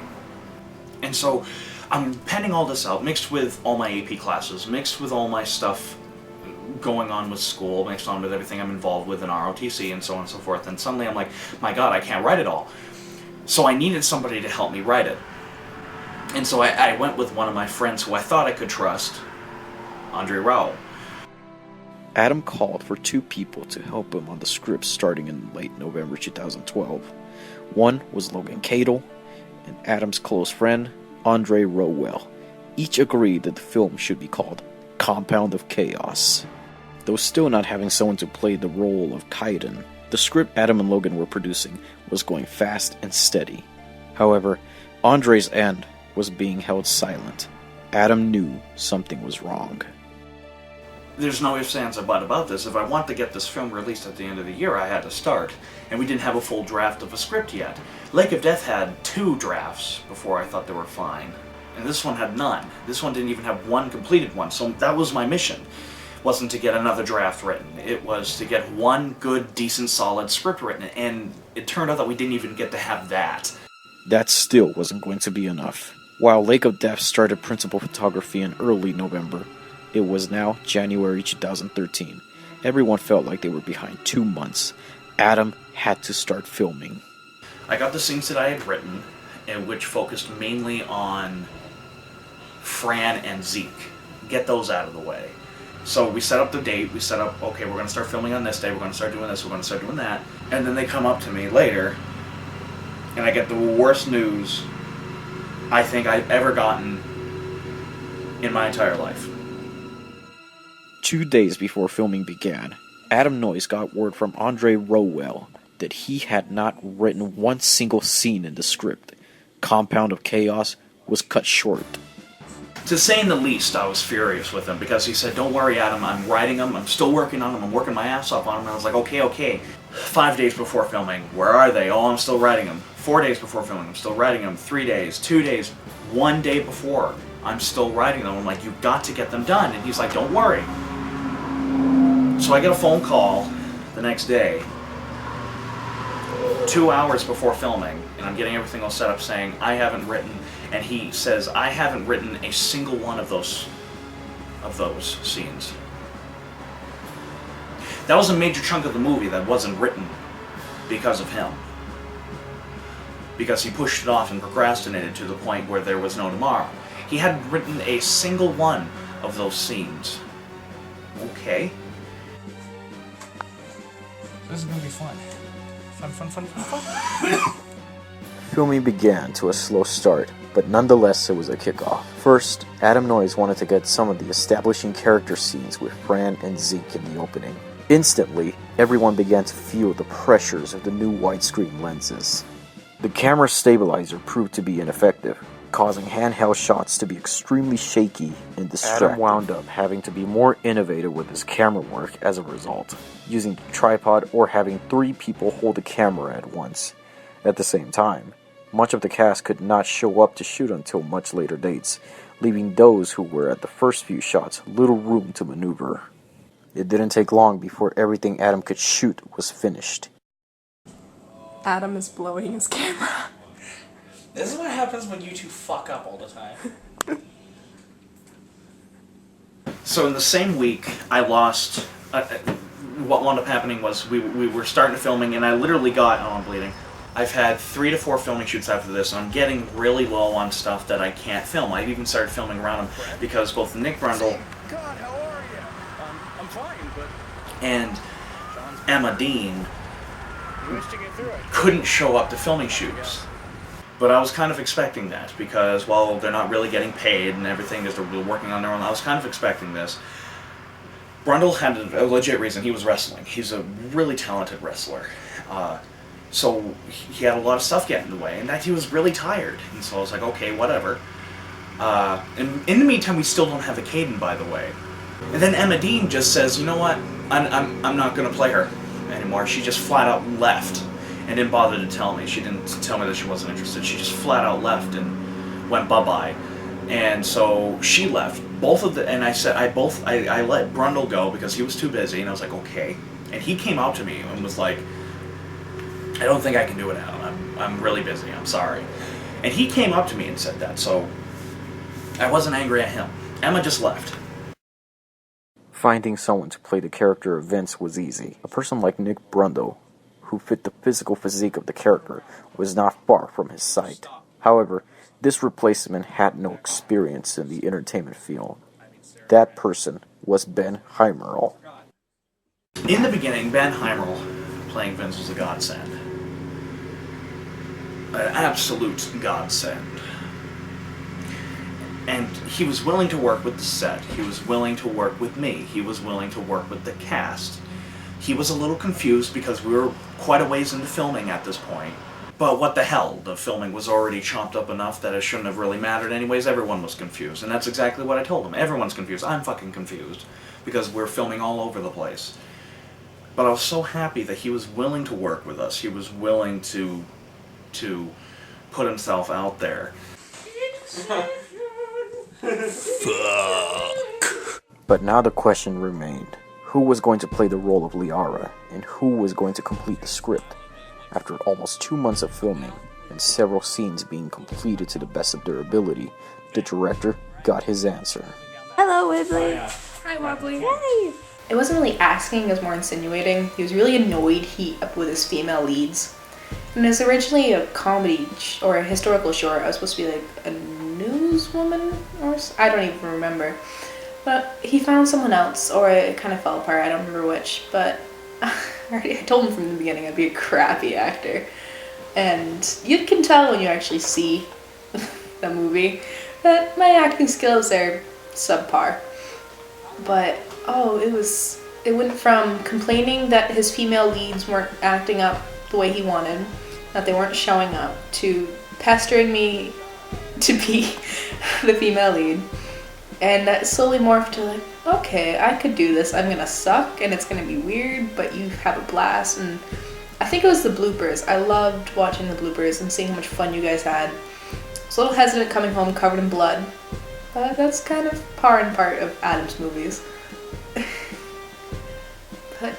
And so I'm penning all this out, mixed with all my AP classes, mixed with all my stuff going on with school, mixed on with everything I'm involved with in ROTC and so on and so forth. And suddenly I'm like, my God, I can't write it all. So I needed somebody to help me write it. And so I went with one of my friends who I thought I could trust, Andre Rao. Adam called for 2 people to help him on the script starting in late November 2012. One was Logan Kadle, and Adam's close friend, Andre Rowell. Each agreed that the film should be called Compound of Chaos. Though still not having someone to play the role of Kaiden, the script Adam and Logan were producing was going fast and steady. However, Andre's end was being held silent. Adam knew something was wrong. There's no ifs, ands, or buts about this. If I want to get this film released at the end of the year, I had to start. And we didn't have a full draft of a script yet. Lake of Death had 2 drafts before I thought they were fine. And this one had none. This one didn't even have one completed one. So that was my mission. It wasn't to get another draft written. It was to get one good, decent, solid script written. And it turned out that we didn't even get to have that. That still wasn't going to be enough. While Lake of Death started principal photography in early November, it was now January 2013. Everyone felt like they were behind 2 months. Adam had to start filming. I got the scenes that I had written, which focused mainly on Fran and Zeek. Get those out of the way. So we set up the date, we set up, okay, we're going to start filming on this day, we're going to start doing this, we're going to start doing that. And then they come up to me later, and I get the worst news I think I've ever gotten in my entire life. 2 days before filming began, Adam Noyes got word from Andre Rowell that he had not written one single scene in the script. Compound of Chaos was cut short. To say the least, I was furious with him because he said, "Don't worry, Adam, I'm writing them, I'm still working on them, I'm working my ass off on them." And I was like, okay. 5 days before filming, where are they? Oh, I'm still writing them. 4 days before filming, I'm still writing them. 3 days, 2 days, 1 day before, I'm still writing them. I'm like, you've got to get them done. And he's like, don't worry. So I get a phone call the next day, 2 hours before filming, and I'm getting everything all set up saying, I haven't written, and he says, I haven't written a single one of those scenes. That was a major chunk of the movie that wasn't written because of him. Because he pushed it off and procrastinated to the point where there was no tomorrow. He hadn't written a single one of those scenes. Okay. This is gonna be fun. Fun. Filming began to a slow start, but nonetheless it was a kickoff. First, Adam Noyes wanted to get some of the establishing character scenes with Fran and Zeek in the opening. Instantly, everyone began to feel the pressures of the new widescreen lenses. The camera stabilizer proved to be ineffective, causing handheld shots to be extremely shaky and distracting. Adam wound up having to be more innovative with his camera work as a result, using the tripod or having 3 people hold the camera at once. At the same time, much of the cast could not show up to shoot until much later dates, leaving those who were at the first few shots little room to maneuver. It didn't take long before everything Adam could shoot was finished. Adam is blowing his camera. This is what happens when you two fuck up all the time. So in the same week, I lost... what wound up happening was we were starting filming, and I literally got... Oh, I'm bleeding. I've had 3 to 4 filming shoots after this, and I'm getting really low on stuff that I can't film. I've even started filming around them because both Nick Brundle... God, how are you? I'm fine, but... and Emma Dean couldn't show up to filming shoots. But I was kind of expecting that because, well, they're not really getting paid and everything because they're working on their own. I was kind of expecting this. Brundle had a legit reason. He was wrestling. He's a really talented wrestler. So he had a lot of stuff getting in the way, and that he was really tired. And so I was like, okay, whatever. And in the meantime, we still don't have a Caden, by the way. And then Emma Dean just says, you know what, I'm not going to play her anymore. She just flat out left and didn't bother to tell me. She didn't tell me that she wasn't interested. She just flat out left and went bye-bye. And so she left. And I let Brundle go because he was too busy, and I was like, okay. And he came out to me and was like, I don't think I can do it, Adam. I'm really busy. I'm sorry. And he came up to me and said that, so I wasn't angry at him. Emma just left. Finding someone to play the character of Vince was easy. A person like Nick Brundle, who fit the physical physique of the character, was not far from his sight. However, this replacement had no experience in the entertainment field. That person was Ben Heimerl. In the beginning, Ben Heimerl playing Vince was a godsend. An absolute godsend. And he was willing to work with the set. He was willing to work with me. He was willing to work with the cast. He was a little confused because we were quite a ways into filming at this point. But what the hell, the filming was already chopped up enough that it shouldn't have really mattered anyways. Everyone was confused, and that's exactly what I told him. Everyone's confused. I'm fucking confused because we're filming all over the place. But I was so happy that he was willing to work with us. He was willing to put himself out there. But now the question remained. Who was going to play the role of Liara, and who was going to complete the script? After almost 2 months of filming, and several scenes being completed to the best of their ability, the director got his answer. Hello, Wibbly. Hi, Wobbly. Hey. It wasn't really asking, it was more insinuating. He was really annoyed with his female leads. And it was originally a comedy or a historical short. I was supposed to be like a newswoman, or I don't even remember. But he found someone else, or it kind of fell apart. I don't remember which, but I told him from the beginning I'd be a crappy actor. And you can tell when you actually see the movie that my acting skills are subpar. But, it went from complaining that his female leads weren't acting up the way he wanted, that they weren't showing up, to pestering me to be the female lead. And that slowly morphed to like, okay, I could do this. I'm gonna suck and it's gonna be weird, but you have a blast. And I think it was the bloopers. I loved watching the bloopers and seeing how much fun you guys had. I was a little hesitant coming home covered in blood, but that's kind of par and part of Adam's movies. But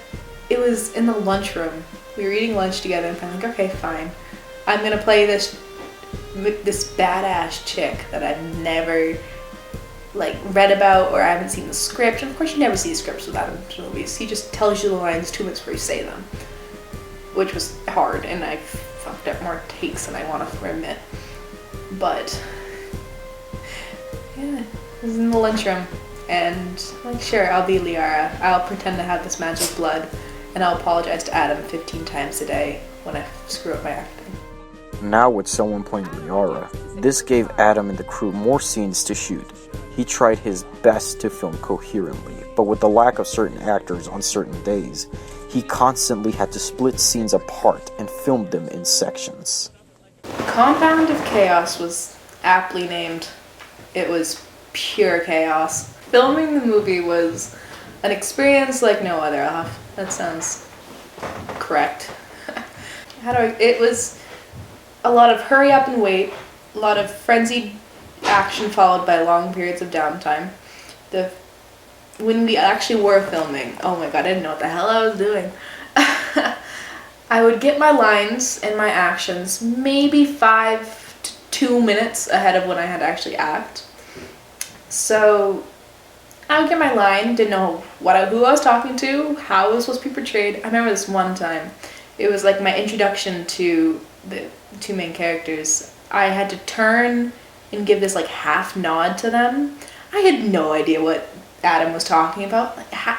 it was in the lunchroom. We were eating lunch together and I'm like, okay, fine. I'm gonna play this badass chick that I've never read about, or I haven't seen the script. And of course you never see scripts with Adam's movies. He just tells you the lines 2 minutes before you say them, which was hard, and I fucked up more takes than I want to admit. But yeah, I was in the lunchroom, and sure, I'll be Liara. I'll pretend to have this magic blood, and I'll apologize to Adam 15 times a day when I screw up my acting. Now with someone playing Liara, this gave Adam and the crew more scenes to shoot. He tried his best to film coherently, but with the lack of certain actors on certain days, he constantly had to split scenes apart and film them in sections. Compound of Chaos was aptly named. It was pure chaos. Filming the movie was an experience like no other. That sounds correct. It was a lot of hurry up and wait, a lot of frenzied action followed by long periods of downtime. When we actually were filming, oh my god, I didn't know what the hell I was doing. I would get my lines and my actions maybe 5 to 2 minutes ahead of when I had to actually act. So I would get my line, didn't know who I was talking to, how it was supposed to be portrayed. I remember this one time. It was like my introduction to the two main characters. I had to turn and give this like half nod to them. I had no idea what Adam was talking about. Like,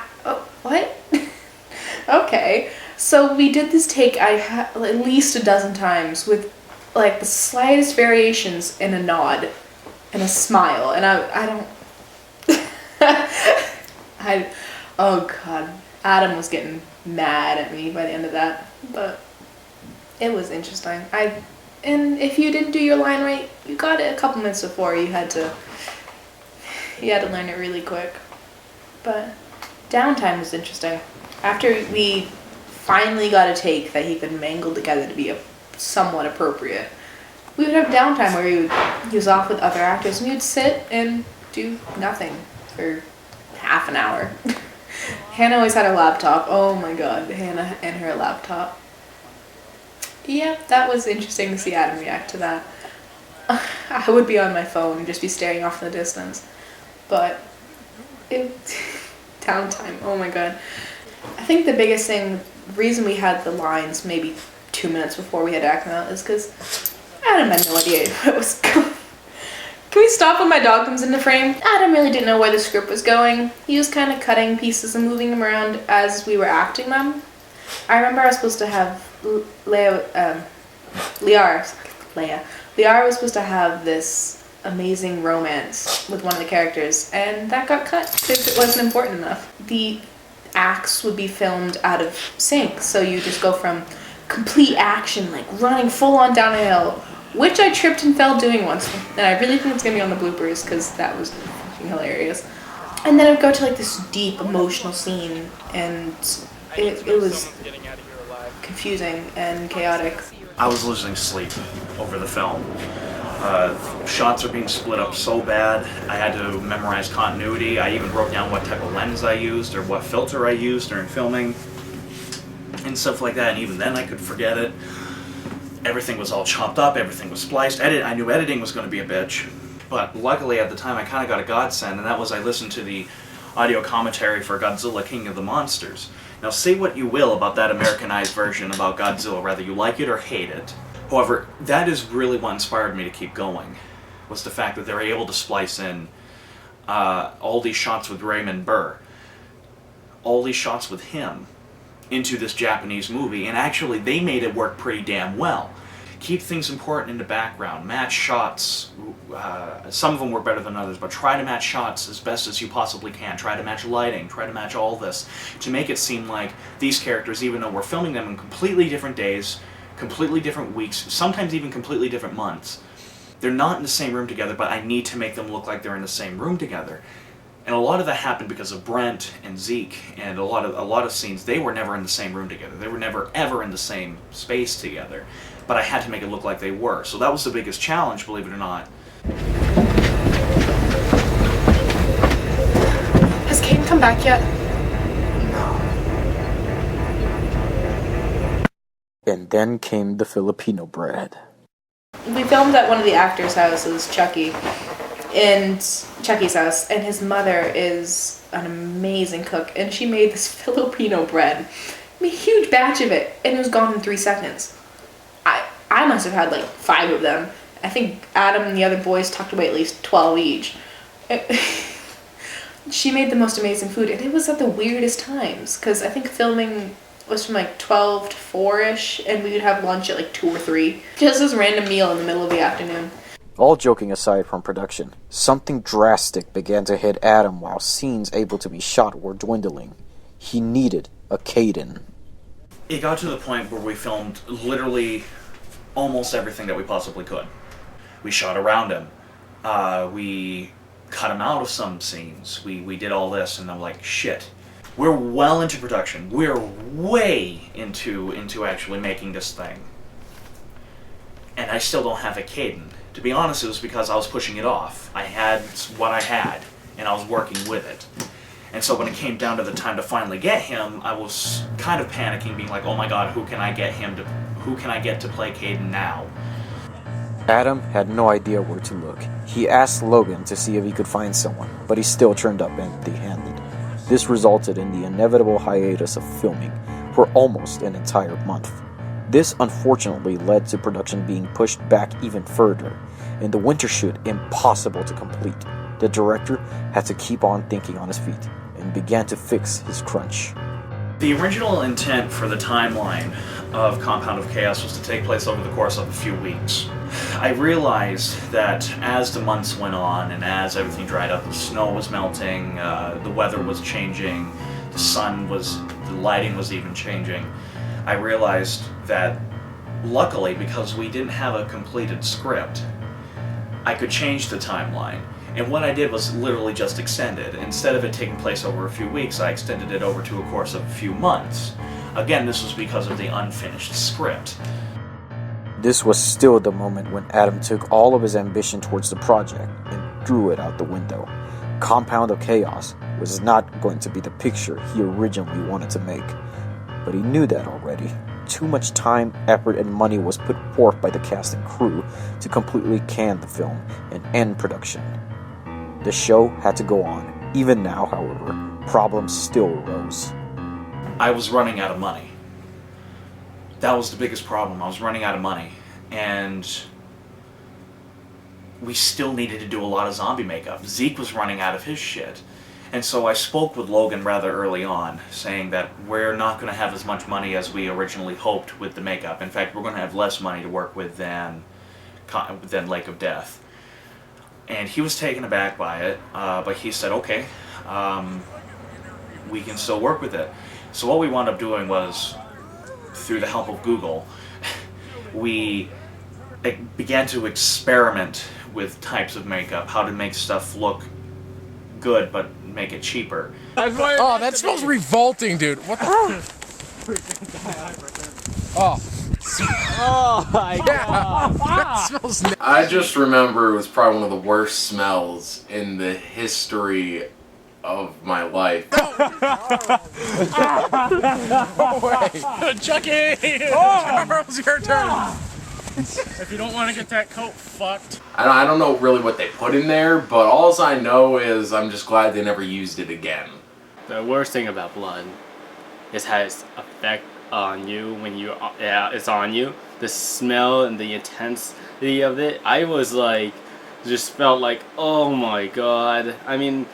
what? Okay. So we did this take at least a dozen times with like the slightest variations in a nod and a smile. And I don't... oh god. Adam was getting mad at me by the end of that. But it was interesting. And if you didn't do your line right, you got it a couple minutes before. You had to learn it really quick. But downtime was interesting. After we finally got a take that he could mangle together to be somewhat appropriate, we would have downtime where he was off with other actors and we would sit and do nothing for half an hour. Hannah always had her laptop. Oh my god, Hannah and her laptop. Yeah, that was interesting to see Adam react to that. I would be on my phone and just be staring off in the distance. But downtime, oh my god. I think the biggest thing, the reason we had the lines maybe 2 minutes before we had to act them out is because Adam had no idea what was going. Can we stop when my dog comes into frame? Adam really didn't know where the script was going. He was kind of cutting pieces and moving them around as we were acting them. I remember I was supposed to have Liara was supposed to have this amazing romance with one of the characters, and that got cut because it wasn't important enough. The acts would be filmed out of sync, so you just go from complete action, like running full on down a hill, which I tripped and fell doing once, and I really think it's gonna be on the bloopers because that was fucking hilarious. And then I'd go to like this deep emotional scene, and it was confusing and chaotic. I was losing sleep over the film. Shots are being split up so bad, I had to memorize continuity. I even wrote down what type of lens I used or what filter I used during filming and stuff like that, and even then I could forget it. Everything was all chopped up, everything was spliced. I knew editing was going to be a bitch, but luckily at the time I kind of got a godsend, and that was I listened to the audio commentary for Godzilla King of the Monsters. Now say what you will about that Americanized version about Godzilla, whether you like it or hate it. However, that is really what inspired me to keep going, was the fact that they were able to splice in all these shots with Raymond Burr, all these shots with him, into this Japanese movie, and actually they made it work pretty damn well. Keep things important in the background, match shots, some of them were better than others, but try to match shots as best as you possibly can, try to match lighting, try to match all this, to make it seem like these characters, even though we're filming them in completely different days, completely different weeks, sometimes even completely different months, they're not in the same room together, but I need to make them look like they're in the same room together. And a lot of that happened because of Brent and Zeke, and a lot of scenes, they were never in the same room together. They were never ever in the same space together. But I had to make it look like they were. So that was the biggest challenge, believe it or not. Has Kane come back yet? And then came the Filipino bread. We filmed at one of the actors' houses, Chucky's house, and his mother is an amazing cook, and she made this Filipino bread. I mean, a huge batch of it, and it was gone in 3 seconds. I must have had like 5 of them. I think Adam and the other boys tucked away at least 12 each. She made the most amazing food, and it was at the weirdest times, because I think filming was from like 12 to 4-ish, and we would have lunch at like 2 or 3. Just this random meal in the middle of the afternoon. All joking aside from production, something drastic began to hit Adam while scenes able to be shot were dwindling. He needed a Caden. It got to the point where we filmed literally almost everything that we possibly could. We shot around him. We cut him out of some scenes. We did all this, and I'm like, shit. We're well into production. We're way into actually making this thing. And I still don't have a Caden. To be honest, it was because I was pushing it off. I had what I had, and I was working with it. And so when it came down to the time to finally get him, I was kind of panicking, being like, oh my god, who can I get to play Caden now? Adam had no idea where to look. He asked Logan to see if he could find someone, but he still turned up empty-handed. This resulted in the inevitable hiatus of filming for almost an entire month. This unfortunately led to production being pushed back even further, and the winter shoot impossible to complete. The director had to keep on thinking on his feet, and began to fix his crunch. The original intent for the timeline of Compound of Chaos was to take place over the course of a few weeks. I realized that as the months went on, and as everything dried up, the snow was melting, the weather was changing, the lighting was even changing. I realized that, luckily, because we didn't have a completed script, I could change the timeline. And what I did was literally just extend it. Instead of it taking place over a few weeks, I extended it over to a course of a few months. Again, this was because of the unfinished script. This was still the moment when Adam took all of his ambition towards the project and threw it out the window. Compound of Chaos was not going to be the picture he originally wanted to make. But he knew that already. Too much time, effort, and money was put forth by the cast and crew to completely can the film and end production. The show had to go on. Even now, however, problems still arose. I was running out of money. That was the biggest problem. I was running out of money. And we still needed to do a lot of zombie makeup. Zeke was running out of his shit. And so I spoke with Logan rather early on, saying that we're not going to have as much money as we originally hoped with the makeup. In fact, we're going to have less money to work with than Lake of Death. And he was taken aback by it, but he said, okay, we can still work with it. So what we wound up doing was, through the help of Google, we began to experiment with types of makeup, how to make stuff look good but make it cheaper. Oh, that smells revolting, dude. What the? Oh. Oh my god. That smells I just remember it was probably one of the worst smells in the history of my life. No way. Chucky! Charles, your turn. If you don't want to get that coat fucked. I don't know really what they put in there, but all I know is I'm just glad they never used it again. The worst thing about blood is how it's effect on you when it's on you. The smell and the intensity of it. I was like, just felt like, oh my god. I mean,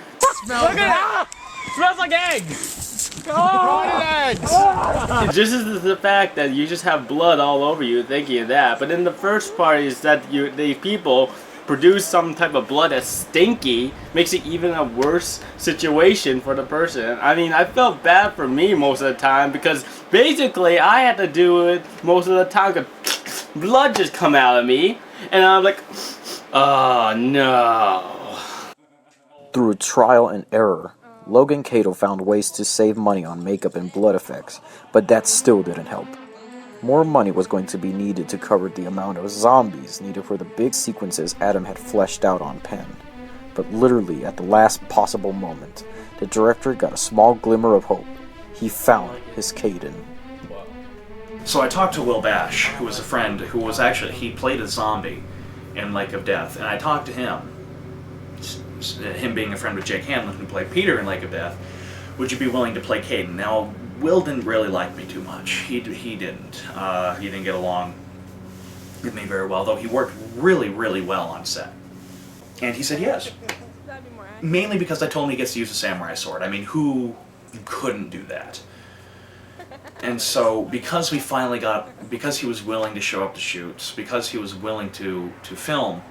Look at it! Smells like eggs! Oh! It just is the fact that you just have blood all over you thinking of that. But then the first part is that the people produce some type of blood that's stinky, makes it even a worse situation for the person. I mean, I felt bad for me most of the time because basically I had to do it most of the time because blood just come out of me. And I'm like, oh no. Through trial and error, Logan Kadle found ways to save money on makeup and blood effects, but that still didn't help. More money was going to be needed to cover the amount of zombies needed for the big sequences Adam had fleshed out on pen. But literally at the last possible moment, the director got a small glimmer of hope. He found his Caden. So I talked to Will Bash, who was a friend, who was actually, he played a zombie in Lake of Death, and I talked to him. Him being a friend with Jake Hanlon, who played Peter in Lake of Death, would you be willing to play Caden? Now, Will didn't really like me too much. He didn't. He didn't get along with me very well, though he worked really, really well on set. And he said yes. Mainly because I told him he gets to use a samurai sword. I mean, who couldn't do that? And so because he was willing to show up to shoots, because he was willing to film,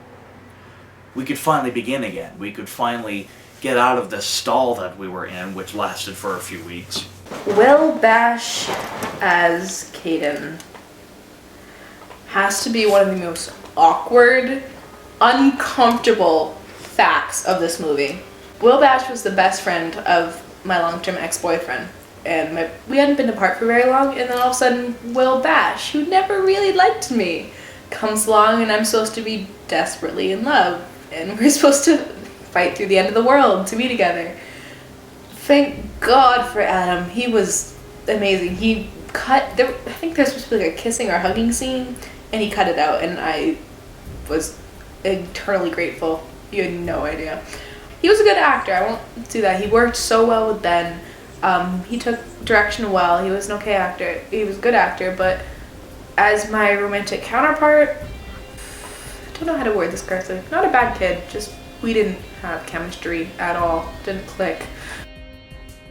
we could finally begin again. We could finally get out of this stall that we were in, which lasted for a few weeks. Will Bash as Caden has to be one of the most awkward, uncomfortable facts of this movie. Will Bash was the best friend of my long-term ex-boyfriend, and we hadn't been apart for very long, and then all of a sudden Will Bash, who never really liked me, comes along, and I'm supposed to be desperately in love, and we're supposed to fight through the end of the world to be together. Thank God for Adam. He was amazing. I think there's supposed to be like a kissing or hugging scene, and he cut it out, and I was eternally grateful. You had no idea. He was a good actor. I won't do that. He worked so well with Ben. He took direction well. He was an okay actor. He was a good actor, but as my romantic counterpart, I don't know how to word this correctly. Not a bad kid, just we didn't have chemistry at all. Didn't click.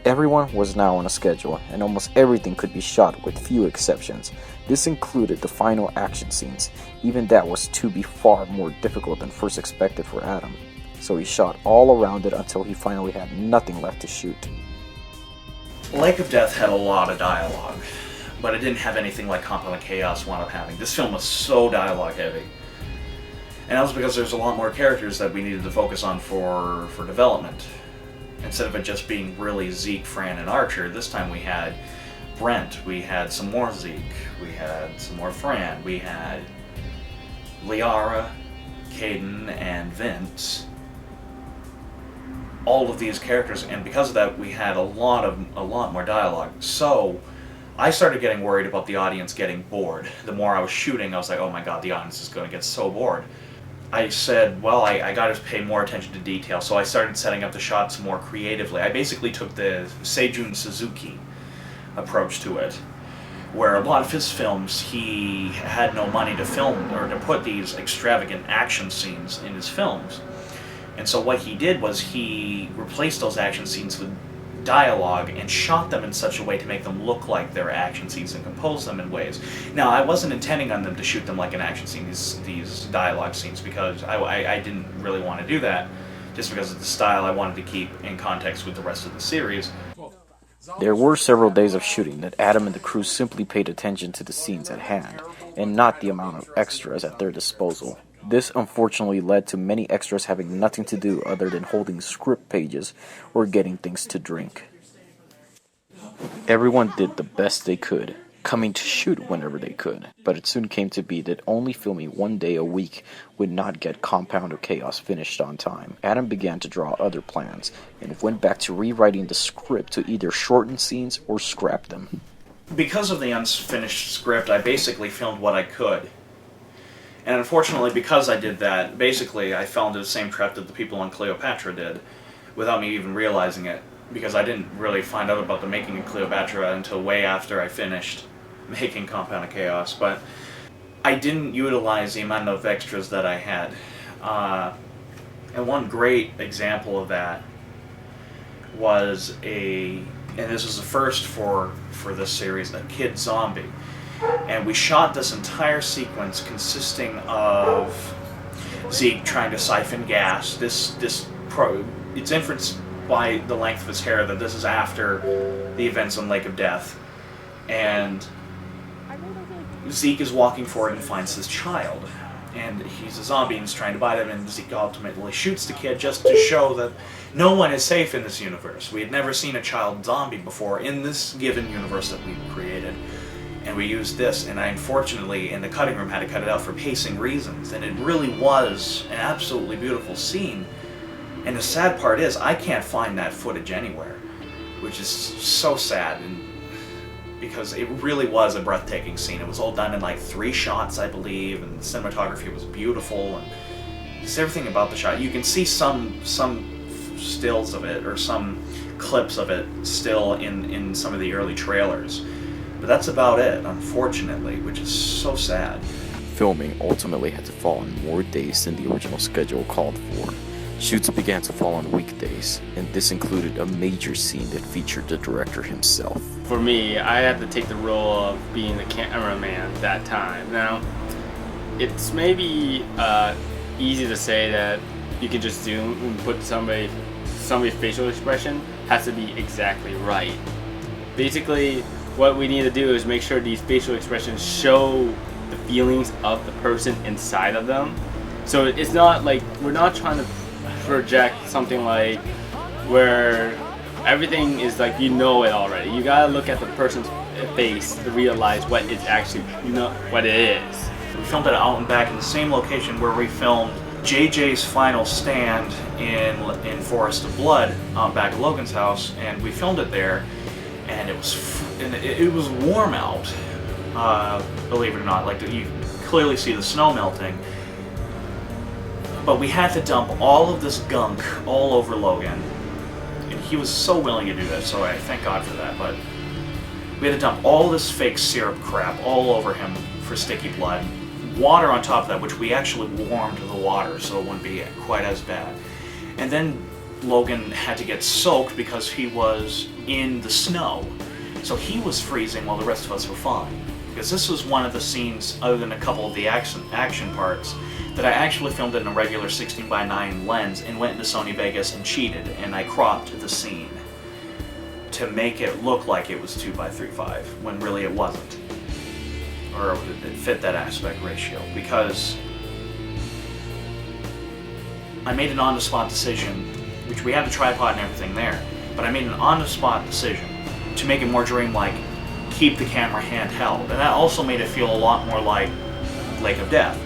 Everyone was now on a schedule, and almost everything could be shot with few exceptions. This included the final action scenes. Even that was to be far more difficult than first expected for Adam. So he shot all around it until he finally had nothing left to shoot. Lake of Death had a lot of dialogue, but it didn't have anything like Compound of Chaos wound up having. This film was so dialogue heavy. And that was because there's a lot more characters that we needed to focus on for development. Instead of it just being really Zeek, Fran, and Archer, this time we had Brent, we had some more Zeek, we had some more Fran, we had Liara, Caden, and Vince. All of these characters, and because of that, we had a lot more dialogue. So I started getting worried about the audience getting bored. The more I was shooting, I was like, oh my god, the audience is going to get so bored. I said, well, I got to pay more attention to detail, so I started setting up the shots more creatively. I basically took the Seijun Suzuki approach to it, where a lot of his films, he had no money to film or to put these extravagant action scenes in his films. And so what he did was he replaced those action scenes with dialogue and shot them in such a way to make them look like they're action scenes and compose them in ways. Now, I wasn't intending on them to shoot them like an action scene, these dialogue scenes, because I didn't really want to do that, just because of the style I wanted to keep in context with the rest of the series. There were several days of shooting that Adam and the crew simply paid attention to the scenes at hand, and not the amount of extras at their disposal. This unfortunately led to many extras having nothing to do other than holding script pages or getting things to drink. Everyone did the best they could, coming to shoot whenever they could, but it soon came to be that only filming one day a week would not get Compound of Chaos finished on time. Adam began to draw other plans, and went back to rewriting the script to either shorten scenes or scrap them. Because of the unfinished script, I basically filmed what I could. And unfortunately, because I did that, basically I fell into the same trap that the people on Cleopatra did, without me even realizing it, because I didn't really find out about the making of Cleopatra until way after I finished making Compound of Chaos, but I didn't utilize the amount of extras that I had. And one great example of that was and this was the first for this series, a kid zombie. And we shot this entire sequence consisting of Zeek trying to siphon gas. It's inferenced by the length of his hair that this is after the events on Lake of Death. And Zeek is walking forward and finds this child. And he's a zombie and he's trying to bite him, and Zeek ultimately shoots the kid just to show that no one is safe in this universe. We had never seen a child zombie before in this given universe that we created. And we used this, and I unfortunately in the cutting room had to cut it out for pacing reasons, and it really was an absolutely beautiful scene. And the sad part is I can't find that footage anywhere, which is so sad, and because it really was a breathtaking scene. It was all done in like 3 shots, I believe, and the cinematography was beautiful, and just everything about the shot. You can see some stills of it, or some clips of it still in some of the early trailers. But that's about it, unfortunately, which is so sad. Filming ultimately had to fall on more days than the original schedule called for, Shoots began to fall on weekdays, and this included a major scene that featured the director himself. For me, I had to take the role of being the cameraman that time. Now, it's maybe easy to say that you can just zoom and put somebody's facial expression has to be exactly right. Basically, what we need to do is make sure these facial expressions show the feelings of the person inside of them. So it's not like, we're not trying to project something like where everything is like you know it already. You gotta look at the person's face to realize what it's actually, what it is. We filmed it out and back in the same location where we filmed JJ's final stand in Forest of Blood out back at Logan's house, and we filmed it there, and it was warm out. Believe it or not, like you clearly see the snow melting. But we had to dump all of this gunk all over Logan, and he was so willing to do that, so I thank God for that. But we had to dump all this fake syrup crap all over him for sticky blood. Water on top of that, which we actually warmed the water so it wouldn't be quite as bad. And then Logan had to get soaked because he was in the snow. So he was freezing while the rest of us were fine. Because this was one of the scenes, other than a couple of the action parts, that I actually filmed in a regular 16:9 lens and went into Sony Vegas and cheated, and I cropped the scene to make it look like it was 2:35 when really it wasn't, or it fit that aspect ratio, because I made an on-the-spot decision, which we had a tripod and everything there, but I made an on-the-spot decision to make it more dreamlike, keep the camera handheld, and that also made it feel a lot more like Lake of Death.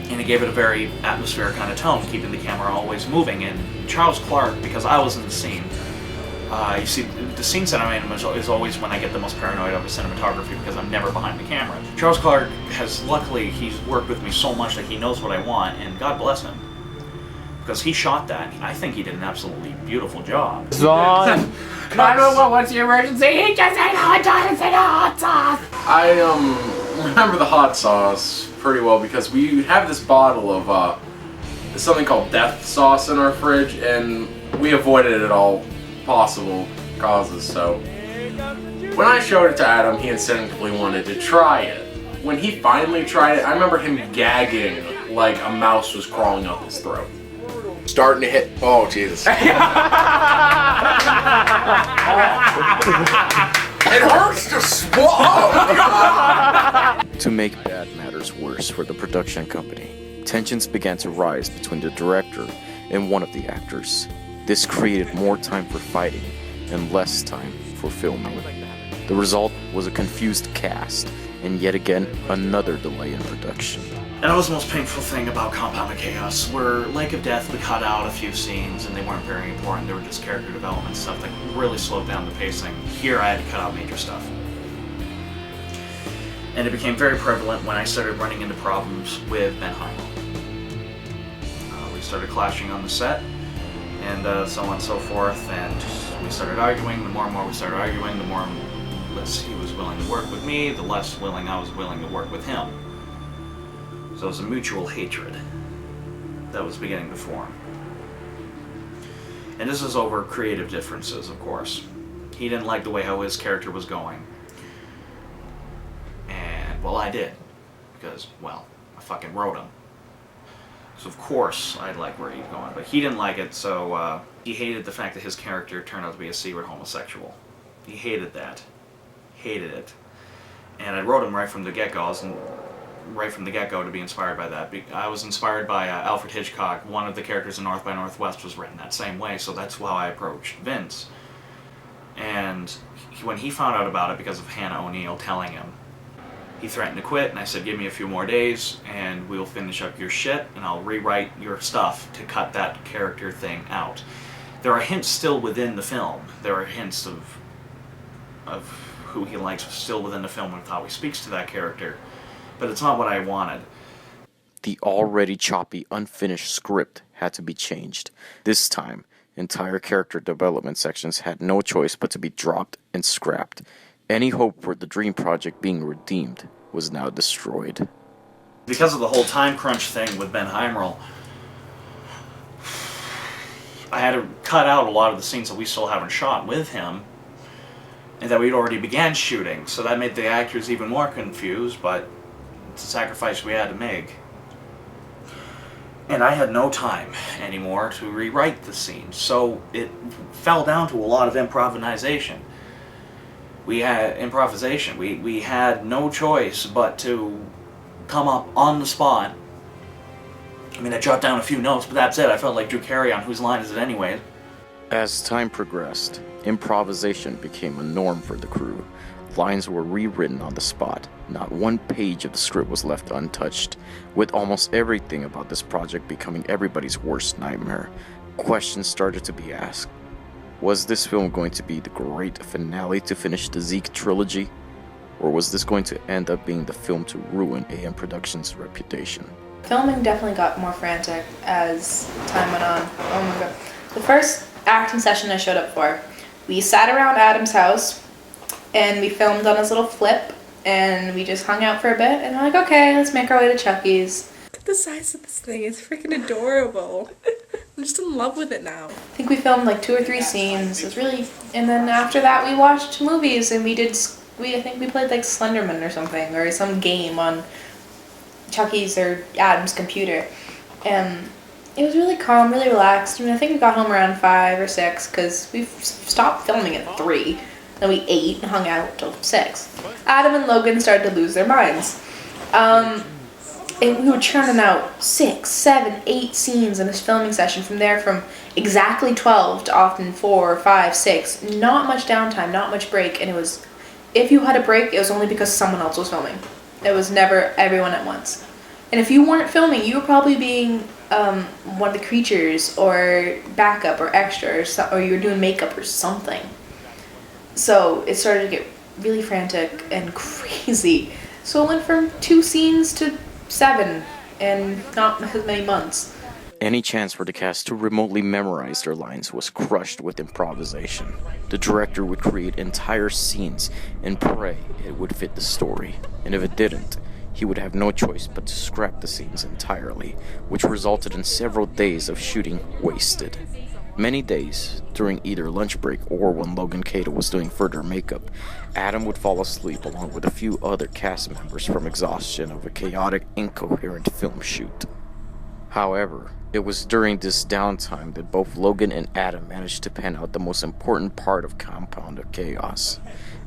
And it gave it a very atmospheric kind of tone, keeping the camera always moving. And Charles Clark, because I was in the scene, you see, the scenes that I'm in is always when I get the most paranoid over cinematography because I'm never behind the camera. Charles Clark luckily, he's worked with me so much that he knows what I want, and God bless him. Because he shot that. I think he did an absolutely beautiful job. Zon! 911, what's the emergency? He just ate hot sauce! I remember the hot sauce pretty well because we have this bottle of something called death sauce in our fridge, and we avoided it at all possible causes. So when I showed it to Adam, he instinctively wanted to try it. When he finally tried it, I remember him gagging like a mouse was crawling up his throat. Starting to hit. Oh, Jesus. It hurts to swallow! To make bad matters worse for the production company, tensions began to rise between the director and one of the actors. This created more time for fighting and less time for filming. The result was a confused cast and yet again another delay in production. And that was the most painful thing about Compound of Chaos, where Lake of Death, we cut out a few scenes and they weren't very important. They were just character development stuff that really slowed down the pacing. Here I had to cut out major stuff. And it became very prevalent when I started running into problems with Ben Heimel. We started clashing on the set, and so on and so forth, and we started arguing. The more and more we started arguing, the more less he was willing to work with me, the less willing I was willing to work with him. So it was a mutual hatred that was beginning to form. And this is over creative differences, of course. He didn't like the way how his character was going. And, well, I did. Because, well, I fucking wrote him. So of course I'd like where he's going. But he didn't like it, so he hated the fact that his character turned out to be a secret homosexual. He hated that. Hated it. And I wrote him right from the get-go. I was right from the get-go to be inspired by that. I was inspired by Alfred Hitchcock. One of the characters in North by Northwest was written that same way, so that's how I approached Vince. And when he found out about it because of Hannah O'Neill telling him, he threatened to quit, and I said, give me a few more days and we'll finish up your shit and I'll rewrite your stuff to cut that character thing out. There are hints still within the film. There are hints of who he likes still within the film with how he speaks to that character. But it's not what I wanted. The already choppy, unfinished script had to be changed. This time, entire character development sections had no choice but to be dropped and scrapped. Any hope for the dream project being redeemed was now destroyed. Because of the whole time crunch thing with Ben Heimel, I had to cut out a lot of the scenes that we still haven't shot with him, and that we'd already began shooting, so that made the actors even more confused, but it's a sacrifice we had to make. And I had no time anymore to rewrite the scenes, so it fell down to a lot of improvisation. We had no choice but to come up on the spot. I mean, I jot down a few notes, but that's it. I felt like Drew Carey on Whose Line Is It Anyway? As time progressed, improvisation became a norm for the crew. Lines were rewritten on the spot. Not one page of the script was left untouched, with almost everything about this project becoming everybody's worst nightmare. Questions started to be asked. Was this film going to be the great finale to finish the Zeek Trilogy? Or was this going to end up being the film to ruin AM Productions' reputation? Filming definitely got more frantic as time went on. Oh my god. The first acting session I showed up for, we sat around Adam's house and we filmed on his little flip and we just hung out for a bit and we're like, okay, let's make our way to Chucky's. Look at the size of this thing. It's freaking adorable. I'm just in love with it now. I think we filmed like 2 or 3 scenes. It was really, and then after that we watched movies and I think we played like Slenderman or something, or some game on Chucky's or Adam's computer. And it was really calm, really relaxed. I mean, I think we got home around 5 or 6 because we stopped filming at 3. Then we ate and hung out till 6. Adam and Logan started to lose their minds. And we were churning out 6, 7, 8 scenes in this filming session. From exactly 12 to often 4, 5, 6. Not much downtime, not much break. And it was, if you had a break, it was only because someone else was filming. It was never everyone at once. And if you weren't filming, you were probably being one of the creatures or backup or extra or you were doing makeup or something. So it started to get really frantic and crazy. So it went from 2 scenes to 7 in not as many months. Any chance for the cast to remotely memorize their lines was crushed with improvisation. The director would create entire scenes and pray it would fit the story, and if it didn't, he would have no choice but to scrap the scenes entirely, which resulted in several days of shooting wasted. Many days, during either lunch break or when Logan Kadle was doing further makeup, Adam would fall asleep along with a few other cast members from exhaustion of a chaotic, incoherent film shoot. However, it was during this downtime that both Logan and Adam managed to pen out the most important part of Compound of Chaos,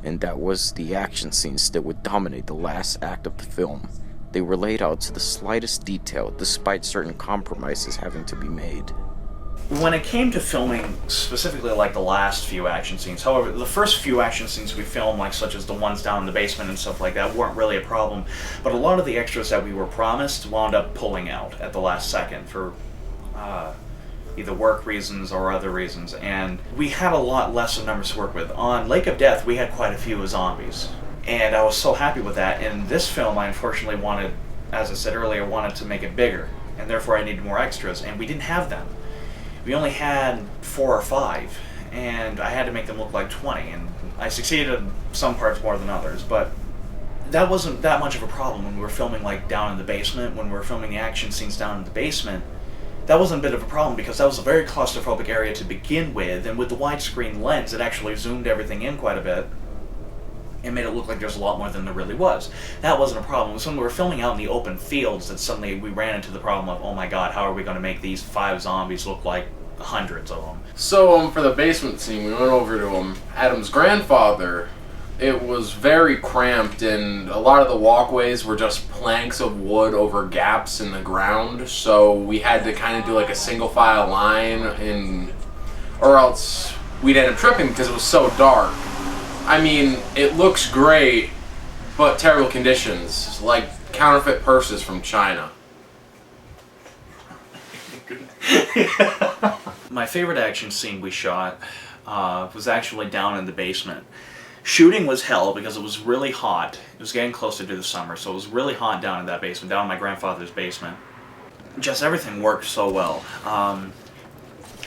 and that was the action scenes that would dominate the last act of the film. They were laid out to the slightest detail despite certain compromises having to be made. When it came to filming, specifically like the last few action scenes, however, the first few action scenes we filmed, like such as the ones down in the basement and stuff like that, weren't really a problem. But a lot of the extras that we were promised wound up pulling out at the last second for either work reasons or other reasons, and we had a lot less of numbers to work with. On Lake of Death, we had quite a few zombies, and I was so happy with that. In this film, I unfortunately wanted, as I said earlier, wanted to make it bigger, and therefore I needed more extras, and we didn't have them. We only had 4 or 5, and I had to make them look like 20, and I succeeded in some parts more than others, but that wasn't that much of a problem when we were filming like down in the basement. When we were filming the action scenes down in the basement, that wasn't a bit of a problem because that was a very claustrophobic area to begin with, and with the widescreen lens it actually zoomed everything in quite a bit and made it look like there's a lot more than there really was. That wasn't a problem. It was when we were filming out in the open fields that suddenly we ran into the problem of, oh my god, how are we going to make these 5 zombies look like hundreds of them? So for the basement scene, we went over to Adam's grandfather. It was very cramped, and a lot of the walkways were just planks of wood over gaps in the ground, so we had to kind of do like a single file line, or else we'd end up tripping because it was so dark. I mean, it looks great, but terrible conditions, like counterfeit purses from China. My favorite action scene we shot was actually down in the basement. Shooting was hell because it was really hot. It was getting closer to the summer, so it was really hot down in that basement, down in my grandfather's basement. Just everything worked so well. I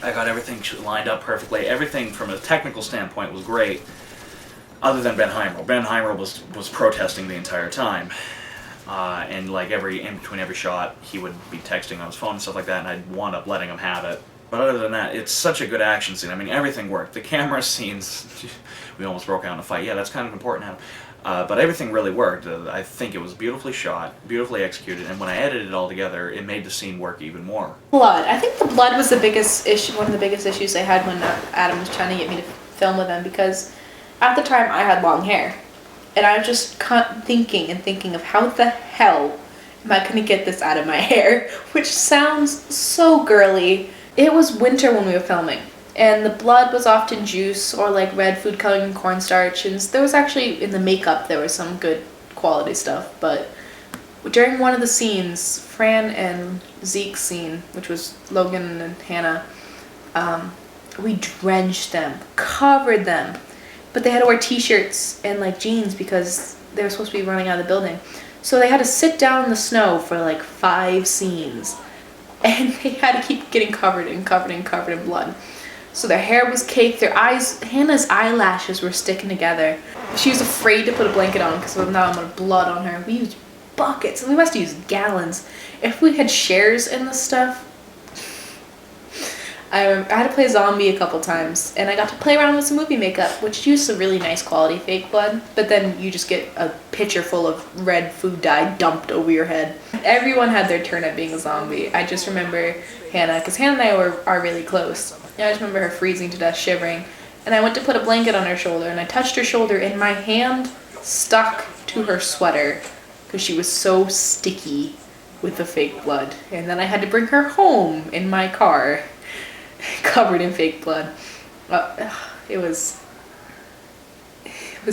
got everything lined up perfectly. Everything from a technical standpoint was great, other than Ben Heimer. Ben Heimer was protesting the entire time. And like in between every shot, he would be texting on his phone and stuff like that, and I'd wound up letting him have it. But other than that, it's such a good action scene. I mean, everything worked. The camera scenes, we almost broke out in a fight. Yeah, that's kind of important. But everything really worked. I think it was beautifully shot, beautifully executed, and when I edited it all together, it made the scene work even more. Blood. I think the blood was the biggest issue, one of the biggest issues I had when Adam was trying to get me to film with him, because at the time I had long hair. And I was just thinking of how the hell am I going to get this out of my hair, which sounds so girly. It was winter when we were filming, and the blood was often juice or like red food coloring and cornstarch, and there was actually, in the makeup, there was some good quality stuff, but during one of the scenes, Fran and Zeke's scene, which was Logan and Hannah, we drenched them, covered them, but they had to wear t-shirts and like jeans because they were supposed to be running out of the building. So they had to sit down in the snow for like 5 scenes. And they had to keep getting covered in blood. So their hair was caked, their eyes, Hannah's eyelashes were sticking together. She was afraid to put a blanket on because of now I'm gonna blood on her. We used buckets, we must use gallons. If we had shares in this stuff, I had to play zombie a couple times, and I got to play around with some movie makeup, which used some really nice quality fake blood, but then you just get a pitcher full of red food dye dumped over your head. Everyone had their turn at being a zombie. I just remember Hannah, because Hannah and I are really close. I just remember her freezing to death, shivering, and I went to put a blanket on her shoulder, and I touched her shoulder, and my hand stuck to her sweater because she was so sticky with the fake blood. And then I had to bring her home in my car, covered in fake blood. It was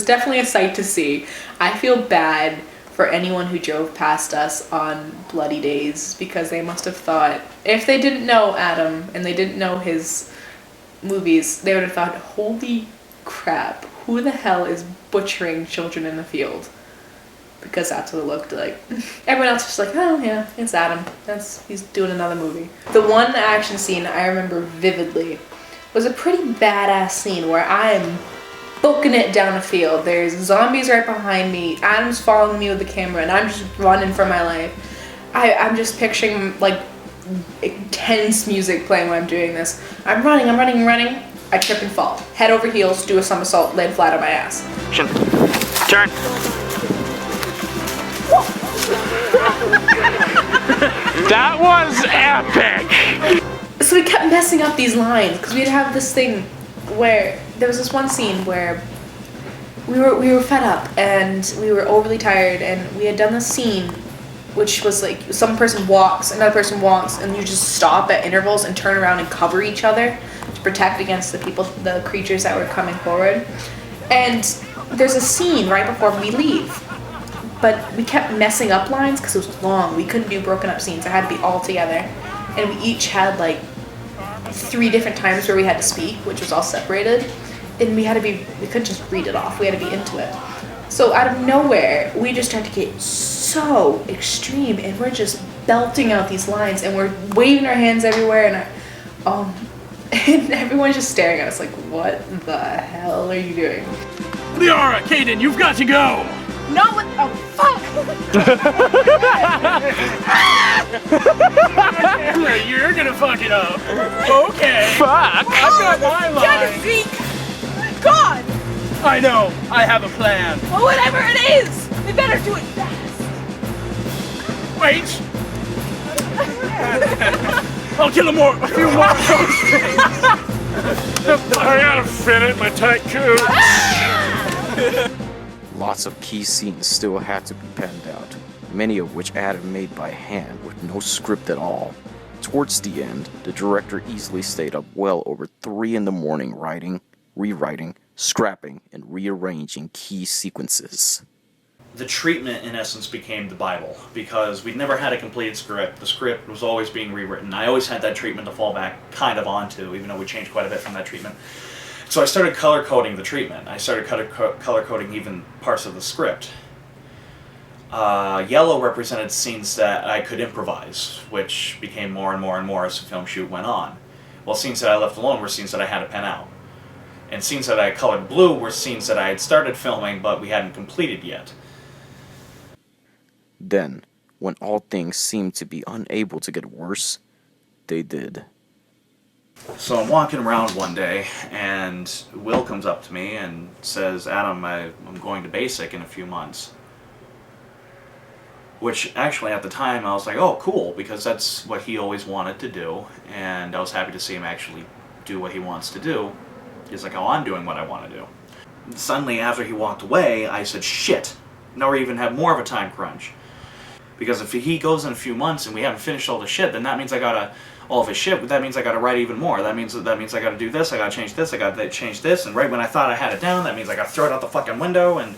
definitely a sight to see. I feel bad for anyone who drove past us on bloody days, because they must have thought, if they didn't know Adam and they didn't know his movies, they would have thought, holy crap, who the hell is butchering children in the field? Because that's what it looked like. Everyone else was just like, oh yeah, it's Adam. He's doing another movie. The one action scene I remember vividly was a pretty badass scene where I'm booking it down a field. There's zombies right behind me. Adam's following me with the camera, and I'm just running for my life. I'm just picturing like intense music playing when I'm doing this. I'm running. I trip and fall. Head over heels, do a somersault, land flat on my ass. Turn. That was epic! So we kept messing up these lines, because we'd have this thing where there was this one scene where we were fed up and we were overly tired, and we had done this scene which was like some person walks, another person walks, and you just stop at intervals and turn around and cover each other to protect against the creatures that were coming forward. And there's a scene right before we leave, but we kept messing up lines because it was long. We couldn't do broken up scenes. It had to be all together, and we each had like 3 different times where we had to speak, which was all separated, and we couldn't just read it off. We had to be into it. So out of nowhere, we just started to get so extreme, and we're just belting out these lines, and we're waving our hands everywhere, and everyone's just staring at us like, what the hell are you doing? Liara, Caden, you've got to go! No, what? Oh, fuck! You're gonna fuck it up. Okay. Fuck! I've got my line. Zeke! God! I know. I have a plan. Well, whatever it is, we better do it fast. Wait. I'll kill a few more of those things. I gotta fit it in my tight coat. Lots of key scenes still had to be penned out, many of which Adam made by hand with no script at all. Towards the end, the director easily stayed up well over 3 in the morning writing, rewriting, scrapping, and rearranging key sequences. The treatment, in essence, became the Bible, because we'd never had a completed script. The script was always being rewritten. I always had that treatment to fall back kind of onto, even though we changed quite a bit from that treatment. So I started color-coding the treatment. I started color-coding even parts of the script. Yellow represented scenes that I could improvise, which became more and more and more as the film shoot went on. While scenes that I left alone were scenes that I had to pen out. And scenes that I colored blue were scenes that I had started filming, but we hadn't completed yet. Then, when all things seemed to be unable to get worse, they did. So I'm walking around one day, and Will comes up to me and says, Adam, I'm going to basic in a few months. Which, actually, at the time, I was like, oh, cool, because that's what he always wanted to do, and I was happy to see him actually do what he wants to do. He's like, oh, I'm doing what I want to do. Suddenly, after he walked away, I said, shit, now we even have more of a time crunch. Because if he goes in a few months and we haven't finished all the shit, then that means I gotta, all of his shit, that means I gotta write even more. That means I gotta do this, I gotta change this, I gotta change this, and right when I thought I had it down, that means I gotta throw it out the fucking window, and...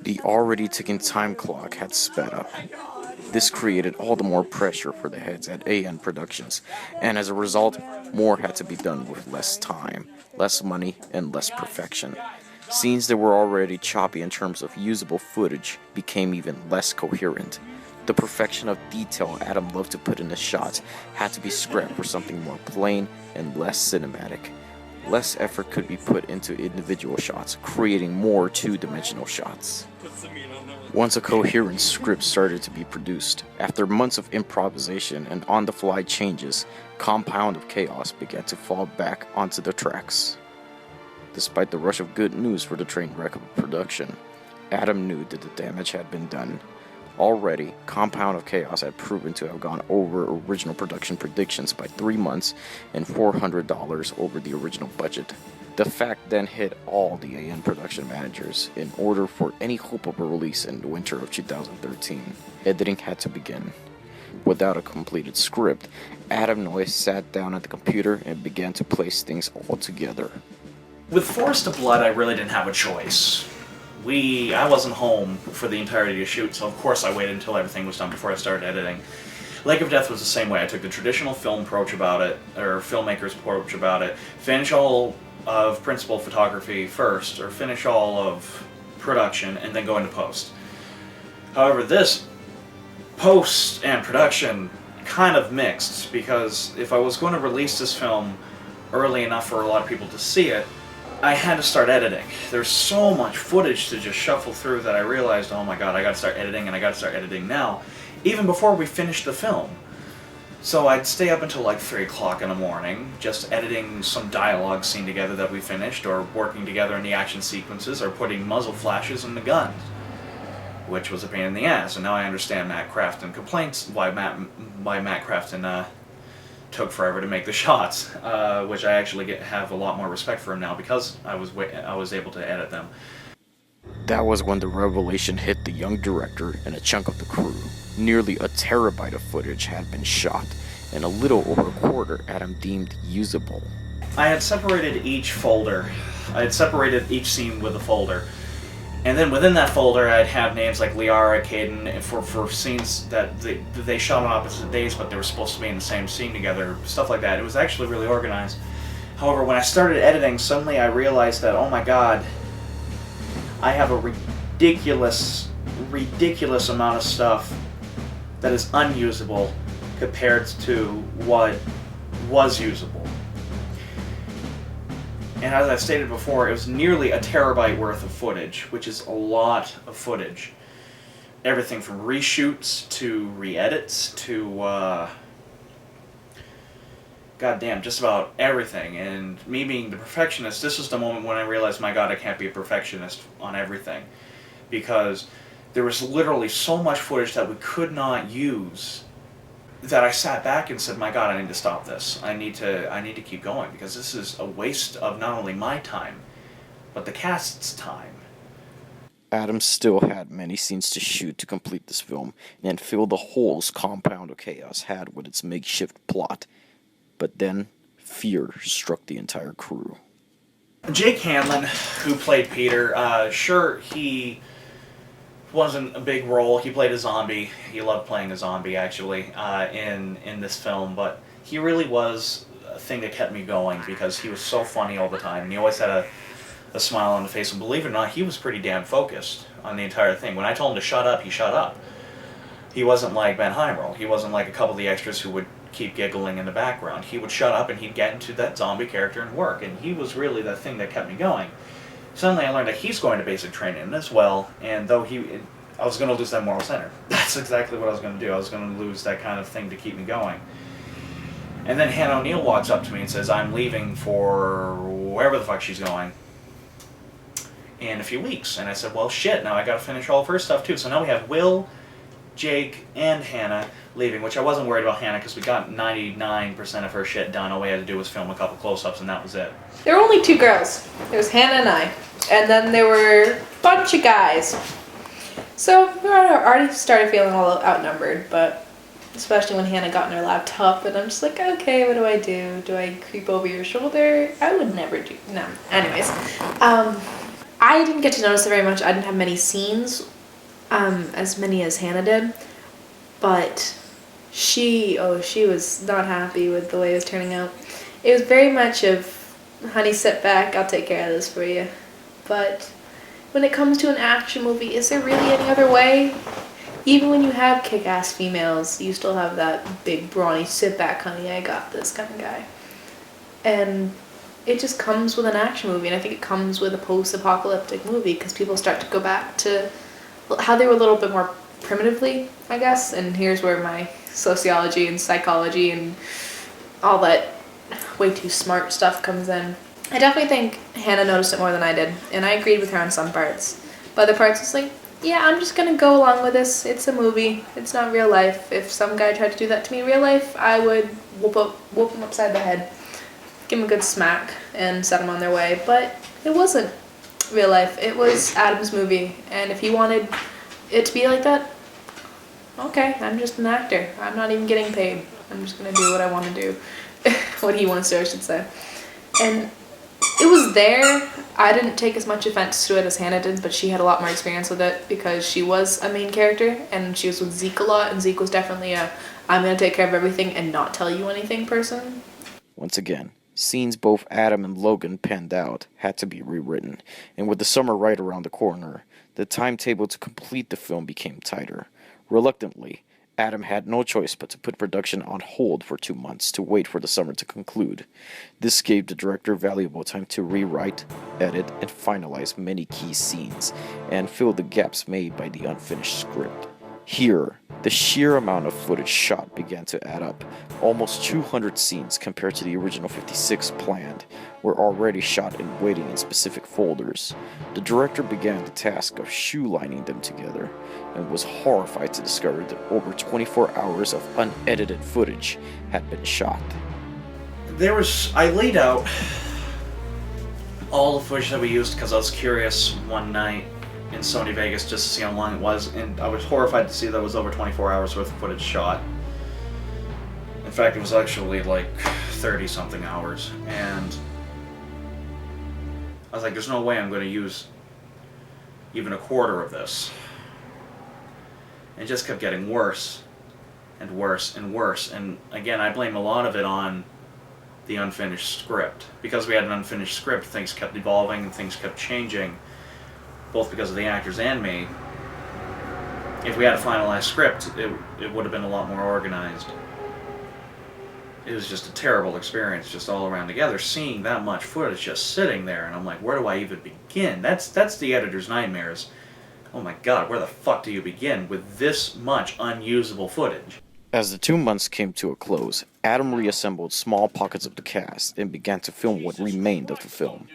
The already ticking time clock had sped up. This created all the more pressure for the heads at AN Productions, and as a result, more had to be done with less time, less money, and less perfection. Scenes that were already choppy in terms of usable footage became even less coherent. The perfection of detail Adam loved to put in his shots had to be scrapped for something more plain and less cinematic. Less effort could be put into individual shots, creating more two-dimensional shots. Once a coherent script started to be produced, after months of improvisation and on-the-fly changes, Compound of Chaos began to fall back onto the tracks. Despite the rush of good news for the train wreck of production, Adam knew that the damage had been done. Already, Compound of Chaos had proven to have gone over original production predictions by 3 months and $400 over the original budget. The fact then hit all the AN production managers in order for any hope of a release in the winter of 2013. Editing had to begin. Without a completed script, Adam Noyes sat down at the computer and began to place things all together. With Forest of Blood, I really didn't have a choice. I wasn't home for the entirety of the shoot, so of course I waited until everything was done before I started editing. Lake of Death was the same way. I took the traditional film approach about it, or filmmaker's approach about it. Finish all of principal photography first, or finish all of production, and then go into post. However, this post and production kind of mixed, because if I was going to release this film early enough for a lot of people to see it, I had to start editing. There's so much footage to just shuffle through that I realized, oh my god, I gotta start editing, and I gotta start editing now, even before we finished the film. So I'd stay up until like 3 o'clock in the morning, just editing some dialogue scene together that we finished, or working together in the action sequences, or putting muzzle flashes in the guns, which was a pain in the ass. And now I understand Matt Crafton complaints why Matt Crafton took forever to make the shots, which I actually have a lot more respect for him now because I was able to edit them. That was when the revelation hit the young director and a chunk of the crew. Nearly a terabyte of footage had been shot, and a little over a quarter Adam deemed usable. I had separated each folder. I had separated each scene with a folder. And then within that folder, I'd have names like Liara, Caden, for scenes that they shot on opposite days, but they were supposed to be in the same scene together, stuff like that. It was actually really organized. However, when I started editing, suddenly I realized that, oh my god, I have a ridiculous amount of stuff that is unusable compared to what was usable. And as I stated before, it was nearly a terabyte worth of footage, which is a lot of footage. Everything from reshoots to re-edits to, goddamn, just about everything. And me being the perfectionist, this was the moment when I realized, my god, I can't be a perfectionist on everything. Because there was literally so much footage that we could not use that I sat back and said, my god, I need to stop this. I need to keep going, because this is a waste of not only my time, but the cast's time. Adam still had many scenes to shoot to complete this film, and fill the holes Compound of Chaos had with its makeshift plot. But then, fear struck the entire crew. Jake Hanlon, who played Peter, sure, he wasn't a big role. He played a zombie. He loved playing a zombie, actually, in this film, but he really was a thing that kept me going, because he was so funny all the time, and he always had a smile on the face, and believe it or not, he was pretty damn focused on the entire thing. When I told him to shut up, he shut up. He wasn't like Ben Hyrule. He wasn't like a couple of the extras who would keep giggling in the background. He would shut up and he'd get into that zombie character and work, and he was really the thing that kept me going. Suddenly I learned that he's going to basic training as well, and though I was going to lose that moral center. That's exactly what I was going to do. I was going to lose that kind of thing to keep me going. And then Hannah O'Neill walks up to me and says, I'm leaving for wherever the fuck she's going in a few weeks. And I said, well, shit, now I gotta finish all of her stuff too. So now we have Will, Jake, and Hannah leaving, which I wasn't worried about Hannah because we got 99% of her shit done. All we had to do was film a couple close-ups and that was it. There were only 2 girls. There was Hannah and I. And then there were a bunch of guys. So we already started feeling a little outnumbered, but especially when Hannah got in her laptop, and I'm just like, okay, what do I do? Do I creep over your shoulder? I would never do. No. Anyways, I didn't get to notice it very much. I didn't have many scenes, as many as Hannah did, but she was not happy with the way it was turning out. It was very much of, honey, sit back, I'll take care of this for you. But when it comes to an action movie, is there really any other way? Even when you have kick-ass females, you still have that big, brawny, sit back, honey, I got this kind of guy. And it just comes with an action movie, and I think it comes with a post-apocalyptic movie, because people start to go back to how they were a little bit more primitively, I guess, and here's where my sociology and psychology and all that way too smart stuff comes in. I definitely think Hannah noticed it more than I did, and I agreed with her on some parts. But other parts, it's like, yeah, I'm just gonna go along with this. It's a movie. It's not real life. If some guy tried to do that to me in real life, I would whoop him upside the head, give him a good smack, and set him on their way. But it wasn't real life. It was Adam's movie, and if he wanted it to be like that, okay, I'm just an actor. I'm not even getting paid. I'm just gonna do what I want to do. What he wants to, I should say. And it was there. I didn't take as much offense to it as Hannah did, but she had a lot more experience with it because she was a main character and she was with Zeek a lot, and Zeek was definitely a I'm going to take care of everything and not tell you anything person. Once again, scenes both Adam and Logan penned out had to be rewritten, and with the summer right around the corner, the timetable to complete the film became tighter. Reluctantly, Adam had no choice but to put production on hold for 2 months to wait for the summer to conclude. This gave the director valuable time to rewrite, edit, and finalize many key scenes, and fill the gaps made by the unfinished script. Here, the sheer amount of footage shot began to add up. Almost 200 scenes compared to the original 56 planned were already shot and waiting in specific folders. The director began the task of shoelining them together and was horrified to discover that over 24 hours of unedited footage had been shot. I laid out all the footage that we used because I was curious one night in Sony Vegas just to see how long it was, and I was horrified to see that it was over 24 hours worth of footage shot. In fact, it was actually like 30 something hours, and I was like, there's no way I'm going to use even a quarter of this. And it just kept getting worse and worse and worse, and again, I blame a lot of it on the unfinished script. Because we had an unfinished script, things kept evolving and things kept changing, both because of the actors and me. If we had a finalized script, it would have been a lot more organized. It was just a terrible experience, just all around together, seeing that much footage just sitting there, and I'm like, where do I even begin? That's the editor's nightmares. Oh my god, where the fuck do you begin with this much unusable footage? As the 2 months came to a close, Adam reassembled small pockets of the cast and began to film what remained of the film.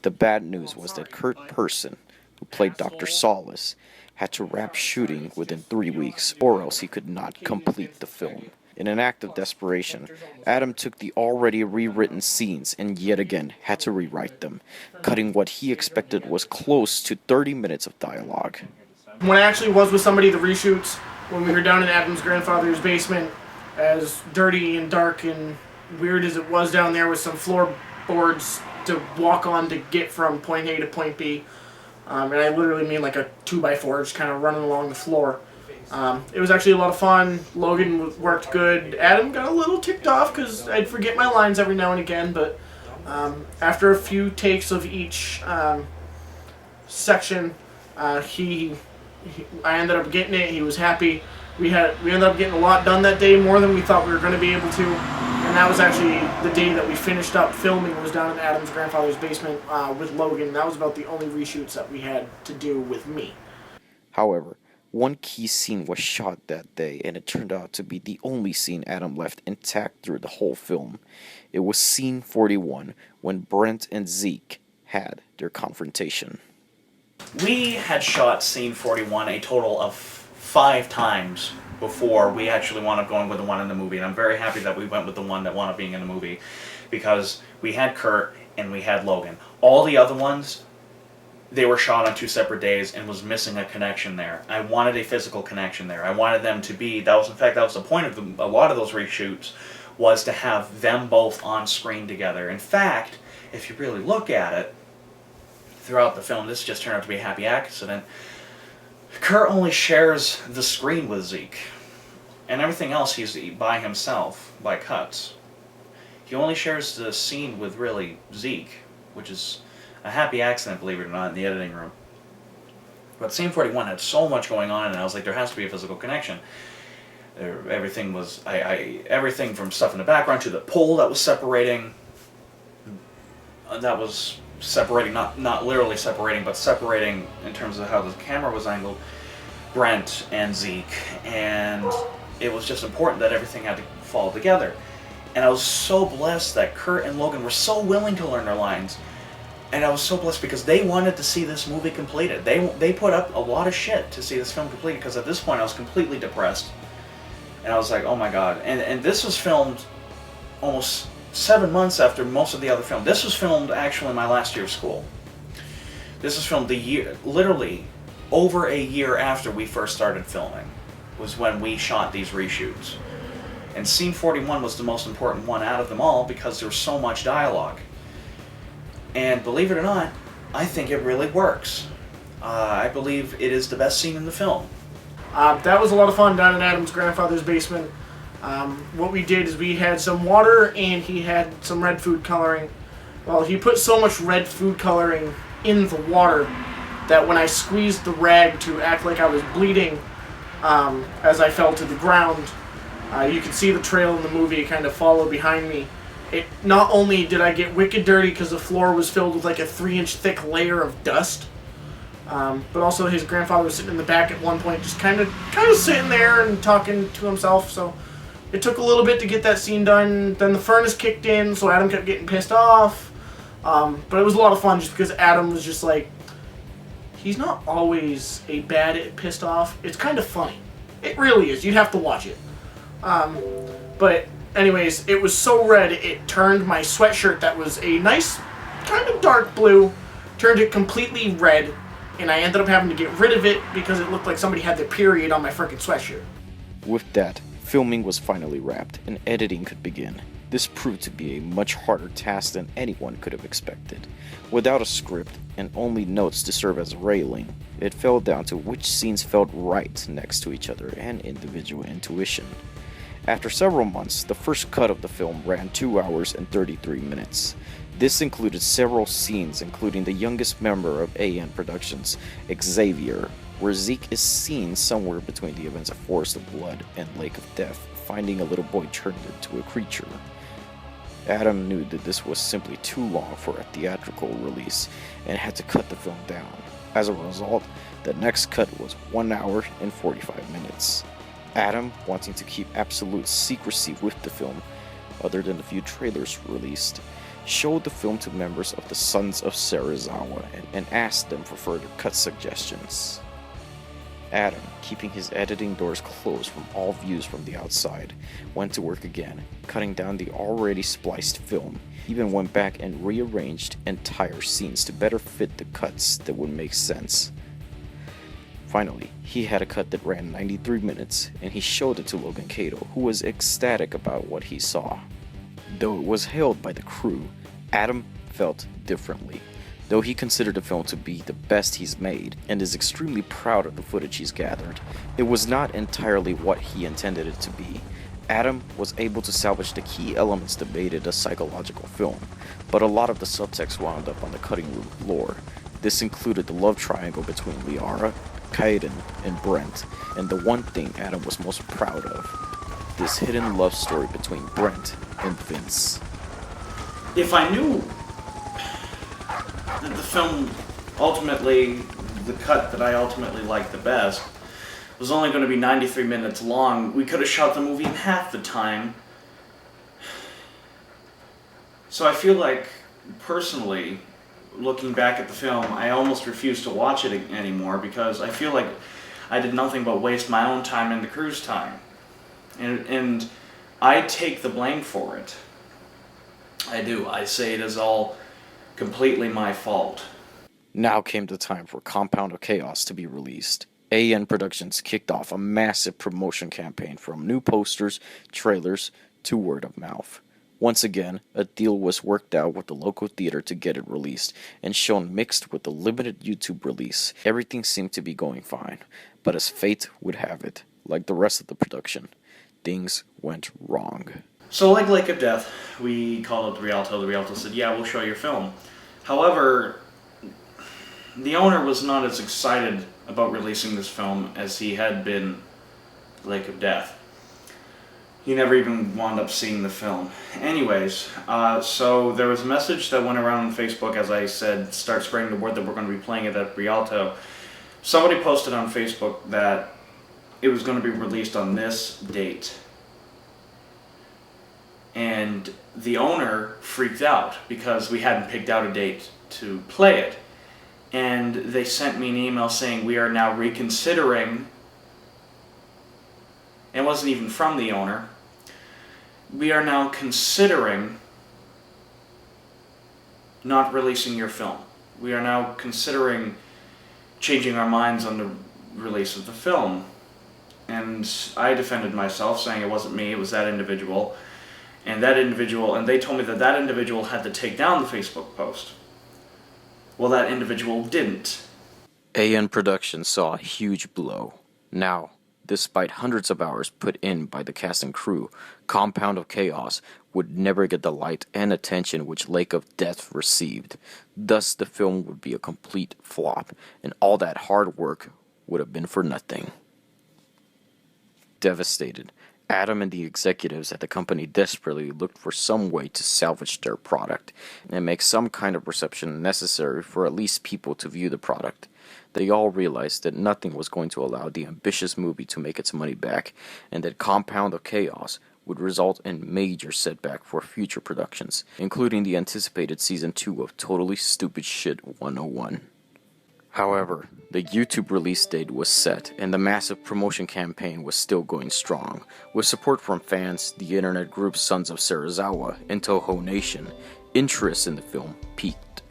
The bad news was that Kurt Person, who played Dr. Solace, had to wrap shooting within 3 weeks, or else he could not complete the film. In an act of desperation, Adam took the already rewritten scenes and yet again had to rewrite them, cutting what he expected was close to 30 minutes of dialogue. When I actually was with somebody, the reshoots, when we were down in Adam's grandfather's basement, as dirty and dark and weird as it was down there with some floorboards to walk on to get from point A to point B, and I literally mean like a 2x4 just kind of running along the floor. It was actually a lot of fun. Logan worked good. Adam got a little ticked off because I'd forget my lines every now and again, but after a few takes of each section, I ended up getting it. He was happy. We ended up getting a lot done that day, more than we thought we were going to be able to. And that was actually the day that we finished up filming, was down in Adam's grandfather's basement with Logan. That was about the only reshoots that we had to do with me. However, One key scene was shot that day, and it turned out to be the only scene Adam left intact through the whole film. It was scene 41, when Brent and Zeek had their confrontation. We had shot scene 41 a total of 5 times before we actually wound up going with the one in the movie, and I'm very happy that we went with the one that wound up being in the movie, because we had Kurt and we had Logan. All the other ones, they were shot on 2 separate days and was missing a connection there. I wanted a physical connection there. I wanted them to be, that was the point of a lot of those reshoots, was to have them both on screen together. In fact, if you really look at it, throughout the film, this just turned out to be a happy accident, Kurt only shares the screen with Zeek. And everything else he's by himself, by cuts. He only shares the scene with, really, Zeek, which is a happy accident, believe it or not, in the editing room. But scene 41 had so much going on, and I was like, there has to be a physical connection. Everything was, everything from stuff in the background to the pole that was separating, not literally separating, but separating in terms of how the camera was angled, Brent and Zeek, and it was just important that everything had to fall together. And I was so blessed that Kurt and Logan were so willing to learn their lines. And I was so blessed because they wanted to see this movie completed. They put up a lot of shit to see this film completed, because at this point I was completely depressed. And I was like, oh my god. And this was filmed almost 7 months after most of the other film. This was filmed actually my last year of school. This was filmed literally over a year after we first started filming, was when we shot these reshoots. And scene 41 was the most important one out of them all because there was so much dialogue. And believe it or not, I think it really works. I believe it is the best scene in the film. That was a lot of fun down in Adam's grandfather's basement. What we did is we had some water and he had some red food coloring. Well, he put so much red food coloring in the water that when I squeezed the rag to act like I was bleeding as I fell to the ground, you can see the trail in the movie kind of follow behind me. Not only did I get wicked dirty because the floor was filled with like a 3-inch thick layer of dust, but also his grandfather was sitting in the back at one point just kind of sitting there and talking to himself. So it took a little bit to get that scene done. Then the furnace kicked in, so Adam kept getting pissed off. But it was a lot of fun just because Adam was just like, he's not always a bad pissed off. It's kind of funny. It really is. You'd have to watch it. But anyways, it was so red, it turned my sweatshirt that was a nice, kind of dark blue, turned it completely red, and I ended up having to get rid of it because it looked like somebody had their period on my frickin' sweatshirt. With that, filming was finally wrapped, and editing could begin. This proved to be a much harder task than anyone could have expected. Without a script, and only notes to serve as a railing, it fell down to which scenes felt right next to each other and individual intuition. After several months, the first cut of the film ran 2 hours and 33 minutes. This included several scenes, including the youngest member of AN Productions, Xavier, where Zeek is seen somewhere between the events of Forest of Blood and Lake of Death, finding a little boy turned into a creature. Adam knew that this was simply too long for a theatrical release and had to cut the film down. As a result, the next cut was 1 hour and 45 minutes. Adam, wanting to keep absolute secrecy with the film, other than the few trailers released, showed the film to members of the Sons of Serizawa and asked them for further cut suggestions. Adam, keeping his editing doors closed from all views from the outside, went to work again, cutting down the already spliced film. He even went back and rearranged entire scenes to better fit the cuts that would make sense. Finally, he had a cut that ran 93 minutes, and he showed it to Logan Kadle, who was ecstatic about what he saw. Though it was hailed by the crew, Adam felt differently. Though he considered the film to be the best he's made, and is extremely proud of the footage he's gathered, it was not entirely what he intended it to be. Adam was able to salvage the key elements that made it a psychological film, but a lot of the subtext wound up on the cutting room floor. This included the love triangle between Liara, Quade, and Brent, and the one thing Adam was most proud of, this hidden love story between Brent and Vince. If I knew that the film ultimately, the cut that I ultimately liked the best, was only going to be 93 minutes long. We could have shot the movie in half the time. So I feel like, personally, looking back at the film, I almost refuse to watch it anymore because I feel like I did nothing but waste my own time and the crew's time. And I take the blame for it. I do. I say it is all completely my fault. Now came the time for Compound of Chaos to be released. AN Productions kicked off a massive promotion campaign from new posters, trailers, to word of mouth. Once again, a deal was worked out with the local theater to get it released, and shown mixed with the limited YouTube release. Everything seemed to be going fine, but as fate would have it, like the rest of the production, things went wrong. So like Lake of Death, we called up the Rialto. The Rialto said, yeah, we'll show your film. However, the owner was not as excited about releasing this film as he had been Lake of Death. He never even wound up seeing the film. Anyways, so there was a message that went around on Facebook, as I said, start spreading the word that we're going to be playing it at Rialto. Somebody posted on Facebook that it was going to be released on this date. And the owner freaked out because we hadn't picked out a date to play it. And they sent me an email saying we are now reconsidering. It wasn't even from the owner. We are now considering not releasing your film. We are now considering changing our minds on the release of the film. And I defended myself, saying it wasn't me, it was that individual. And they told me that that individual had to take down the Facebook post. Well, that individual didn't. AN Productions saw a huge blow. Now, despite hundreds of hours put in by the cast and crew, Compound of Chaos would never get the light and attention which Lake of Death received. Thus, the film would be a complete flop, and all that hard work would have been for nothing. Devastated, Adam and the executives at the company desperately looked for some way to salvage their product and make some kind of reception necessary for at least people to view the product. They all realized that nothing was going to allow the ambitious movie to make its money back, and that Compound of Chaos would result in major setback for future productions, including the anticipated Season 2 of Totally Stupid Shit 101. However, the YouTube release date was set, and the massive promotion campaign was still going strong. With support from fans, the internet group Sons of Sarazawa, and Toho Nation, interest in the film peaked.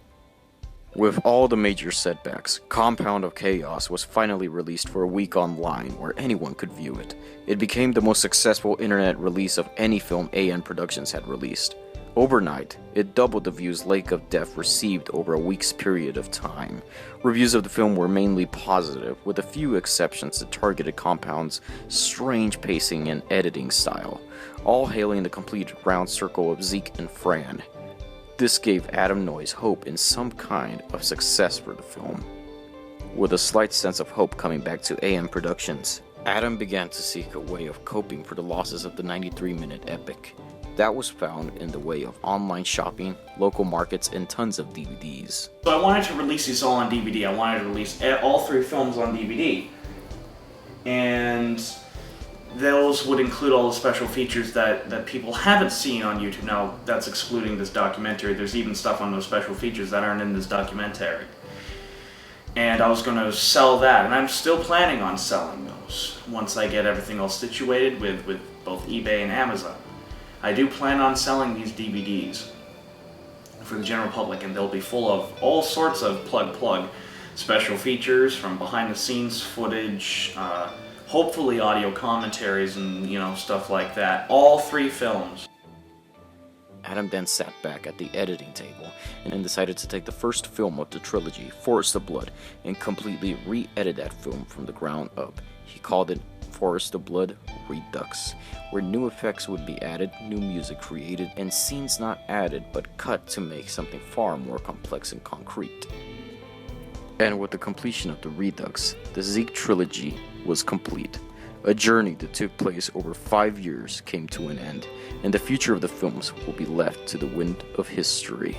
With all the major setbacks, Compound of Chaos was finally released for a week online where anyone could view it. It became the most successful internet release of any film AN Productions had released. Overnight, it doubled the views Lake of Death received over a week's period of time. Reviews of the film were mainly positive, with a few exceptions that targeted Compound's strange pacing and editing style, all hailing the completed round circle of Zeek and Fran. This gave Adam Noyes hope in some kind of success for the film. With a slight sense of hope coming back to AN Productions, Adam began to seek a way of coping for the losses of the 93-minute epic. That was found in the way of online shopping, local markets, and tons of DVDs. So I wanted to release these all on DVD. I wanted to release all 3 films on DVD. And those would include all the special features that people haven't seen on YouTube. Now, that's excluding this documentary. There's even stuff on those special features that aren't in this documentary. And I was going to sell that, and I'm still planning on selling those once I get everything all situated with both eBay and Amazon. I do plan on selling these DVDs for the general public, and they'll be full of all sorts of plug special features from behind-the-scenes footage, hopefully audio commentaries and, stuff like that. All 3 films. Adam then sat back at the editing table and decided to take the first film of the trilogy, Forest of Blood, and completely re-edit that film from the ground up. He called it Forest of Blood Redux, where new effects would be added, new music created, and scenes not added but cut to make something far more complex and concrete. And with the completion of the Redux, the Zeek Trilogy was complete. A journey that took place over 5 years came to an end, and the future of the films will be left to the wind of history.